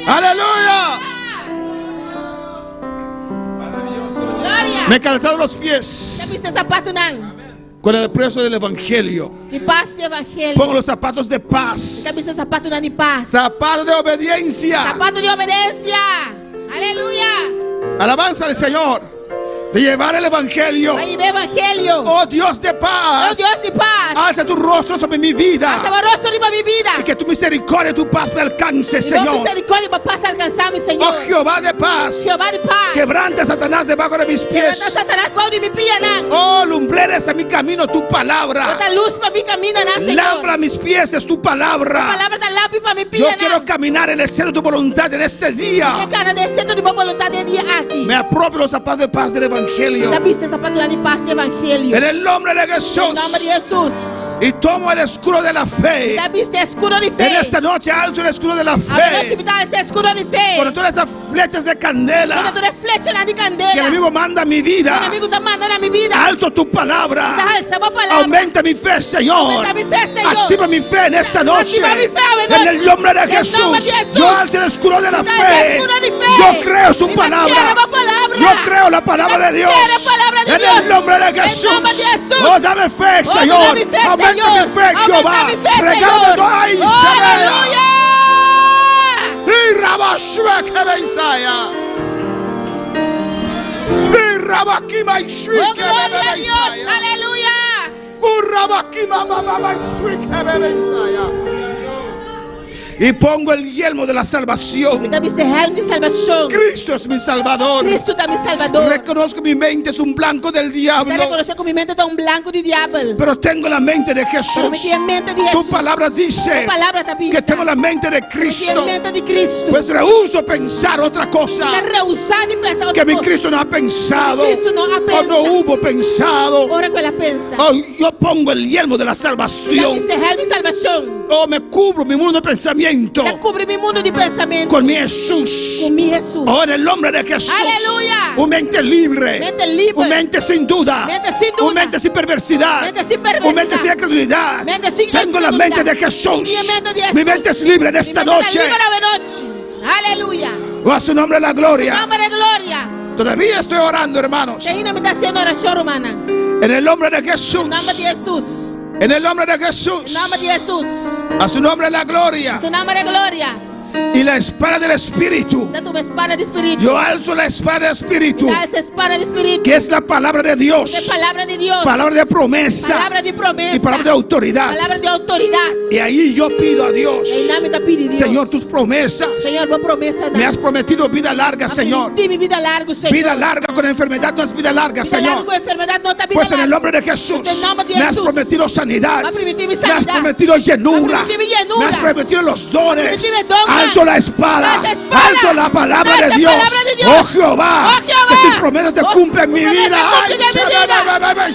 Aleluya. Me he calzado los pies con el precio del Evangelio. Pongo los zapatos de paz. Zapatos de obediencia. Aleluya. Alabanza al Señor. de llevar el evangelio. Oh Dios de paz, alza tu rostro sobre mi vida, y que tu misericordia y tu paz me alcance, Señor. Oh Jehová de paz, quebranta a Satanás debajo de mis pies. Oh, lumbreres de mi camino tu palabra, lámpara mis pies es tu palabra. Yo quiero caminar en el centro de tu voluntad en este día. Me apropio los zapatos de paz del evangelio. En el nombre de Jesús. Y tomo el escudo de la fe. En esta noche alzo el escudo de la fe. Con todas esas flechas de candela que el enemigo manda a mi vida, alzo tu palabra. Aumenta mi fe, Señor. Activa mi fe en esta noche. En el nombre de Jesús. Yo alzo el escudo de la fe. Yo creo su palabra. Yo creo la palabra de Dios. En el nombre de Jesús. Oh, dame fe, Señor. Aumenta mi fe, Jehová. Regálame. ¡Ay, aleluya! Y Rabashua que Beisaya. Y Rabakima y Shui que Beisaya. Aleluya. Urabakima mama y Shui que Beisaya. Y pongo el yelmo de la salvación. Cristo es mi salvador. Reconozco mi mente es un blanco del diablo. Pero tengo la mente de Jesús. Tu palabra dice que tengo la mente de Cristo. Pues rehuso pensar otra cosa que mi Cristo no ha pensado o no hubo pensado. Oh, yo pongo el yelmo de la salvación. Oh, me cubro mi mundo de pensamiento con mi Jesús. Oh, en el nombre de Jesús. Aleluya. Un mente libre. Un mente sin duda. Un mente sin perversidad. Un mente sin incredulidad. Tengo la mente de Jesús. Mi mente es libre en esta noche. Aleluya. Oh, a su nombre la gloria. Todavía estoy orando, hermanos. En el nombre de Jesús. En el nombre de Jesús. A su nombre la gloria. Y la espada del Espíritu. Yo alzo la espada del Espíritu, que es la palabra de Dios. Palabra de promesa. Y palabra de autoridad. Y ahí yo pido a Dios, Señor, tus promesas. Me has prometido vida larga, Señor. Vida larga con enfermedad no es vida larga, Señor. Pues en el nombre de Jesús me has prometido sanidad. Me has prometido llenura. Me has prometido los dones. Alzo la espada, alzo la palabra de Dios. Oh Jehová, que tus promesas se cumplen en mi vida.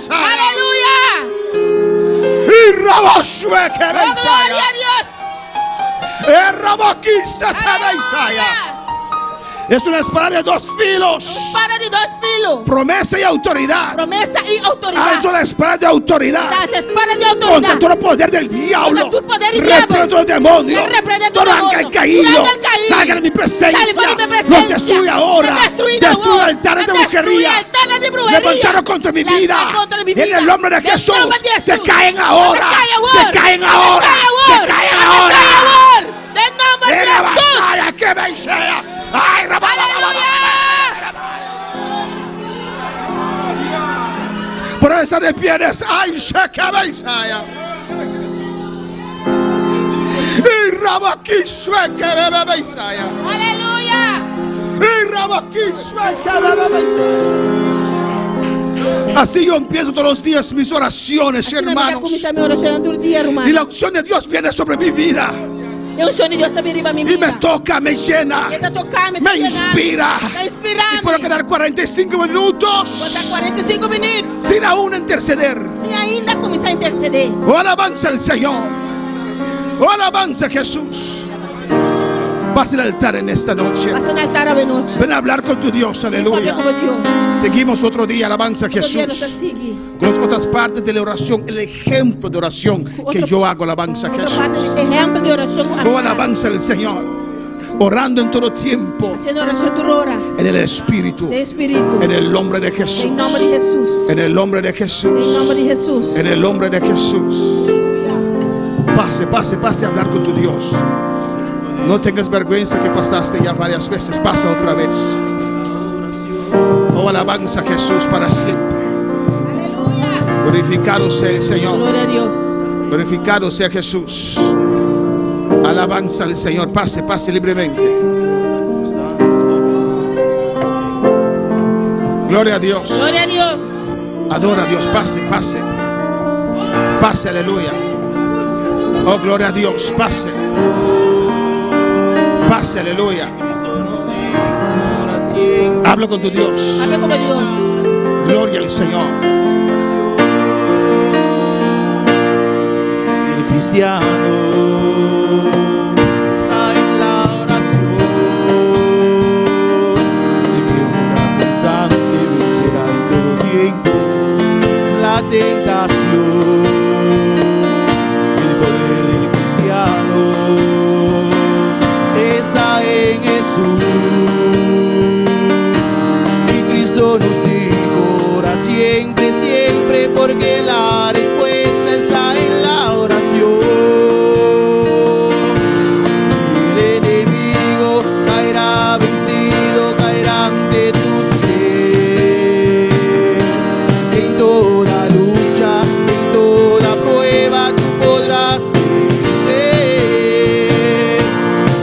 Aleluya. Y Raboshue que Beisaya. Es una espada de dos filos. Promesa y autoridad. Alzo la espada de autoridad. Contra todo poder del diablo. Reprendo los demonios. Todo ángel caído. Salga de mi presencia. Los destruye ahora. Destruye altares de brujería. Levantaron contra mi vida. En el nombre de Jesús. Se caen ahora. Se caen ahora. Se caen ahora. En la batalla que me sea. ¡Ay, pero esa de piernas, ¡ay, Shekabesaya! Y Rabaki Shekabesaya. ¡Aleluya! Y Rabaki Shekabesaya. Así yo empiezo todos los días mis oraciones, hermanos. Y la unción de Dios viene sobre mi vida. Y me toca, me llena, me inspira. Y puedo quedar 45 minutos sin aún interceder. Oh, alabanza al Señor. Oh, alabanza a Jesús. Pasa al altar en esta noche. Ven a hablar con tu Dios, aleluya. Seguimos otro día, alabanza a Jesús. Con las otras partes de la oración, el ejemplo de oración que yo hago, alabanza a Jesús. Oh, alabanza al Señor. Orando en todo tiempo. En el Espíritu. En el nombre de Jesús. En el nombre de Jesús. En el nombre de Jesús. Pase a hablar con tu Dios. No tengas vergüenza que pasaste ya varias veces. Pasa otra vez. Oh, alabanza a Jesús para siempre. Aleluya. Glorificado sea el Señor. Gloria a Dios. Glorificado sea Jesús. Alabanza al Señor. Pase, pase libremente. Gloria a Dios. Gloria a Dios. Adora a Dios. Pase, pase. Pase, aleluya. Oh, gloria a Dios. Pase. Pase, aleluya. Habla con tu Dios. Habla con Dios. Gloria al Señor. El cristiano está en la oración. Siempre una constante vencerá en todo tiempo la tentación. El poder del cristiano está en Jesús. Cristo nos dijo, orad siempre, siempre, porque la respuesta está en la oración. El enemigo caerá vencido, caerá ante tus pies. En toda lucha, en toda prueba, tú podrás vencer.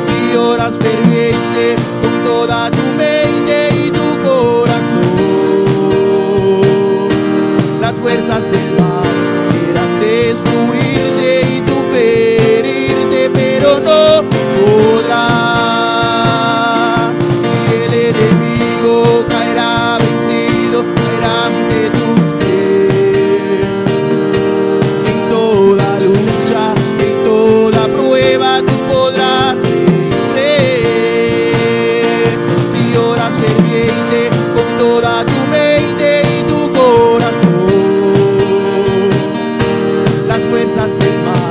Si oras ferviente con toda tu mente y tu las fuerzas del mal quieran destruirte y tú ferirte, pero no podrá. Y el enemigo caerá vencido, caerá ante tus pies. En toda lucha, en toda prueba, tú podrás vencer. Si oras ferviente con toda tu mente y tu corazón, las fuerzas del mal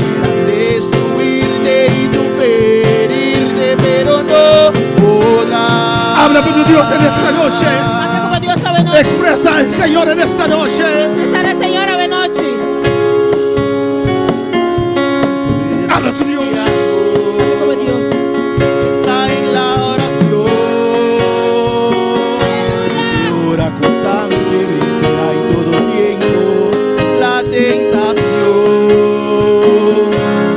quieran destruirte y tú ferirte, pero no podrás. Habla con tu Dios en esta noche. Habla con Dios esta noche. Expresa al Señor en esta noche. Expresa al Señor esta noche. Habla tu Dios. Habla con Dios. Está en la oración. Ora constante, vencerá en todo tiempo la tentación.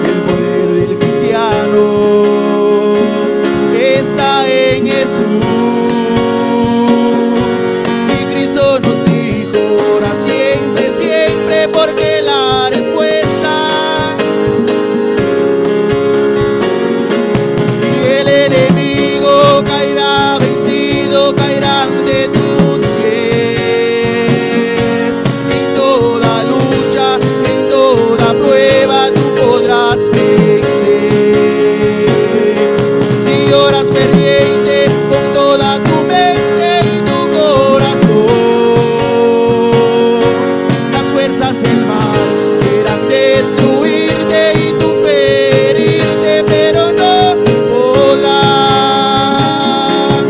El poder del cristiano está en Jesús. Y Cristo nos dijo, orad siempre, siempre, porque la respuesta. Y el enemigo caerá vencido, caerá ante tus pies. En toda lucha, en toda prueba, tú podrás vencer. Si oras ferviente con toda tu mente y tu corazón, las fuerzas del mal quieran destruirte y tú ferirte, pero no podrás.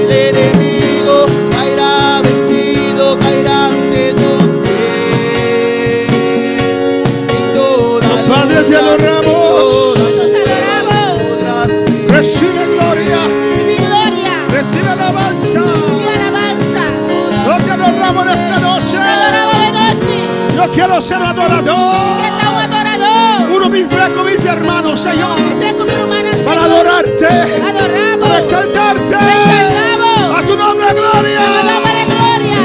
El enemigo caerá vencido, caerá ante tus pies. En toda Padre, te adoramos. Adoramos. Recibe gloria. Recibe gloria. Recibe alabanza. Recibe alabanza. No te adoramos en esta noche. Adoramos de noche. Yo quiero ser adorador. Que está un adorador. Uno mi fe con mis hermanos, Señor. Ven con mi hermana, Para Señor. adorarte. Adoramos. Para exaltarte. Exaltamos. A tu nombre, gloria. A tu nombre, gloria.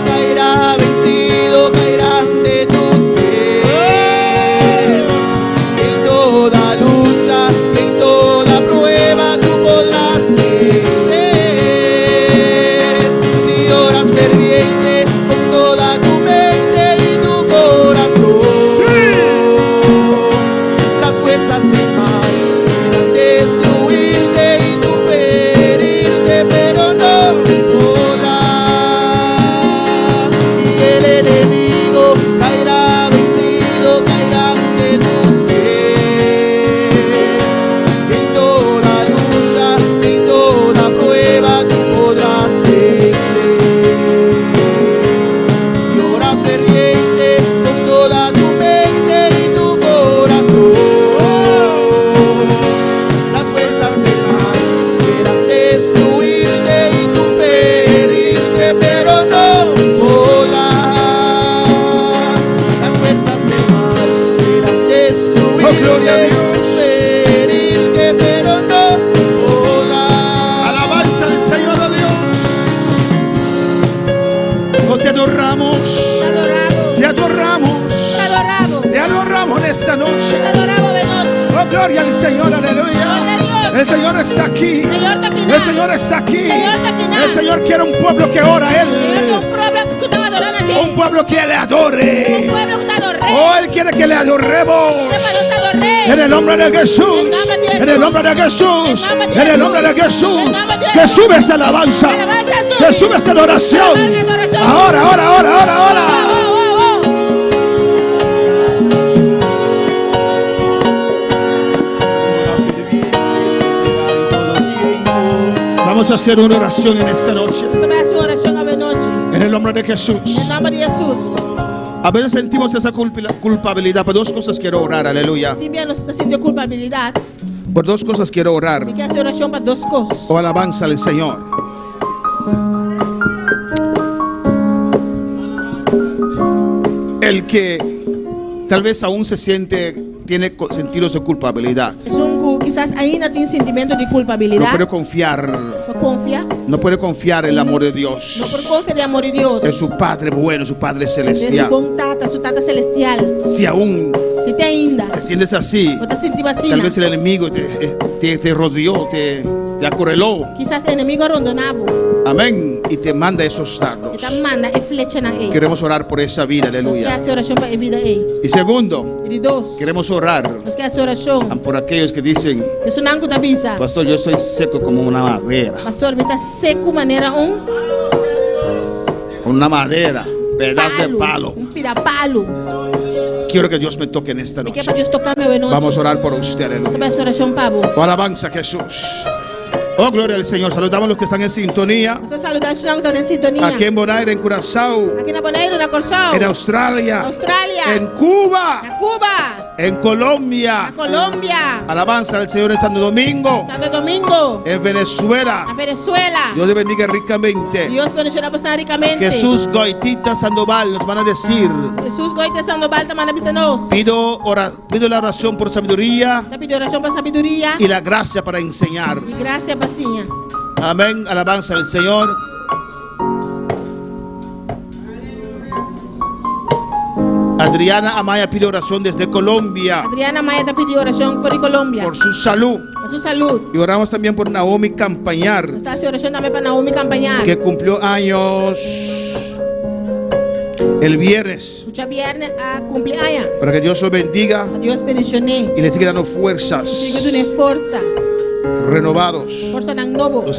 caerá vencido, caerá ante tus pies. En toda lucha, en toda prueba, tú podrás vencer. Si oras ferviente con toda tu mente y tu corazón, las fuerzas del mal quieran destruirte y tú ferirte, pero no adoramos. Te adoramos. Te adoramos en esta noche. Oh, gloria al Señor, aleluya. El Señor está aquí. El Señor está aquí. El Señor quiere un pueblo que ora a Él. Un pueblo que le adore. Oh, Él quiere que le adoremos. En el nombre de Jesús. En el nombre de Jesús. En el nombre de Jesús. Que sube esta alabanza. Que sube esta adoración. Ahora, ahora, ahora, ahora, ahora. Vamos a hacer una oración en esta noche. En el nombre de Jesús. A veces sentimos esa culpabilidad. Por dos cosas quiero orar, aleluya. Por dos cosas quiero orar. O alabanza al Señor. El que tal vez aún se siente, tiene sentidos de culpabilidad. Quizás ainda tiene sentimiento de culpabilidad. No puede confiar. No puede confiar en el amor de Dios. No puede confiar en el amor de Dios. En su Padre bueno, su Padre celestial. Su tata celestial. Si aún te sientes así, tal vez el enemigo te rodeó, te acorraló. Quizás el enemigo rondonado. Amén. Y te manda esos dardos. Queremos orar por esa vida, aleluya. Y segundo, queremos orar por aquellos que dicen: pastor, yo soy seco como una madera. Pastor, me está seco manera una madera, pedazo de palo. Un pirapalo. Quiero que Dios me toque en esta noche. Vamos a orar por usted, aleluya. O alabanza a Jesús. Oh, gloria al Señor. Saludamos a los que están en sintonía. Aquí en Bonaire, en Curazao. En Australia. En Cuba. En Colombia. Alabanza al Señor en Santo Domingo. En Venezuela. Dios le bendiga ricamente. Jesús Goitita Sandoval nos van a decir. Pido la oración por sabiduría. Y la gracia para enseñar. Amén. Alabanza al Señor. Adriana Amaya pide oración desde Colombia. Adriana Amaya te pidió oración por Colombia. Por su salud. Por su salud. Y oramos también por Naomi Campañar. Está haciendo oración también para Naomi Campañar. Que cumplió años el viernes. Cumpleaños. Para que Dios lo bendiga. Dios bendicioné. Y le siga dando fuerzas. Renovados. Los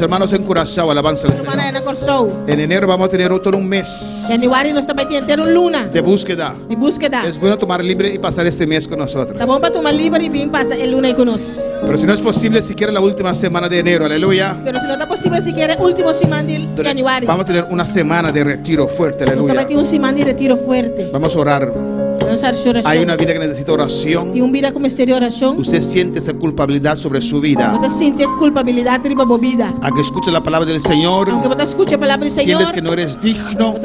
hermanos en Curazao, alabanza al Señor. En enero vamos a tener otro un mes de búsqueda. Es bueno tomar libre y pasar este mes con nosotros. Pero si no es posible, si quiere la última semana de enero, aleluya. Pero si no está posible, si quiere última semana de enero. Vamos a tener una semana de retiro fuerte, aleluya. Vamos a orar. Hay una vida que necesita oración. Usted siente esa culpabilidad sobre su vida. A que escuche la palabra del Señor. Sientes que no eres digno.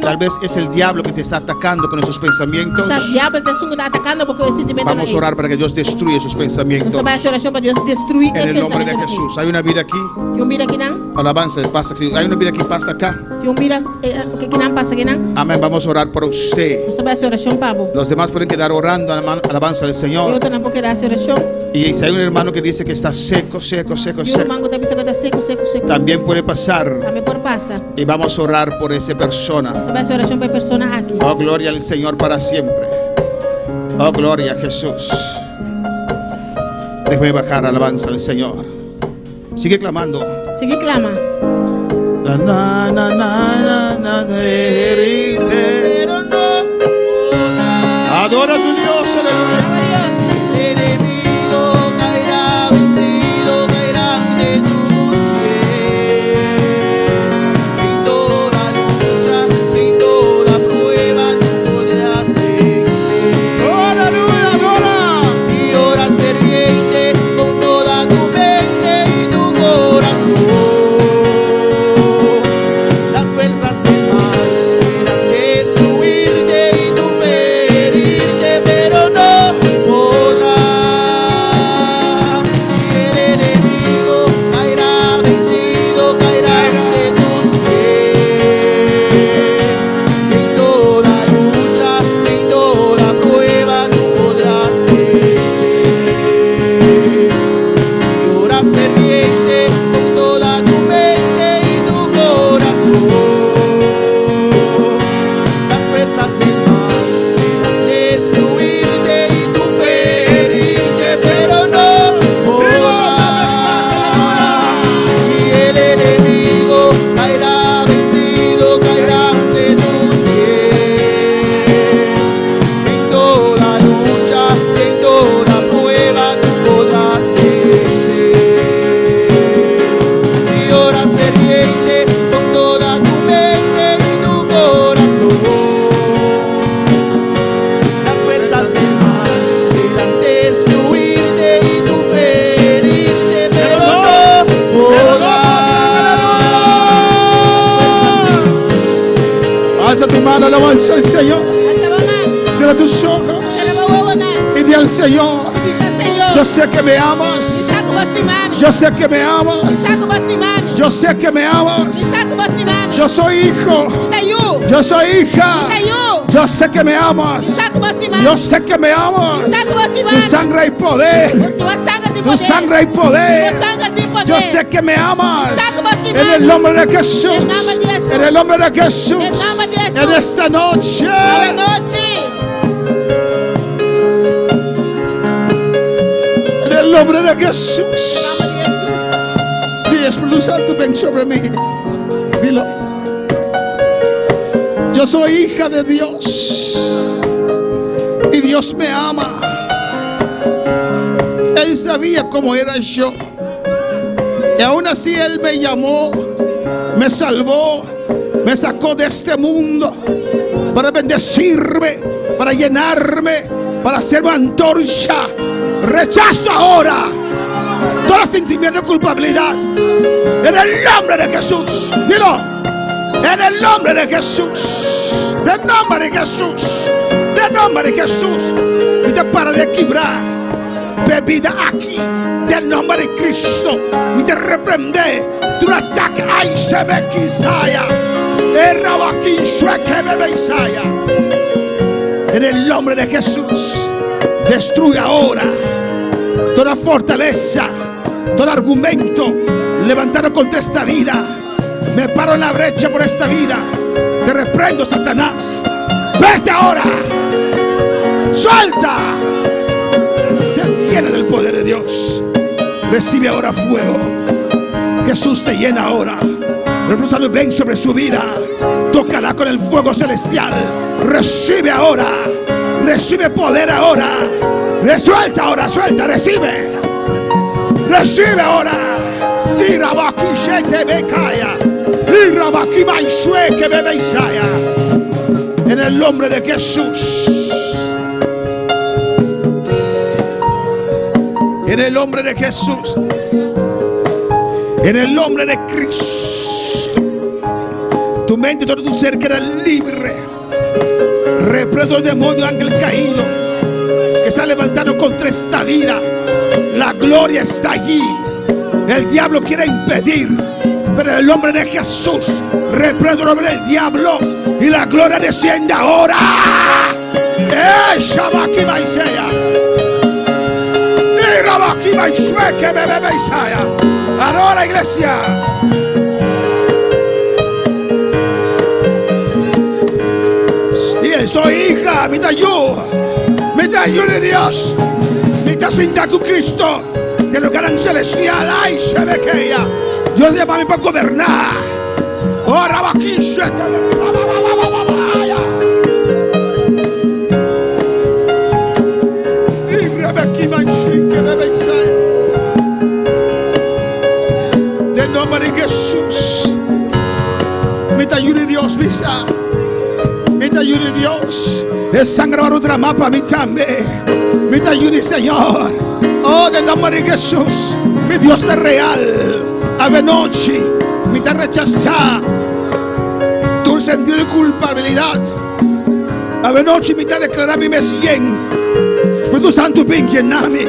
Tal vez es el diablo que te está atacando con esos pensamientos. Vamos a orar para que Dios destruya esos pensamientos. En el nombre de Jesús. Hay una vida aquí. Alabanza, pasa. Hay una vida aquí, pasa acá. Amén. Vamos a orar por usted. Los demás pueden quedar orando, alabanza del Señor. Y si hay un hermano que dice que está seco, también puede pasar. Y vamos a orar por esa persona. Oh, gloria al Señor para siempre. Oh, gloria a Jesús. Déjame bajar, alabanza al Señor. Sigue clamando. Adora a tu Dios, aleluya. El enemigo caerá vencido, caerá de tus pies. En toda lucha, en toda prueba, tú podrás vencer. Aleluya, adora. Si oras ferviente con toda tu mente y tu corazón, las Alza tu mano, alabanza al Señor. Cierra tus ojos y di al Señor: yo sé que me amas. Yo sé que me amas. Yo sé que me amas. Yo soy hijo. Yo soy hija. Yo sé que me amas. Yo sé que me amas. Tu sangre hay poder. Tu sangre hay poder. Yo sé que me amas. En el nombre de Jesús. En el nombre de Jesús. En esta noche. En el nombre de Jesús. Di, Espíritu Santo, ven sobre mí. Dilo. Yo soy hija de Dios y Dios me ama. Él sabía cómo era yo y aún así Él me llamó, me salvó, me sacó de este mundo para bendecirme, para llenarme, para hacerme antorcha. Rechazo ahora todo sentimiento de culpabilidad en el nombre de Jesús. Dilo. En el nombre de Jesús. En nombre de Jesús. En nombre de Jesús. Y te para de quebrar bebida aquí. En nombre de Cristo. Y te reprende tu ataque. Ay, se ve quizaya. En el nombre de Jesús. Destruye ahora toda fortaleza, todo argumento levantado contra esta vida. Me paro en la brecha por esta vida. Te reprendo, Satanás. Vete ahora. Suelta. Se llena del poder de Dios. Recibe ahora fuego. Jesús te llena ahora. Reprosando ven sobre su vida. Tócala con el fuego celestial. Recibe ahora. Recibe poder ahora. Suelta ahora, suelta, recibe. Recibe ahora. Y rabaki shete bekaya. Y rabaki maishue que bebe Isaya. En el nombre de Jesús. En el nombre de Jesús. En el nombre de Cristo. Tu mente y todo tu ser queda libre. Reprendo el demonio ángel caído que está levantando contra esta vida. La gloria está allí. El diablo quiere impedir, pero en el nombre de Jesús reprendo el nombre del diablo y la gloria desciende ahora. Shabaki Maisea. Y Rabaki Maisue que bebe Isaya. Ahora, iglesia. Y soy hija, mitad yo de Dios, mitad cinta tu Cristo, de lo gran celestial. Ay, se ve que ella, Dios llama a mí para gobernar. Ahora va aquí, de nombre de Jesús, mitad yo de Dios, misa. Me te ayude Dios. El sangre va a derramar para mí también. Me te ayude Señor. Oh, de nombre de Jesús. Mi Dios es real. Ave noche. Me te rechazar tu sentido de culpabilidad. Ave noche me te declarar mi mesien. Espíritu Santo ven llename.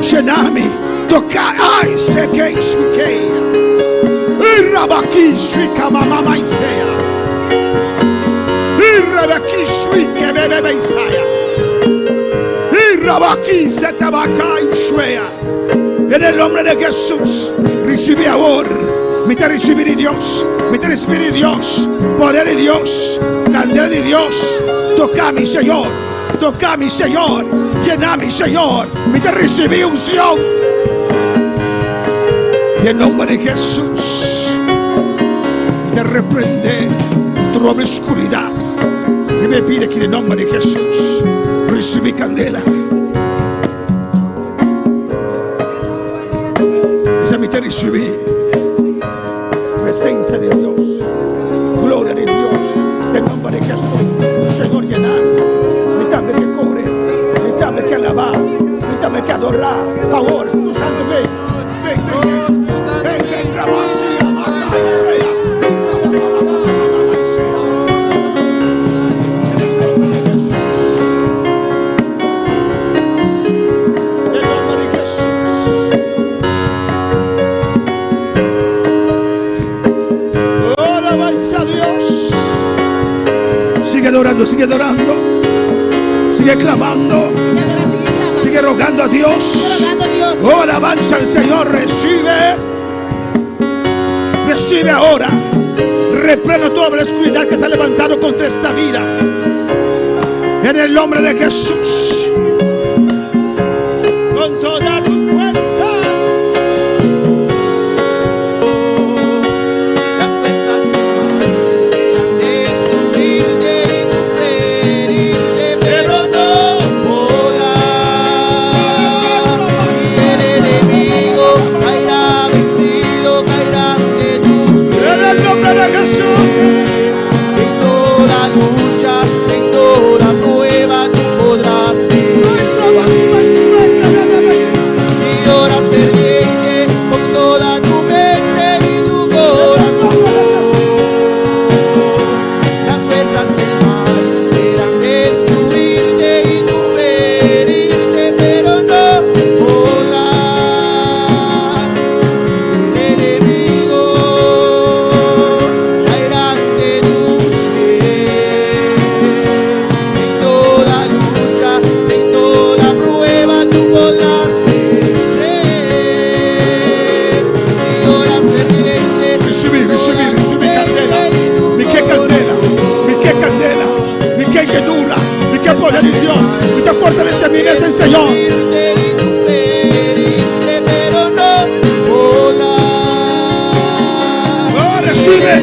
Llename. Tocar. Ay, se que suike. Y rabaki suika mamá y sea. Rebeki shui que bebe Isaya. Y Rabaki se tabaca y shuea. En el nombre de Jesús, recibe ahora. Me te recibir de Dios. Me te recibir de Dios. Poder de Dios. Candela de Dios. Toca mi Señor. Toca mi Señor. Llena mi Señor. Me te recibir unción. En el nombre de Jesús. Me te reprende tu obscuridad. Y me pide que en el nombre de Jesús recibe candela. Esa me te recibí. Presencia de Dios. Gloria de Dios. En el nombre de Jesús. Señor, llenar. Permítame que cobre. Permítame que alabar. Permítame que adorar. Ahora, tu santo ven. Ven, ven, ven, Sigue adorando, sigue adorando. Sigue clamando. Sigue rogando a Dios. Oh, alabanza al Señor. Recibe. Recibe ahora. Reprendo toda la oscuridad que se ha levantado contra esta vida. En el nombre de Jesús. Con todas tus fuerzas. Las fuerzas quieran destruirte y tú ferirte, pero no podrás. Y el enemigo caerá vencido, caerá de tus pies. En el nombre de Jesús. En toda lucha, en toda prueba, tú podrás ver. Si oras ferviente con toda tu mente y tu corazón, las fuerzas del mal quieran destruirte y tú ferirte, pero no podrás. El enemigo caerá ante tus pies. En toda lucha, en toda prueba, tú podrás vencer. Si oras ferviente, Recibi candela. Mi che candela. Mi che candela. Mi che dura. Mi che poder di Dios. Mi che fortalecimiento del Señor. y tú ferirte, pero no podrás. Oh, recibe.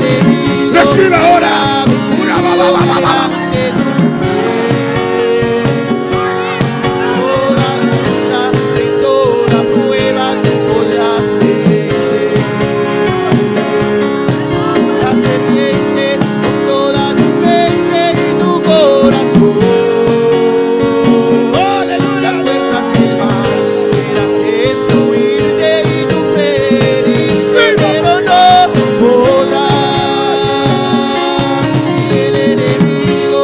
Recibe ahora. Toda prueba tú podrás vencer. Las ferviente con toda tu mente y tu corazón. Las fuerzas del mal quieran destruirte y tú ferirte, pero no podrás. Y el enemigo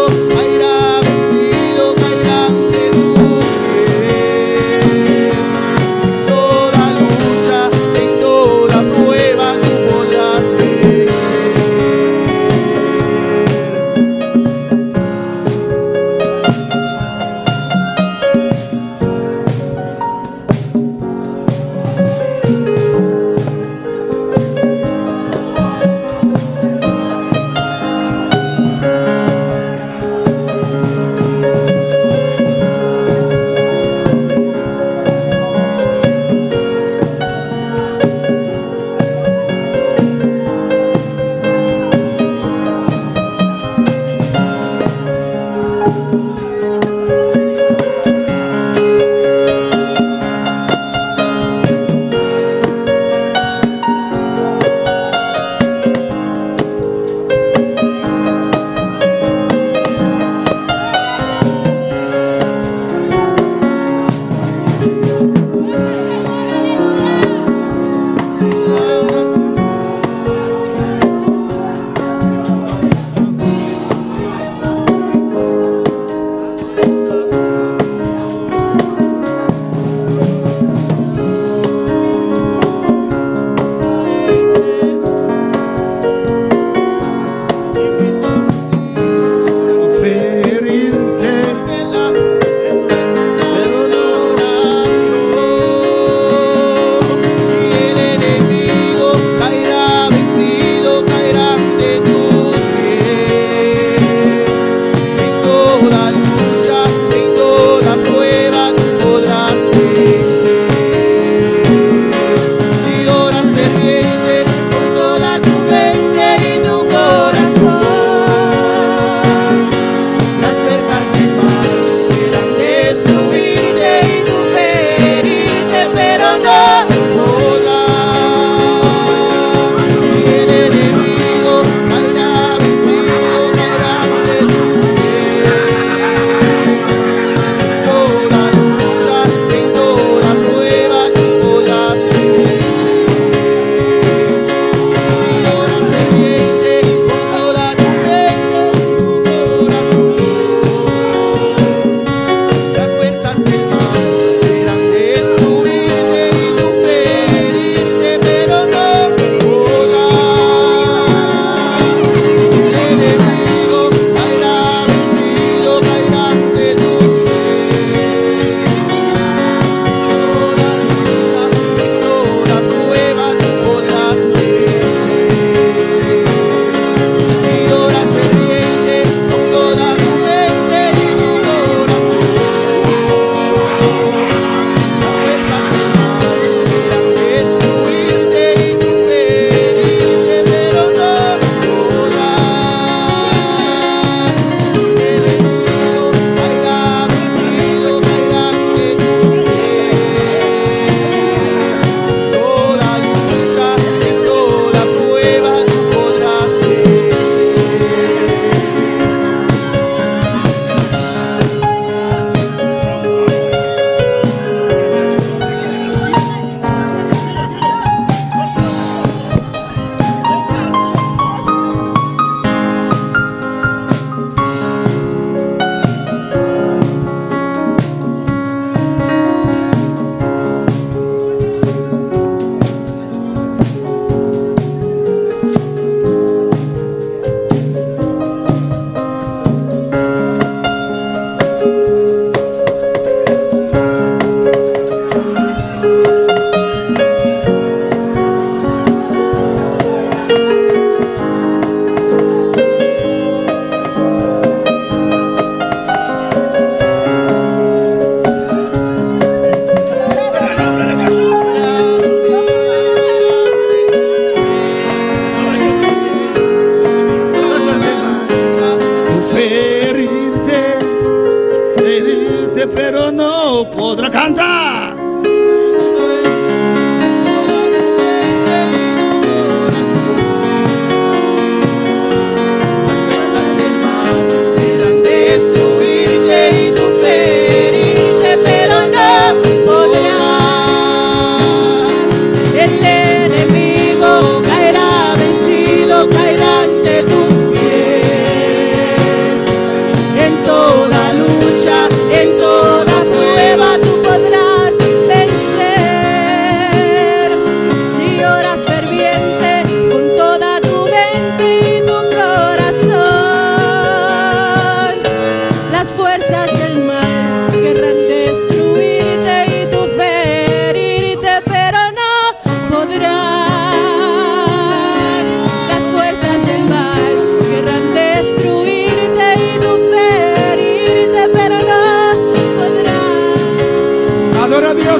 no podrá cantar.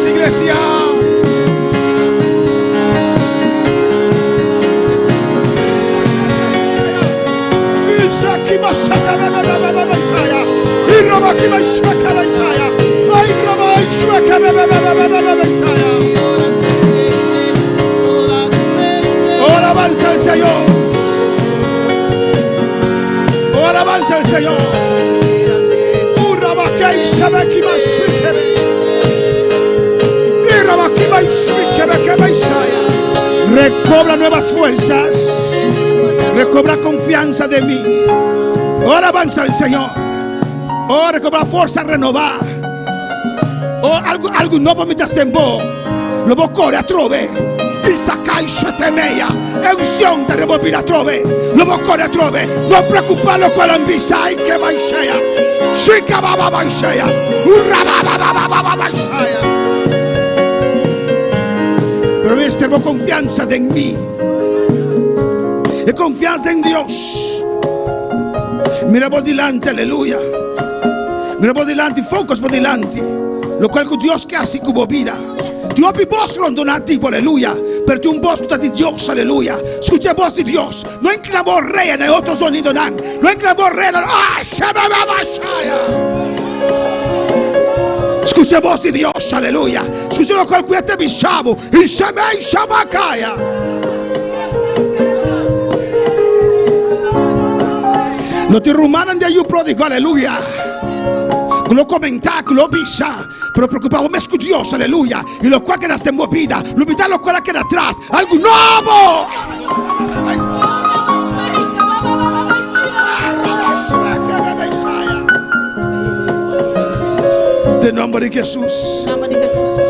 Iglesia, ahora avanza el Señor, ahora avanza el Señor. Recobra nuevas fuerzas, recobra confianza de mí. Ahora avanza el Señor. Oh, recobra fuerza renovada. Oh, algo nuovo mi tempo. Lo bocore a trove. Il sacai shetemeia. È unzione da rebobina trove. Lo bocore a trove. Non preoccuparlo con l'ambisai che vai scea. Shika baba vai scea. Urra baba vai scea. Pero tengo confianza en mí y confianza en Dios. Mira por delante, aleluya. Mira por delante, focus por delante. Lo cual que Dios que hace como vida. Dios mi voz non donati, aleluya. Pero tu un voz di Dios, aleluya. Escucha voz de Dios. No en clamor rey, ni otro sonido nan. No en clamor rey, ah, escucha voz de Dios, aleluya. Escucha lo cual te bisabo. Y Shemei Shamakaya. Lo te rumanan de ayú pródigo, aleluya. Lo comentar, lo bisa. Pero preocupado me escucha Dios, aleluya. Y lo cual quedas de movida. Lo vital lo cual queda atrás. Algo nuevo. En nombre de Jesús.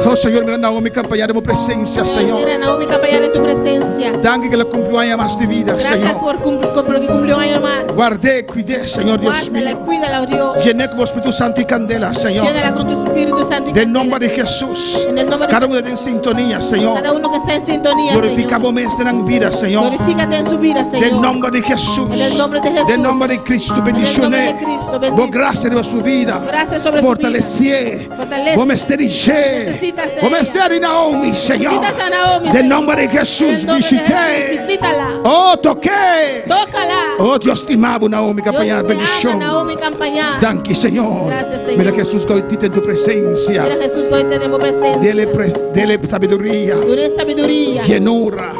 Oh Señor, mira Naomi acompañar en tu presencia, Señor. Mira Naomi acompañar en tu presencia. Danke que le cumplió año más de vida, Gracias Señor. por que cumplió año más. Guardé, cuidé, Señor Dios mío. Cuídala, Dios. Llené con tu Espíritu Santo y candela, Señor. Llénala con tu Espíritu Santo y candela. En nombre de Jesús. En el nombre de cada uno en sintonía, Señor. Cada uno que está en sintonía, glorificamos Señor. En vida, Señor. Glorifícate en su vida, Señor. En nombre de Jesús. En el nombre de Jesús. En nombre de Cristo, bendicioné. Vos gracias por su vida. Gracias sobre fortalecer. Vos me esteriché. Vos me esteriché Naomi, Señor. En nombre de Jesús, visité. Visítala. Oh, toqué. Tócala. Oh, Dios te amaba, Naomi, campañar, bendición. Danke, Señor. Gracias, Señor. Mira Jesús, goitita en tu presencia. Mira Jesús, goitita en tu presencia. Dele sabiduría. Dale sabiduría. Llenura.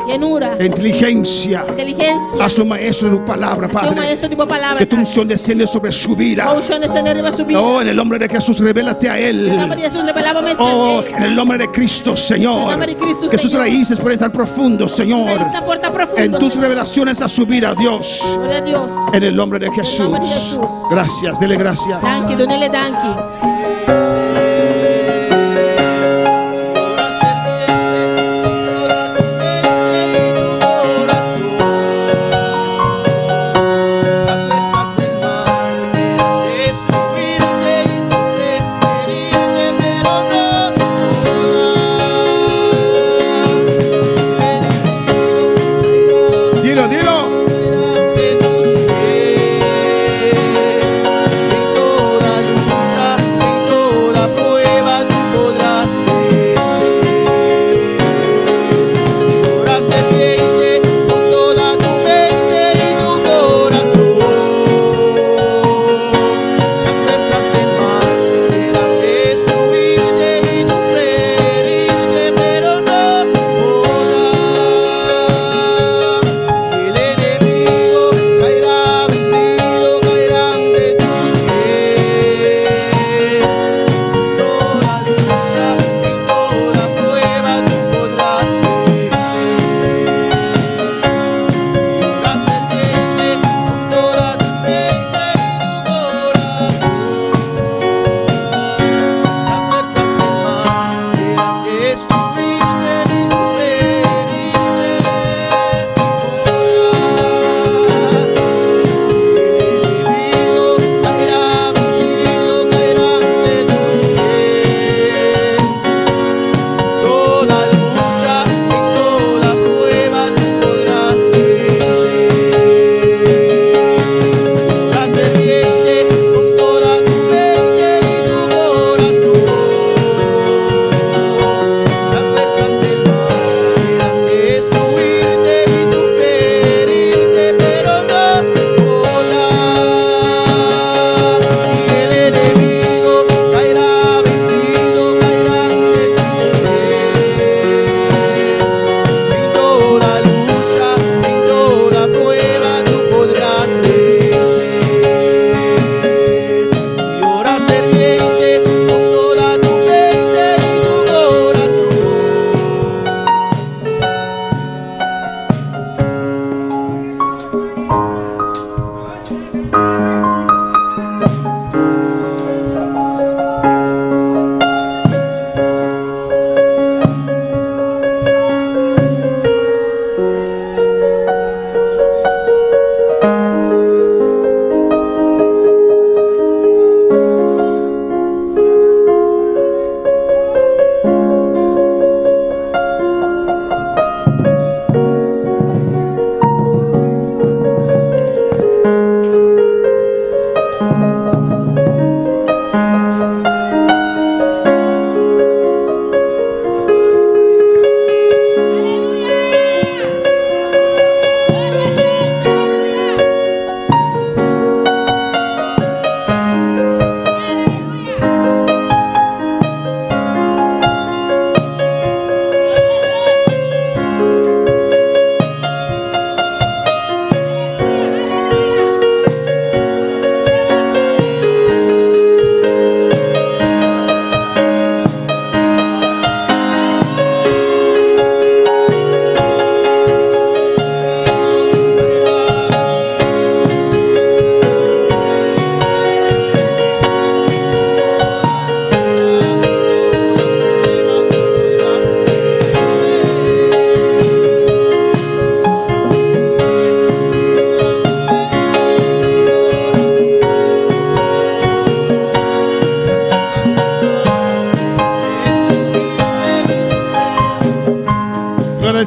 Inteligencia. Hazlo maestro de tu palabra, Padre. Que tu unción desciende sobre su vida. Oh, en el nombre de Jesús, revélate a Él. Oh, en el nombre de Cristo, Señor. Que sus raíces pueden estar profundos, Señor. En tus revelaciones a su vida, Dios. En el nombre de Jesús. Gracias, dele gracias.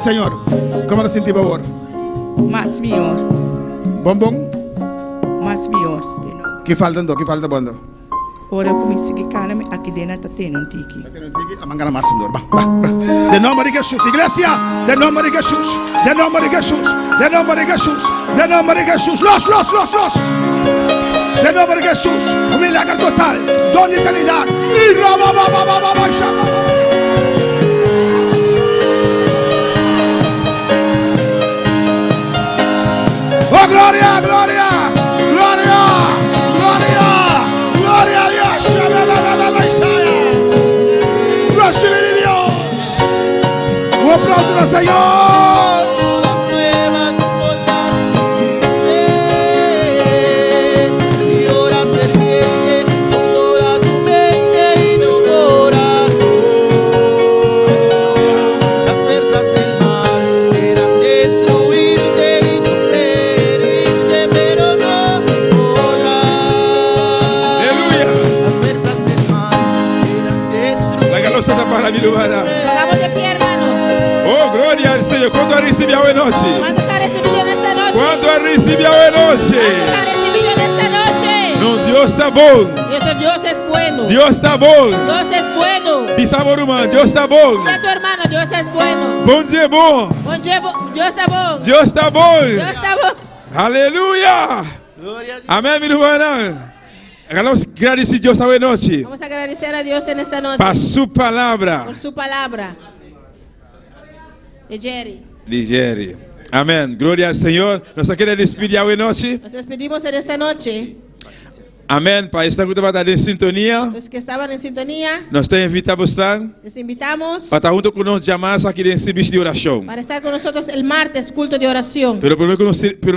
del Señor. ¿Cómo te sentís, Babor? Más mejor. ¿Bombón? Más mejor. ¿Qué falta? ¿Qué falta? Ora comienza che caname a chi dena tate non tiki. Mangana más va. De nombre de Jesús, iglesia. De nombre de Jesús. De nombre de Jesús. De nombre de Jesús. De nombre de Jesús. Los. De nombre de Jesús. Un milagro total. Don de sanidad. Y oh, gloria, gloria. Gloria a Dios. Recibir Dios. Un aplauso al Señor. Si oras ferviente con toda tu mente y tu corazón, las fuerzas del mal quieran destruirte y tú herirte, pero no podrás. Las fuerzas del mal quieran destruirte. La galosa está para mi lugar. Hagamos de pie, hermanos. Oh, gloria al Señor. ¿Cuánto ha recibido hoy noche? ¿Cuántos ha recibido en esta noche? ¿Cuánto ha recibido hoy noche? ¿Cuántos ha recibido en esta noche? No, Dios está bueno. Dios es bueno. Dios está bueno. Dios es bueno. Dios está bueno. Dios está bueno. Dile a tu hermano, Dios es bueno. Bon Dieu bon. Dios está bueno. Dios está bueno. Dios está bueno. Aleluya. Amén, mi hermana. Hagamos agradecer a Dios esta noche. Vamos a agradecer a Dios en esta noche. Por su palabra. Por su palabra. De Jerry. Amén. Gloria al Señor. Nos queremos despedir hoy noche. Nos despedimos en esta noche. Amén. Para esta grupo para estar en sintonía. Los que estaban en sintonía. Nos te invitamos les invitamos. Para estar junto con nosotros llamadas aquí en servicio de oración. Para estar con nosotros el martes, culto de oración. Pero primero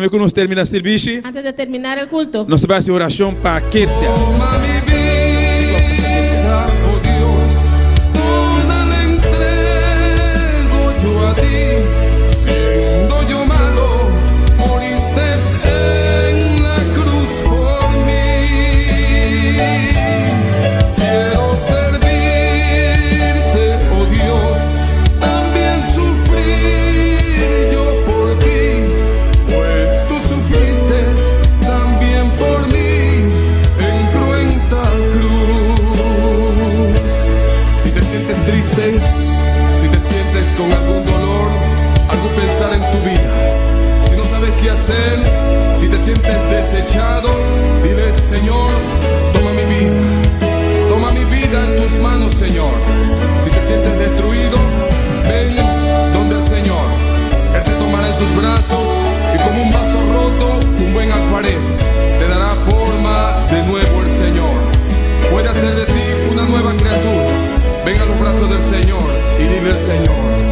que nos termina el servicio. Antes de terminar el culto. Nos va a hacer oración para Ketia. Si te sientes con algún dolor, algún pensar en tu vida, si no sabes qué hacer, si te sientes desechado, dile: Señor, toma mi vida en tus manos, Señor. Si te sientes destruido, ven donde el Señor. Él te tomará en sus brazos y como un vaso roto, un buen alfarero, te dará forma de nuevo el Señor. Puede hacer de ti una nueva criatura. Ven a los brazos del Señor y dile al Señor: